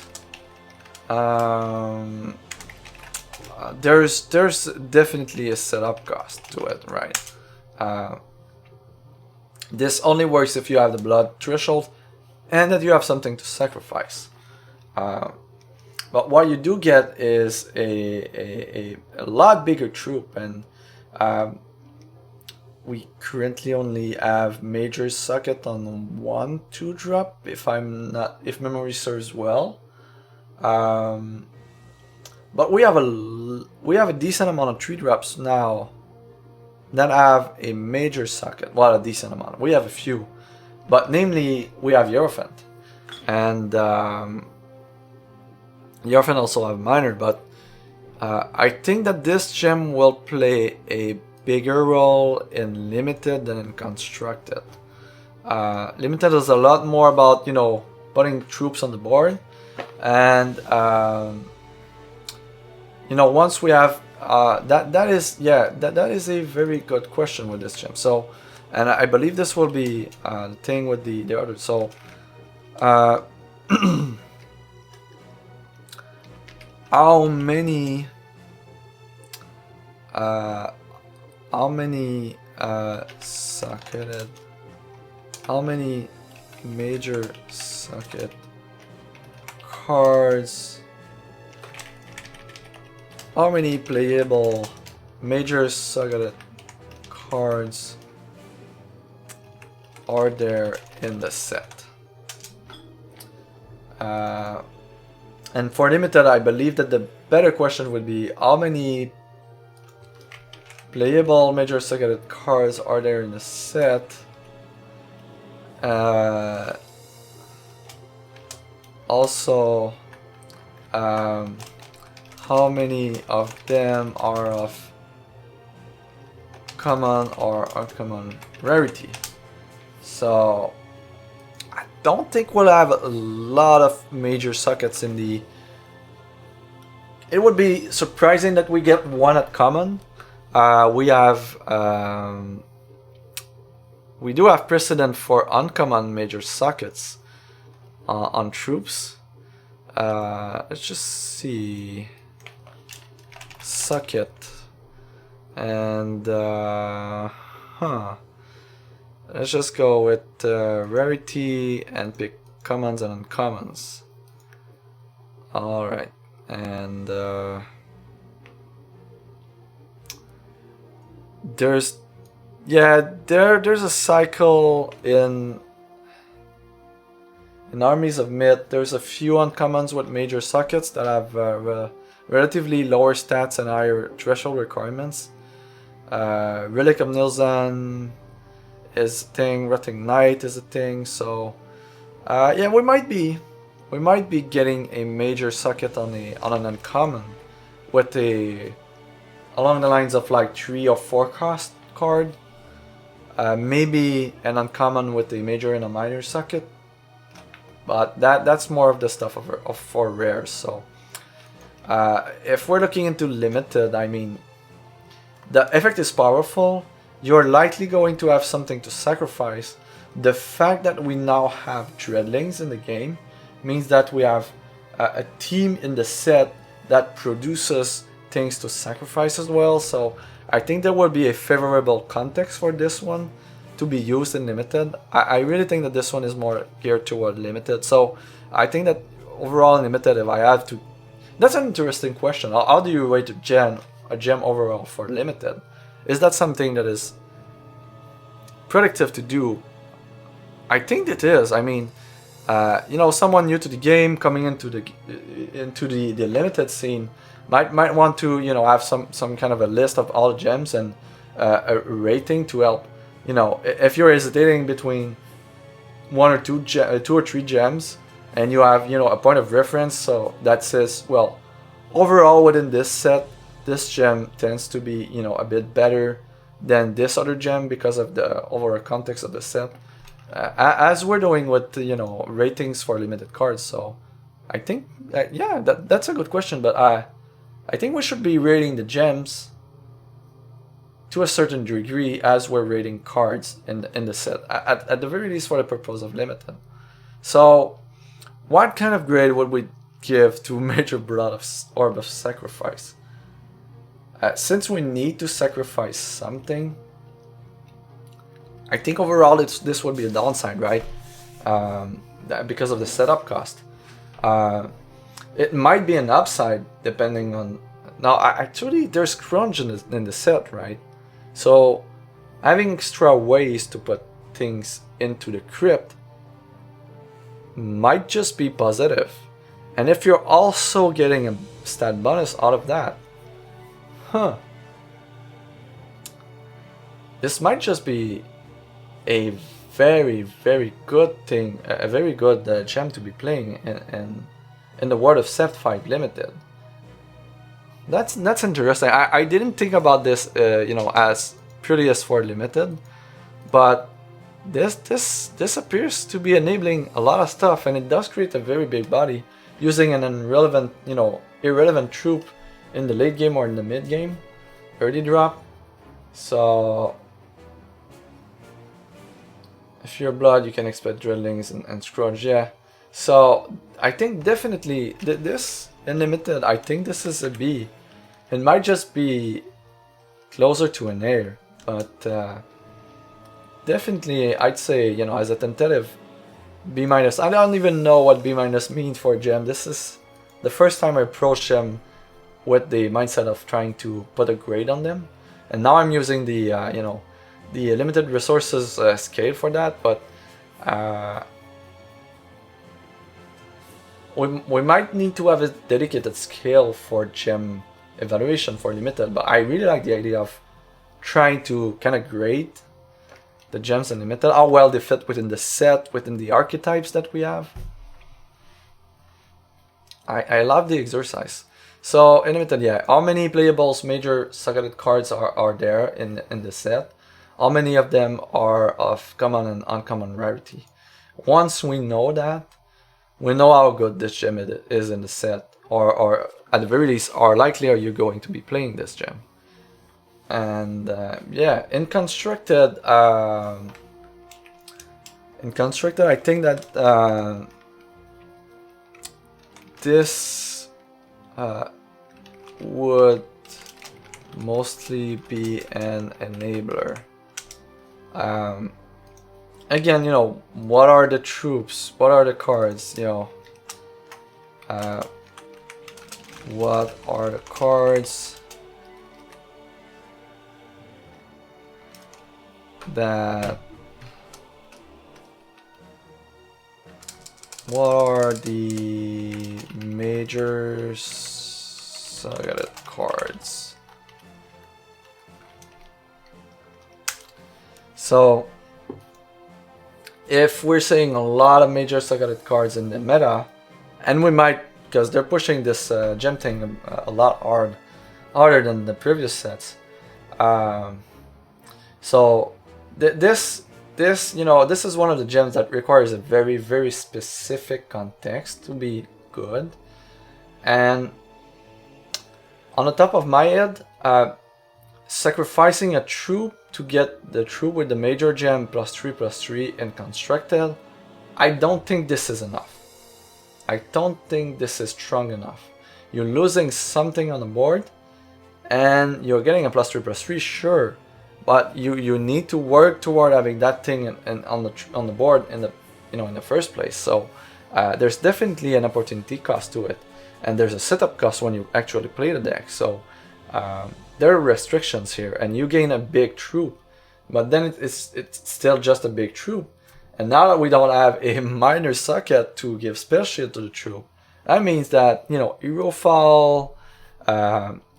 There's definitely a setup cost to it, right? This only works if you have the blood threshold and that you have something to sacrifice. But what you do get is a lot bigger troop, and we currently only have major socket on 1 2-drop, if memory serves well. But we have a decent amount of 3-drops now that have a major socket. Well, a decent amount. We have a few, but namely we have Herofall, and Herofall also have minor. But I think that this gem will play a bigger role in limited than in constructed. Limited is a lot more about, you know, putting troops on the board, and you know, once we have that is a very good question with this gem. So, and I believe this will be the thing with the other. So, how many how many socketed, how many major socket cards, how many playable major socketed cards are there in the set? And for limited, I believe that the better question would be how many playable major socketed cards are there in the set? Also, how many of them are of common or uncommon rarity? So I don't think we'll have a lot of major sockets in the... It would be surprising that we get one at common. We do have precedent for uncommon major sockets on troops. Let's just see. Socket. And let's just go with rarity and pick commons and uncommons. Alright. And there's a cycle in Armies of Myth. There's a few uncommons with major sockets that have relatively lower stats and higher threshold requirements. Relic of Nilzan is a thing, Rotting Knight is a thing, so yeah, we might be getting a major socket on an uncommon with a along the lines of like 3 or 4 cost card. Maybe an uncommon with a major and a minor socket, but that's more of the stuff for rares. So if we're looking into limited, I mean, the effect is powerful. You're likely going to have something to sacrifice. The fact that we now have Dreadlings in the game means that we have a team in the set that produces things to sacrifice as well. So I think there will be a favorable context for this one to be used in limited. I really think that this one is more geared toward limited. So I think that overall in limited, if I have to... That's an interesting question. How do you rate a gem overall for limited? Is that something that is predictive to do? I think it is. I mean, you know, someone new to the game coming into the limited scene might want to, you know, have some kind of a list of all the gems and a rating to help. You know, if you're hesitating between 1 or 2 or 3 gems, and you have, you know, a point of reference, so that says, well, overall within this set, this gem tends to be, you know, a bit better than this other gem because of the overall context of the set, as we're doing with, you know, ratings for limited cards. So I think, yeah, that's a good question, but I think we should be rating the gems to a certain degree as we're rating cards in the set, at the very least for the purpose of limited. So what kind of grade would we give to Major Blood Orb of Sacrifice? Since we need to sacrifice something, I think overall this would be a downside, right? Because of the setup cost. It might be an upside depending on... Now, actually, there's crunch in the set, right? So having extra ways to put things into the crypt might just be positive. And if you're also getting a stat bonus out of that, this might just be a very, very good thing, a very good gem to be playing in the world of Set 5 Limited. That's interesting. I didn't think about this, you know, as purely as for limited, but this appears to be enabling a lot of stuff, and it does create a very big body using an irrelevant, you know, irrelevant troop in the late game or in the mid game, early drop. So if you're blood, you can expect Dreadlings and Scrooge, yeah. So I think definitely this in limited, I think this is a B. It might just be closer to an A, but definitely I'd say, you know, as a tentative B-. I don't even know what B- means for a gem. This is the first time I approached them with the mindset of trying to put a grade on them, and now I'm using the you know, the limited resources scale for that, but we might need to have a dedicated scale for gem evaluation for limited, but I really like the idea of trying to kind of grade the gems in limited, how well they fit within the set, within the archetypes that we have. I love the exercise. So in limited, yeah, how many playables major sucketed cards are there in the set? How many of them are of common and uncommon rarity? Once we know that, we know how good this gem is in the set, or at the very least, how likely are you going to be playing this gem? And yeah, in constructed, I think that this would mostly be an enabler. Again, you know, what are the troops? What are the cards? You know, what are the cards that? What are the major sucketed cards? So if we're seeing a lot of major sucketed cards in the meta, and we might, because they're pushing this gem thing a lot harder than the previous sets. So this, you know, this is one of the gems that requires a very, very specific context to be good. And on the top of my head, sacrificing a troop to get the troop with the major gem +3/+3 in constructed, I don't think this is enough. I don't think this is strong enough. You're losing something on the board, and you're getting a +3/+3, sure, but you need to work toward having that thing on the board in the, you know, in the first place. So there's definitely an opportunity cost to it, and there's a setup cost when you actually play the deck. So there are restrictions here, and you gain a big troop, but then it's still just a big troop. And now that we don't have a minor socket to give spell shield to the troop, that means that, you know, Herofall,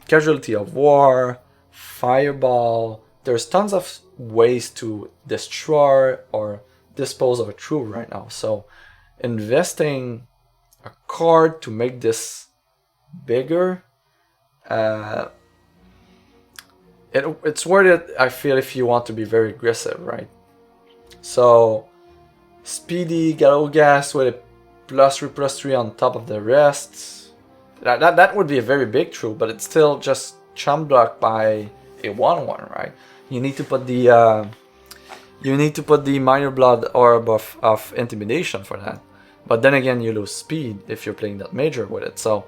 Casualty of War, Fireball, there's tons of ways to destroy or dispose of a troop right now. So investing a card to make this bigger, it's worth it, I feel, if you want to be very aggressive, right? So Speedy Galilgas with a +3/+3 on top of the rest, that would be a very big troop, but it's still just chump blocked by a 1/1, right? You need to put the minor blood orb of intimidation for that. But then again, you lose speed if you're playing that major with it. So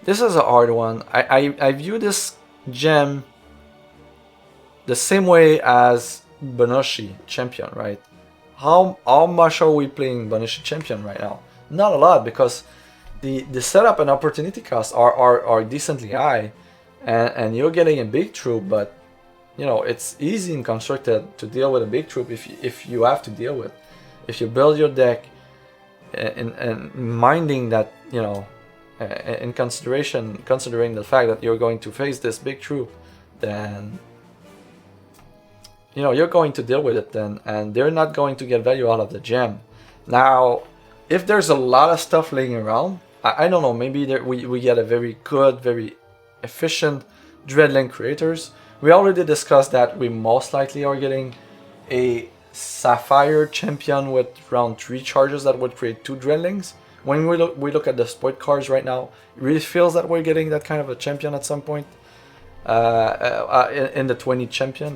this is a hard one. I view this gem the same way as Bonucci Champion, right? How much are we playing Bonucci Champion right now? Not a lot, because the setup and opportunity costs are decently high, and you're getting a big troop, but you know, it's easy in constructed to deal with a big troop if you have to deal with. If you build your deck and minding that, you know, in considering the fact that you're going to face this big troop, then you know you're going to deal with it then, and they're not going to get value out of the gem. Now, if there's a lot of stuff laying around, I don't know, maybe we get a very good, very efficient Dreadling creators. We already discussed that we most likely are getting a Sapphire Champion with around 3 charges that would create 2 Dreadlings. When we look at the spoiled cards right now, it really feels that we're getting that kind of a champion at some point in the 20 champion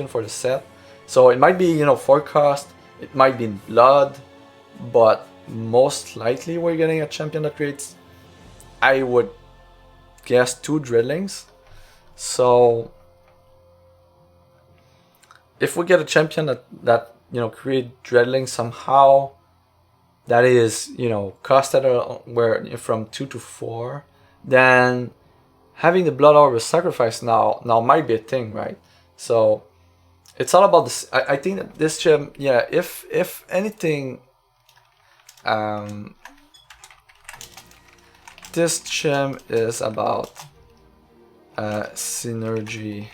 for the set. So it might be, you know, 4 cost, it might be in blood, but most likely we're getting a champion that creates, I would guess 2 Dreadlings. So if we get a champion that you know create Dreadlings somehow, that is, you know, costed where from 2 to 4, then having the Blood Orb sacrifice now might be a thing, right? So it's all about this. I think that this gem, yeah, if anything, this gem is about synergy.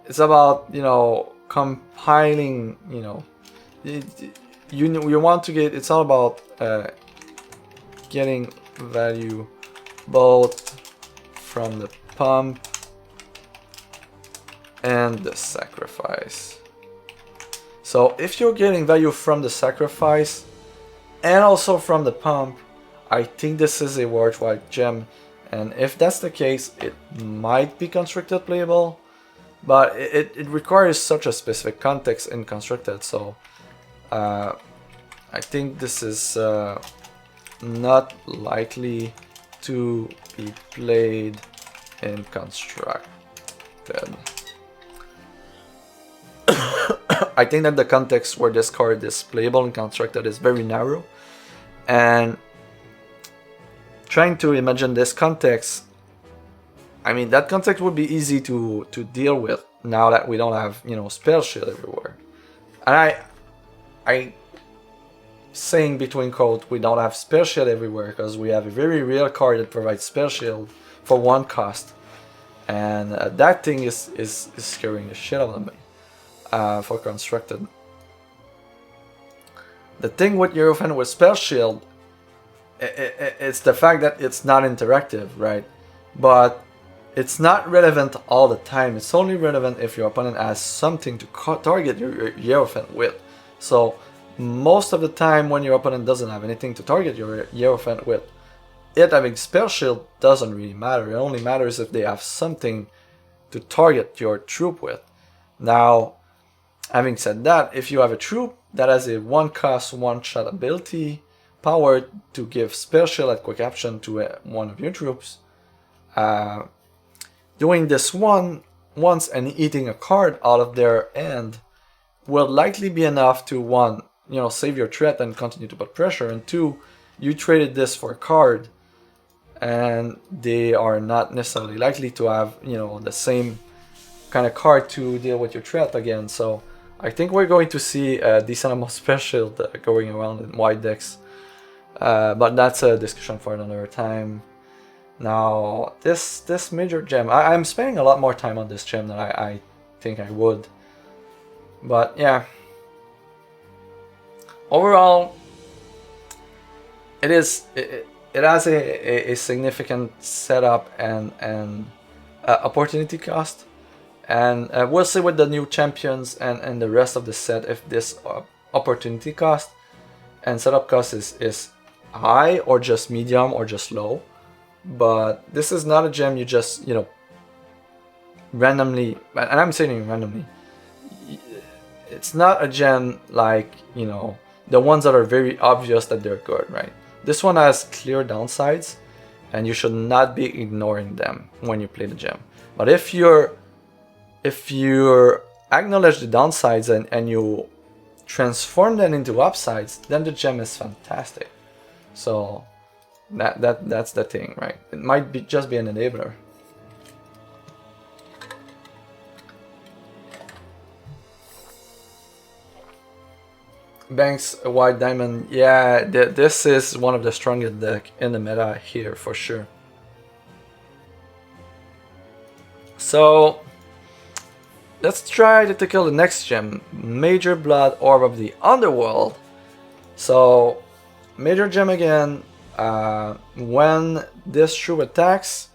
It's about, you know, compiling, you know, you want to get, it's all about getting value both from the pump and the sacrifice. So if you're getting value from the sacrifice and also from the pump, I think this is a worthwhile gem, and if that's the case, it might be constructed playable, but it requires such a specific context in constructed, so I think this is not likely to be played in constructed. I think that the context where this card is playable in constructed is very narrow, and trying to imagine this context, I mean, that context would be easy to deal with now that we don't have, you know, spell shield everywhere. And I saying between quotes, we don't have spell shield everywhere because we have a very rare card that provides spell shield for 1 cost, and that thing is scaring the shit out of me for constructed. The thing with Herofall with spell shield, it's the fact that it's not interactive, right? But it's not relevant all the time. It's only relevant if your opponent has something to target your Herofall with. So most of the time when your opponent doesn't have anything to target your Herofall with, it having spell shield doesn't really matter. It only matters if they have something to target your troop with. Now, having said that, if you have a troop that has a 1 cost 1 shot ability power to give spell shield at quick action to one of your troops, doing this once and eating a card out of their hand will likely be enough to, 1, you know, save your threat and continue to put pressure, and 2, you traded this for a card and they are not necessarily likely to have, you know, the same kind of card to deal with your threat again. So I think we're going to see a decent amount of spell shield going around in wide decks, but that's a discussion for another time. Now, this major gem, I'm spending a lot more time on this gem than I think I would. But yeah, overall, it has a significant setup and opportunity cost. And we'll see with the new champions and the rest of the set if this opportunity cost and setup cost is high or just medium or just low. But this is not a gem you just, you know, randomly, and I'm saying randomly, it's not a gem like, you know, the ones that are very obvious that they're good, right? This one has clear downsides and you should not be ignoring them when you play the gem. But if you acknowledge the downsides and you transform them into upsides, then the gem is fantastic. So that's the thing, right? It might be just be an enabler. Banks a White Diamond, yeah, this is one of the strongest deck in the meta here for sure. So let's try to tackle the next gem, Major Blood Orb of the Underworld. So major gem again. When this troop attacks,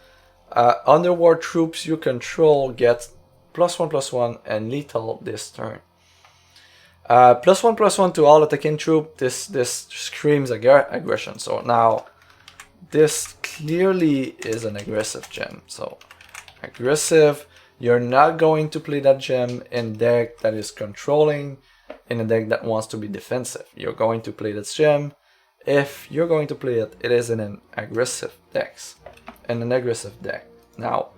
underworld troops you control get +1/+1 and lethal this turn. +1/+1 to all attacking troop. This screams aggression. So now this clearly is an aggressive gem. So aggressive. You're not going to play that gem in a deck that is controlling, in a deck that wants to be defensive. You're going to play this gem if you're going to play it, it is in an aggressive deck. Now,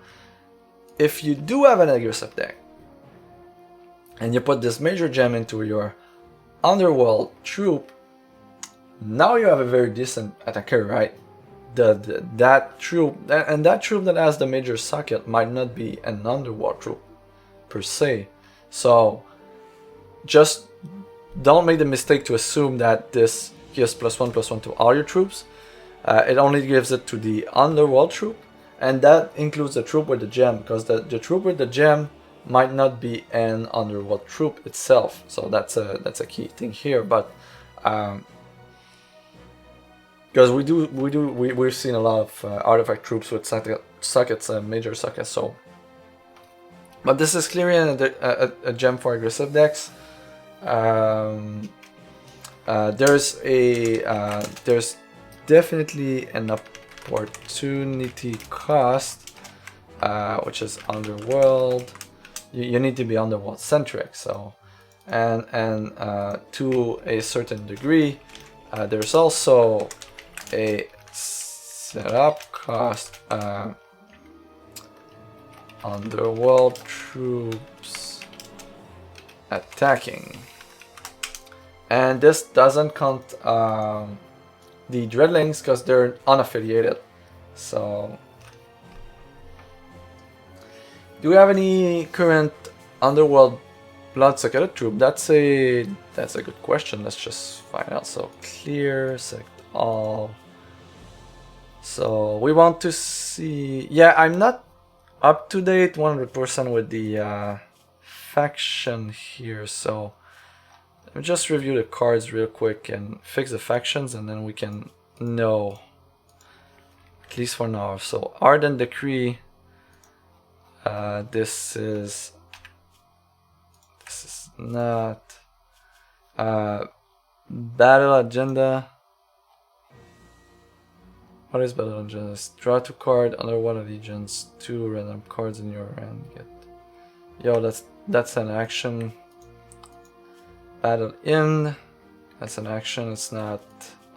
if you do have an aggressive deck, and you put this major gem into your underworld troop, now you have a very decent attacker, right? That troop that has the major socket might not be an underworld troop per se. So just don't make the mistake to assume that this gives +1/+1 to all your troops. It only gives it to the underworld troop, and that includes the troop with the gem, because the troop with the gem might not be an underworld troop itself. So that's a key thing here. But because we've seen a lot of artifact troops with sockets, major sockets. So, but this is clearly a gem for aggressive decks. There's definitely an opportunity cost, which is underworld. You need to be underworld centric. So, and to a certain degree, there's also a setup cost. Underworld troops attacking, and this doesn't count the dreadlings because they're unaffiliated. So, do we have any current underworld blood-socketed troop? That's a good question. Let's just find out. So clear, select all. So we want to see. Yeah, I'm not up to date 100% with the faction here. So let me just review the cards real quick and fix the factions, and then we can know, at least for now. So Ardent Decree. This is not battle agenda. What is battle agenda? Draw 2 cards under one allegiance, 2 random cards in your hand. That's an action. Battle in. That's an action. It's not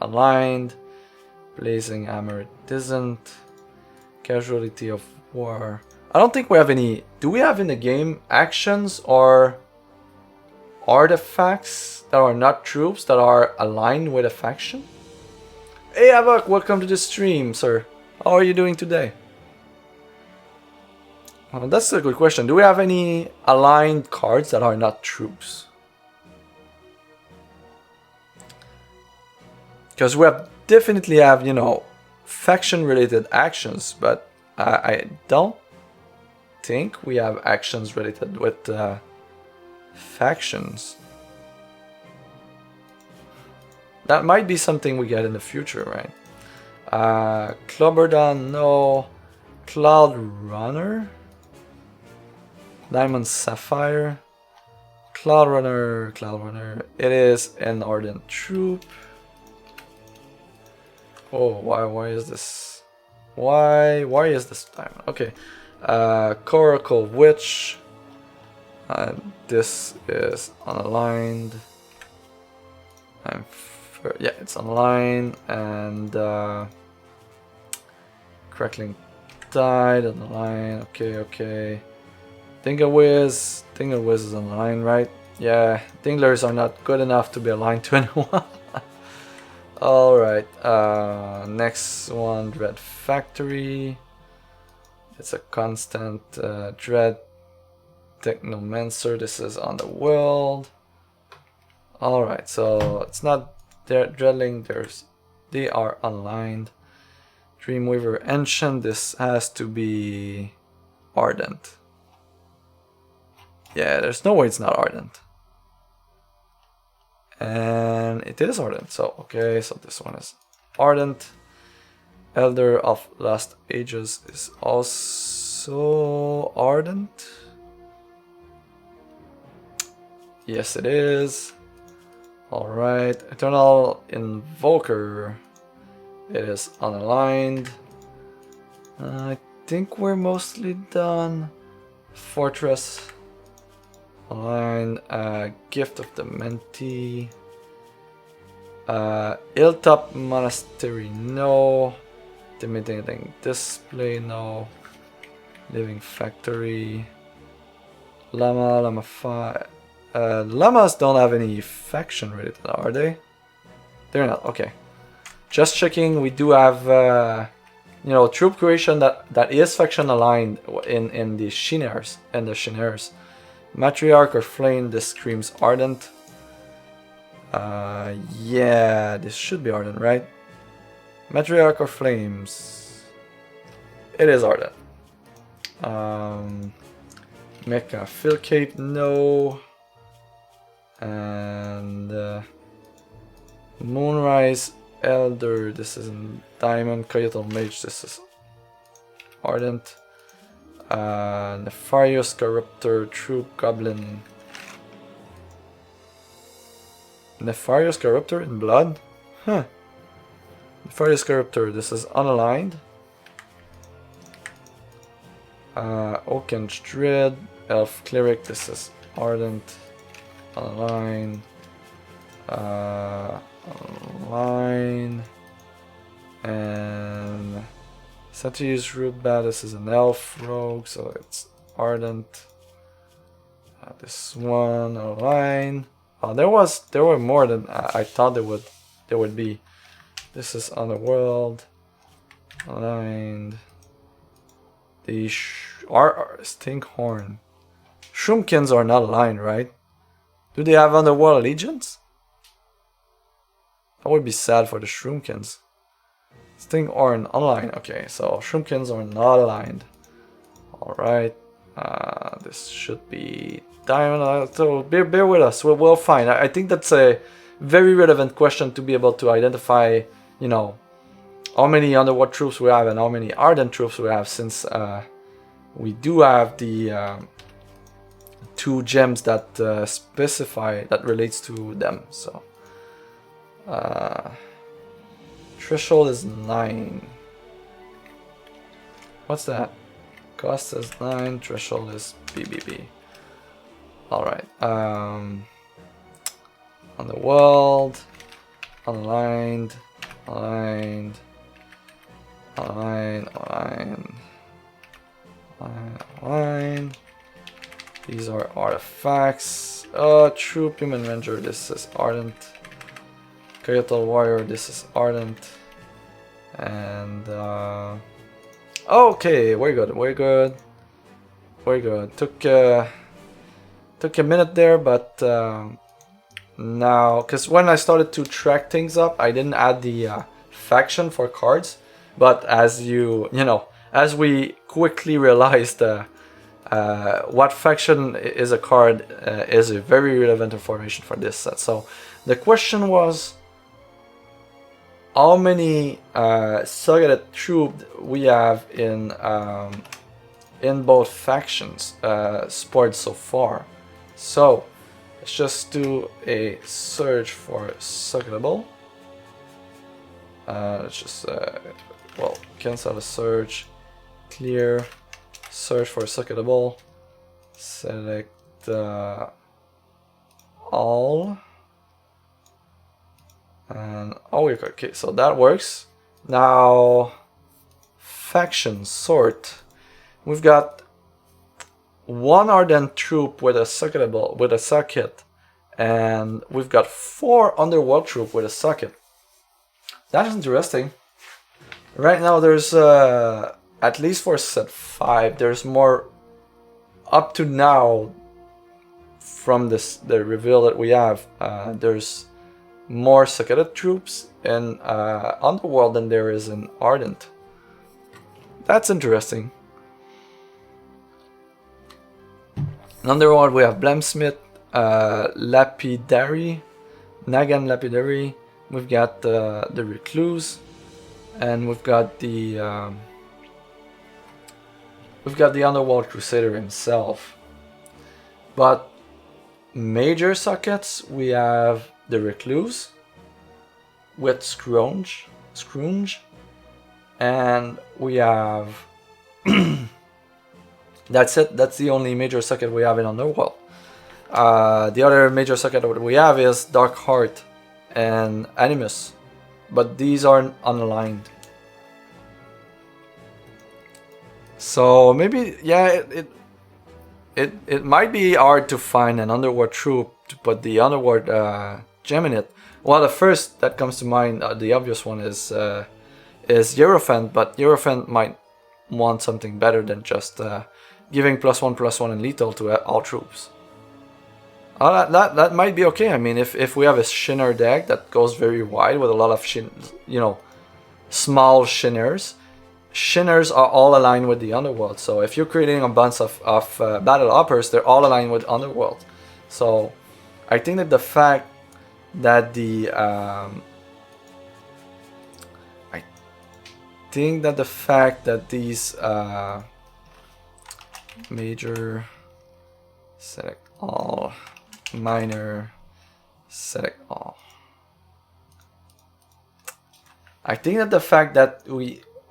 aligned. Blazing Hammer. It isn't. Casualty of War. I don't think we have any. Do we have in the game actions or artifacts that are not troops that are aligned with a faction? Hey Avok, welcome to the stream, sir. How are you doing today? Well, that's a good question. Do we have any aligned cards that are not troops? Because we definitely have, faction related actions, but I don't think we have actions related with factions. That might be something we get in the future, right? Clubberdon, no. Cloud Runner, Diamond Sapphire, Cloud Runner. It is an Ardent troop. Oh, why is this? Why is this diamond? Okay. Coracle Witch. This is unaligned. Yeah, it's online. And Crackling Tide on the line. Okay. Dingawiz is online, right? Yeah, Dinglers are not good enough to be aligned to anyone. Alright, next one, Dread Factory. It's a constant Dread Technomancer. This is on the world. Alright, so it's not Dreadling, they are unlined. Dreamweaver Ancient, this has to be Ardent. Yeah, there's no way it's not Ardent. And it is Ardent, so okay, so this one is Ardent. Elder of Lost Ages is also Ardent. Yes, it is. Alright, Eternal Invoker. It is unaligned. I think we're mostly done. Fortress. Aligned. Gift of the Mentee. Hilltop Monastery, no. Intimidating Display, no. Living Factory. Llama 5. Llamas don't have any faction related, are they? They're not, okay. Just checking, we do have, you know, troop creation that is faction aligned in the Shiners and the Shiners. Matriarch or Flame, this screams Ardent. Yeah, this should be Ardent, right? Matriarch or Flames? It is Ardent. Mecha Philcape, no. And Moonrise Elder, this is in Diamond. Coyote Mage, this is Ardent. Nefarious Corruptor, Troop Goblin. Nefarious Corruptor in Blood? Huh. Nefarious Corruptor, this is unaligned. Oaken's Dread, Elf Cleric, this is Ardent. Unaligned. Online. And Satius Root Bat, this is an Elf Rogue, so it's Ardent. This one online. Oh, there were more than I thought there would be. This is Underworld. Aligned. The Stinkhorn. Shroomkins are not aligned, right? Do they have Underworld Allegiance? That would be sad for the Shroomkins. Stinkhorn online. Okay, so Shroomkins are not aligned. Alright. This should be Diamond. So bear with us. We'll find. I think that's a very relevant question to be able to identify, you know, how many Underworld troops we have and how many Ardent troops we have, since we do have the 2 gems that specify that relates to them. So threshold is 9. What's that? Cost is 9. Threshold is BBB. All right. On the world, aligned, aligned, aligned, aligned, aligned. These are artifacts. Troop Human Ranger, this is Ardent. Coyote Warrior, this is Ardent. And okay, we're good, we're good, we're good. Took a minute there, but now, because when I started to track things up, I didn't add the faction for cards. But as as we quickly realized, what faction is a card is a very relevant information for this set. So the question was, how many Soggeted troops we have in both factions sports so far. So let's just do a search for Soggettable. Let's just cancel the search, clear, search for Soggettable, select all, and okay, so that works. Now faction sort. We've got 1 Ardent troop with a Soggettable with a socket, and we've got 4 Underworld troop with a socket. That's interesting. Right now there's at least for set 5, there's more up to now from the reveal that we have. There's more Soggeted troops in Underworld than there is in Ardent. That's interesting. In Underworld we have Blamsmith, Lapidary, Nagan Lapidary. We've got the Recluse, and we've got the Underworld Crusader himself. But major sockets, we have the Recluse with Scrounge, and we have that's it. That's the only major socket we have in Underworld. The other major socket that we have is Dark Heart and Animus, but these are unaligned. So maybe, yeah, it might be hard to find an underworld troop to put the underworld gem in it. Well, the first that comes to mind, the obvious one is Herofall, but Herofall might want something better than just giving +1/+1 and lethal to all troops. That might be okay. I mean, if we have a Shinner deck that goes very wide with a lot of small Shinners. Shinners are all aligned with the Underworld, so if you're creating a bunch of Battle Hoppers, they're all aligned with Underworld. So I think that the fact that these major select all, minor select all. I think that the fact that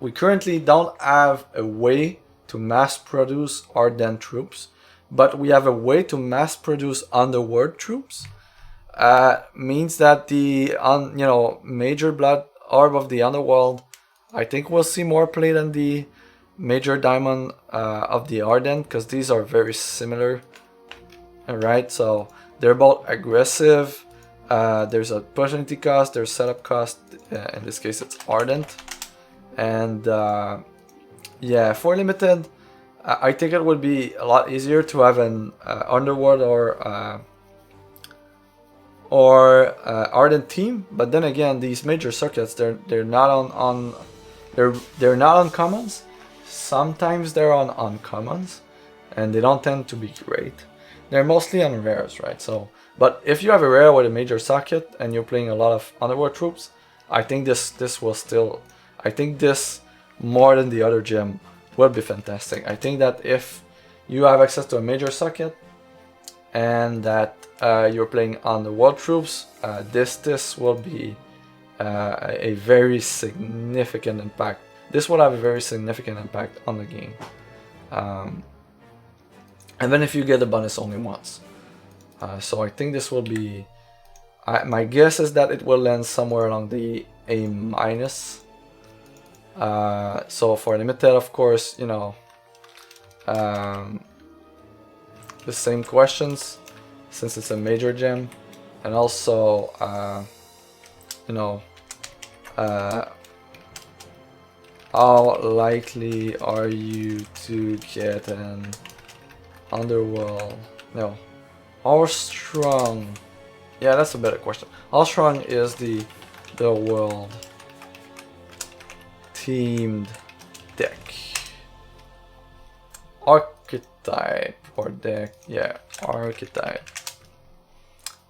we currently don't have a way to mass produce Ardent troops, but we have a way to mass produce Underworld troops, means that the major blood orb of the Underworld, I think we'll see more play than the major diamond of the Ardent, because these are very similar. Alright, so they're both aggressive. There's a opportunity cost, there's setup cost. In this case, it's Ardent. And yeah, for limited, I think it would be a lot easier to have an Underworld or Ardent team. But then again, these major circuits, they're not on they're not on commons. Sometimes they're on uncommons, and they don't tend to be great. They're mostly on rares, right? So, but if you have a rare with a major socket and you're playing a lot of Underworld troops, I think this will still. I think this, more than the other gem, will be fantastic. I think that if you have access to a major socket and that you're playing Underworld troops, this will be a very significant impact. This will have a very significant impact on the game. And then if you get the bonus only once. So I think this will be... my guess is that it will land somewhere along the A-. So for limited, of course, the same questions, since it's a major gem. And also, how likely are you to get an Underworld? No. How strong? Yeah, that's a better question. How strong is the world teamed deck? Archetype or deck? Yeah, archetype.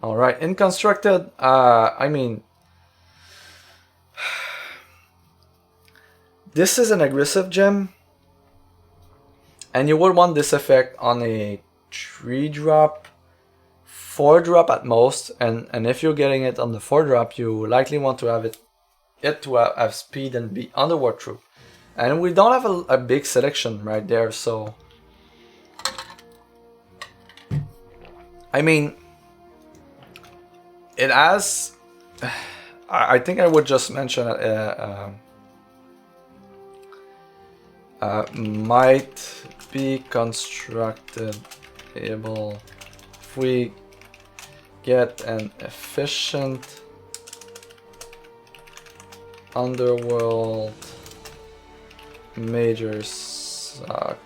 Alright, in constructed, I mean, this is an aggressive gem, and you would want this effect on a 3-drop, 4-drop at most, and if you're getting it on the 4-drop, you likely want to have it to have speed and be Underworld troop. And we don't have a big selection right there, so I mean, it has... I think I would just mention might be constructed able if we get an efficient Underworld major socketed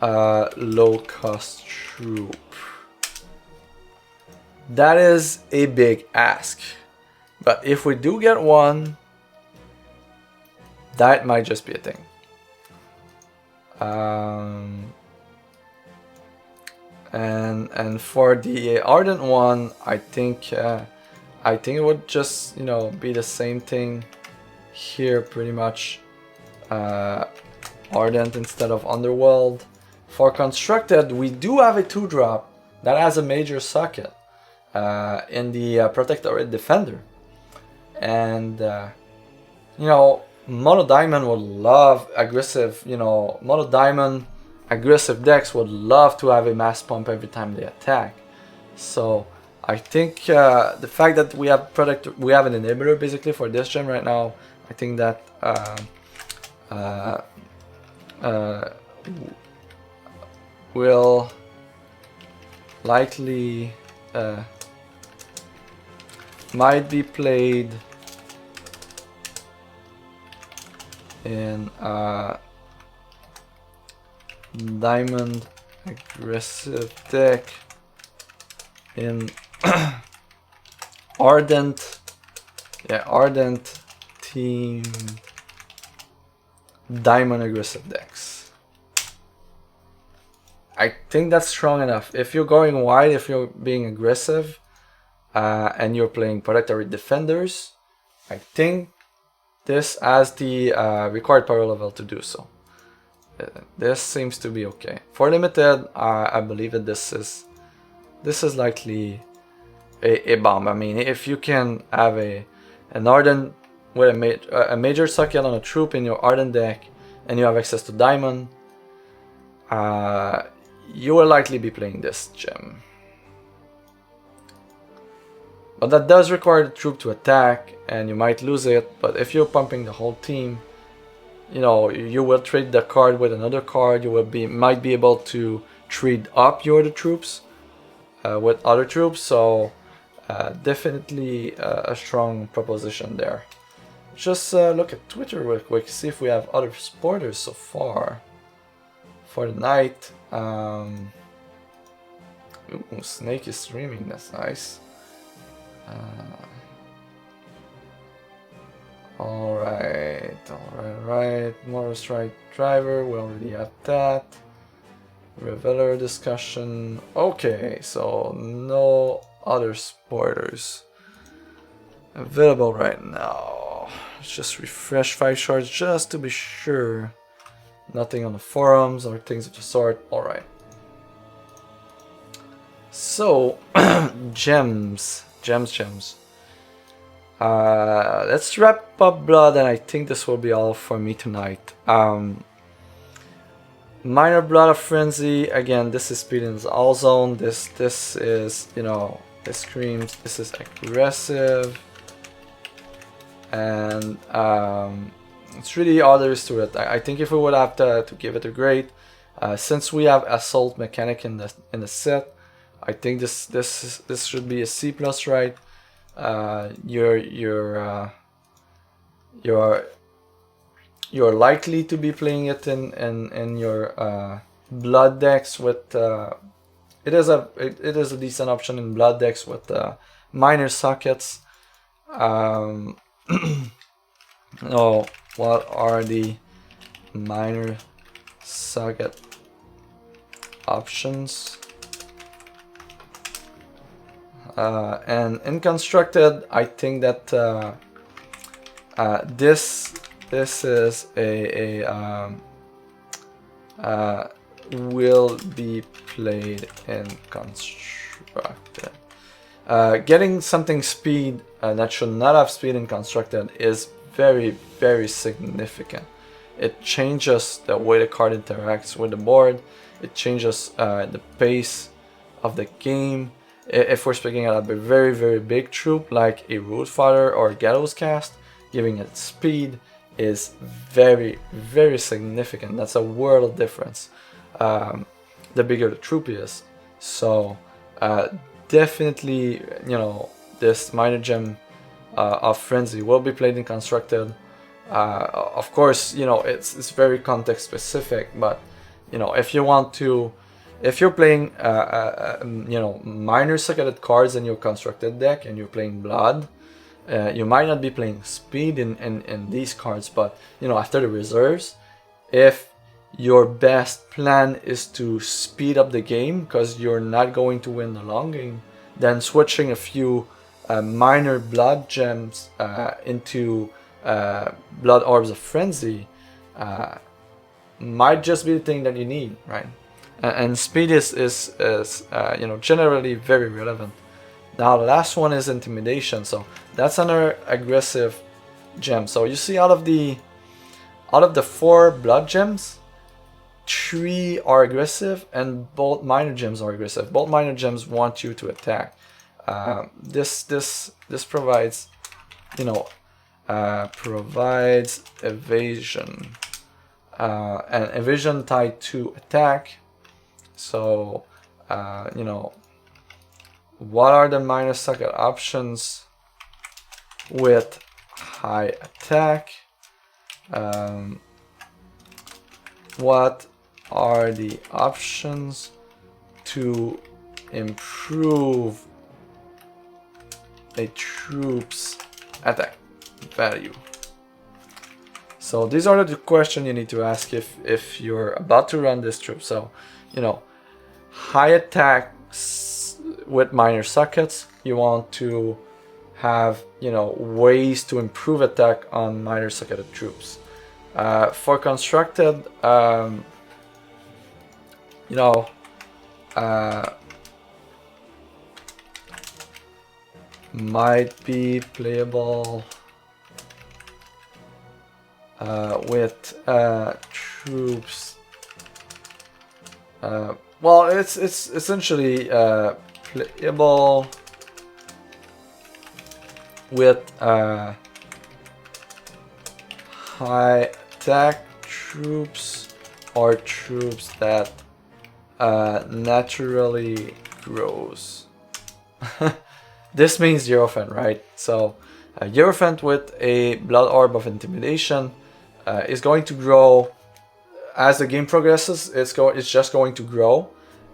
low cost troop. That is a big ask, but if we do get one, that might just be a thing. And for the Ardent one, I think it would just be the same thing here, pretty much. Ardent instead of Underworld. For constructed, we do have a 2-drop that has a major socket in the Protectorate Defender, and Mono Diamond would love aggressive, Mono Diamond aggressive decks would love to have a mass pump every time they attack. So I think the fact that we have an inhibitor basically for this gem right now, I think that will likely might be played in diamond aggressive deck in Ardent team diamond aggressive decks. I think that's strong enough. If you're going wide, if you're being aggressive, and you're playing predatory defenders, I think this has the required power level to do so. This seems to be okay. For limited, I believe that this is likely a bomb. I mean, if you can have an Ardent with a major socket on a troop in your Ardent deck, and you have access to diamond, you will likely be playing this gem. But that does require the troop to attack, and you might lose it. But if you're pumping the whole team, you know, you will trade the card with another card. You will might be able to trade up your other troops with other troops. So definitely a strong proposition there. Just look at Twitter real quick, see if we have other supporters so far for the night. Ooh, Snake is streaming, that's nice. Alright. Motor Strike Driver, we already have that. Reveler discussion. Okay, so no other supporters available right now. Let's just refresh 5 shards just to be sure. Nothing on the forums or things of the sort. Alright. So, gems. Let's wrap up Blood, and I think this will be all for me tonight. Minor Blood of Frenzy, again, this is speed in all zone. This is, you know, this screams, this is aggressive. And it's really all there is to it. I think if we would have to give it a grade, since we have Assault mechanic in the set, I think this should be a C+, right? You're likely to be playing it in your blood decks with it is a decent option in blood decks with minor sockets. Oh, what are the minor socket options? And in constructed, I think that this is will be played in constructed. Getting something speed that should not have speed in constructed is very significant. It changes the way the card interacts with the board. It changes the pace of the game. If we're speaking about a very big troop like a Root Fodder or Gallows Cast, giving it speed is very significant. That's a world of difference. The bigger the troop is. So definitely, you know, this minor gem of Frenzy will be played in constructed. Of course, you know, it's very context specific, but you know, if you want to, if you're playing you know, minor socketed cards in your constructed deck and you're playing blood, you might not be playing speed in these cards, but you know, after the reserves, if your best plan is to speed up the game because you're not going to win the long game, then switching a few minor blood gems into blood orbs of frenzy might just be the thing that you need, right? And speed is you know, generally very relevant. Now the last one is intimidation, so that's another aggressive gem. So you see, out of the 4 blood gems, 3 are aggressive and both minor gems are aggressive. Both minor gems want you to attack. This provides, you know, provides evasion, and evasion tied to attack. So you know, what are the minor socket options with high attack? What are the options to improve a troop's attack value? So these are the questions you need to ask if you're about to run this troop. So, you know, high attacks with minor sockets, you want to have, you know, ways to improve attack on minor socketed troops. For constructed, you know, might be playable with troops. Well, it's essentially playable with high attack troops or troops that naturally grows. This means Hierophant, right? So Hierophant with a Blood Orb of Intimidation is going to grow as the game progresses. It's just going to grow,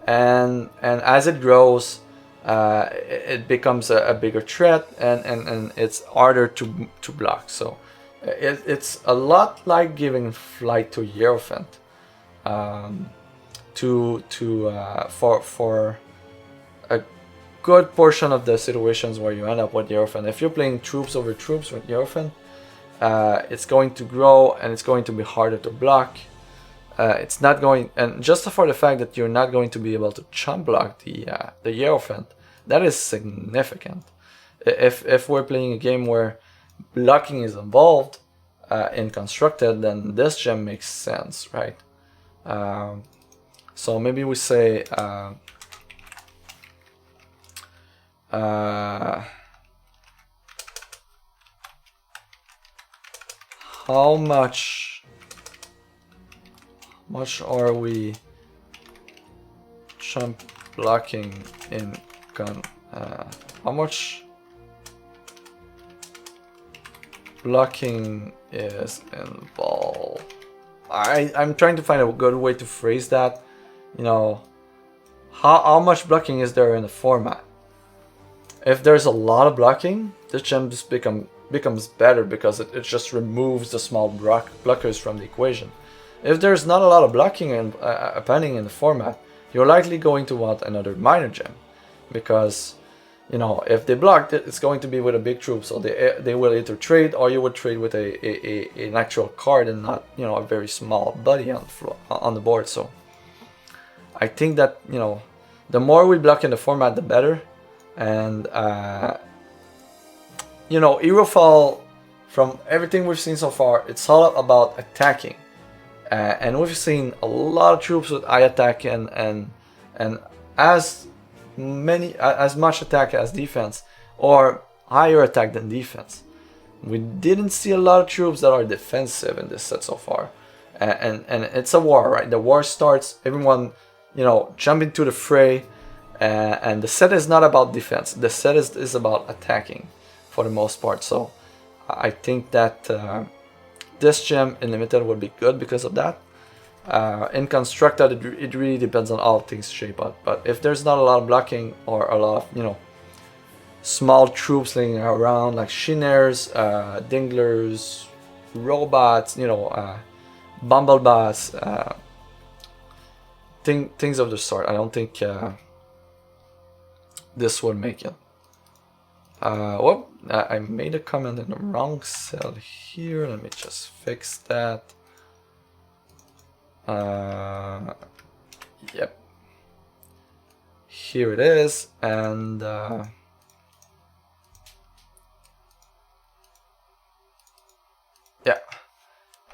and as it grows, it becomes a bigger threat, and it's harder to block. So it's a lot like giving flight to Hierophant, for a good portion of the situations where you end up with Hierophant. If you're playing troops over troops with Hierophant, it's going to grow and it's going to be harder to block. It's not going, and just for the fact that you're not going to be able to chump block the Hierophant, that is significant. If we're playing a game where blocking is involved in constructed, then this gem makes sense, right? So maybe we say how much are we chump blocking in gun? How much blocking is involved? I'm trying to find a good way to phrase that. You know, how much blocking is there in the format? If there's a lot of blocking, this gem just becomes better because it just removes the small blockers from the equation. If there's not a lot of blocking and happening in the format, you're likely going to want another minor gem, because, you know, if they blocked it, it's going to be with a big troop, so they will either trade, or you would trade with an actual card and not, you know, a very small buddy on the board. So I think that, you know, the more we block in the format, the better. And you know, Herofall, from everything we've seen so far, it's all about attacking, and we've seen a lot of troops with high attack and as much attack as defense, or higher attack than defense. We didn't see a lot of troops that are defensive in this set so far, and it's a war, right? The war starts, everyone, you know, jump into the fray, and the set is not about defense. The set is about attacking for the most part. So I think that this gem in limited would be good because of that. In constructed, it really depends on how things shape up. But if there's not a lot of blocking, or a lot of, you know, small troops laying around like Shiners, Dinglers, robots, you know, Bumblebots, things of the sort, I don't think this would make it. Whoop, I made a comment in the wrong cell here. Let me just fix that. Yep. Here it is, and yeah.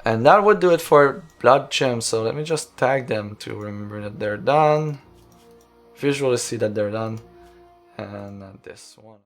And that would do it for blood gems. So let me just tag them to remember that they're done. Visually see that they're done. and this one.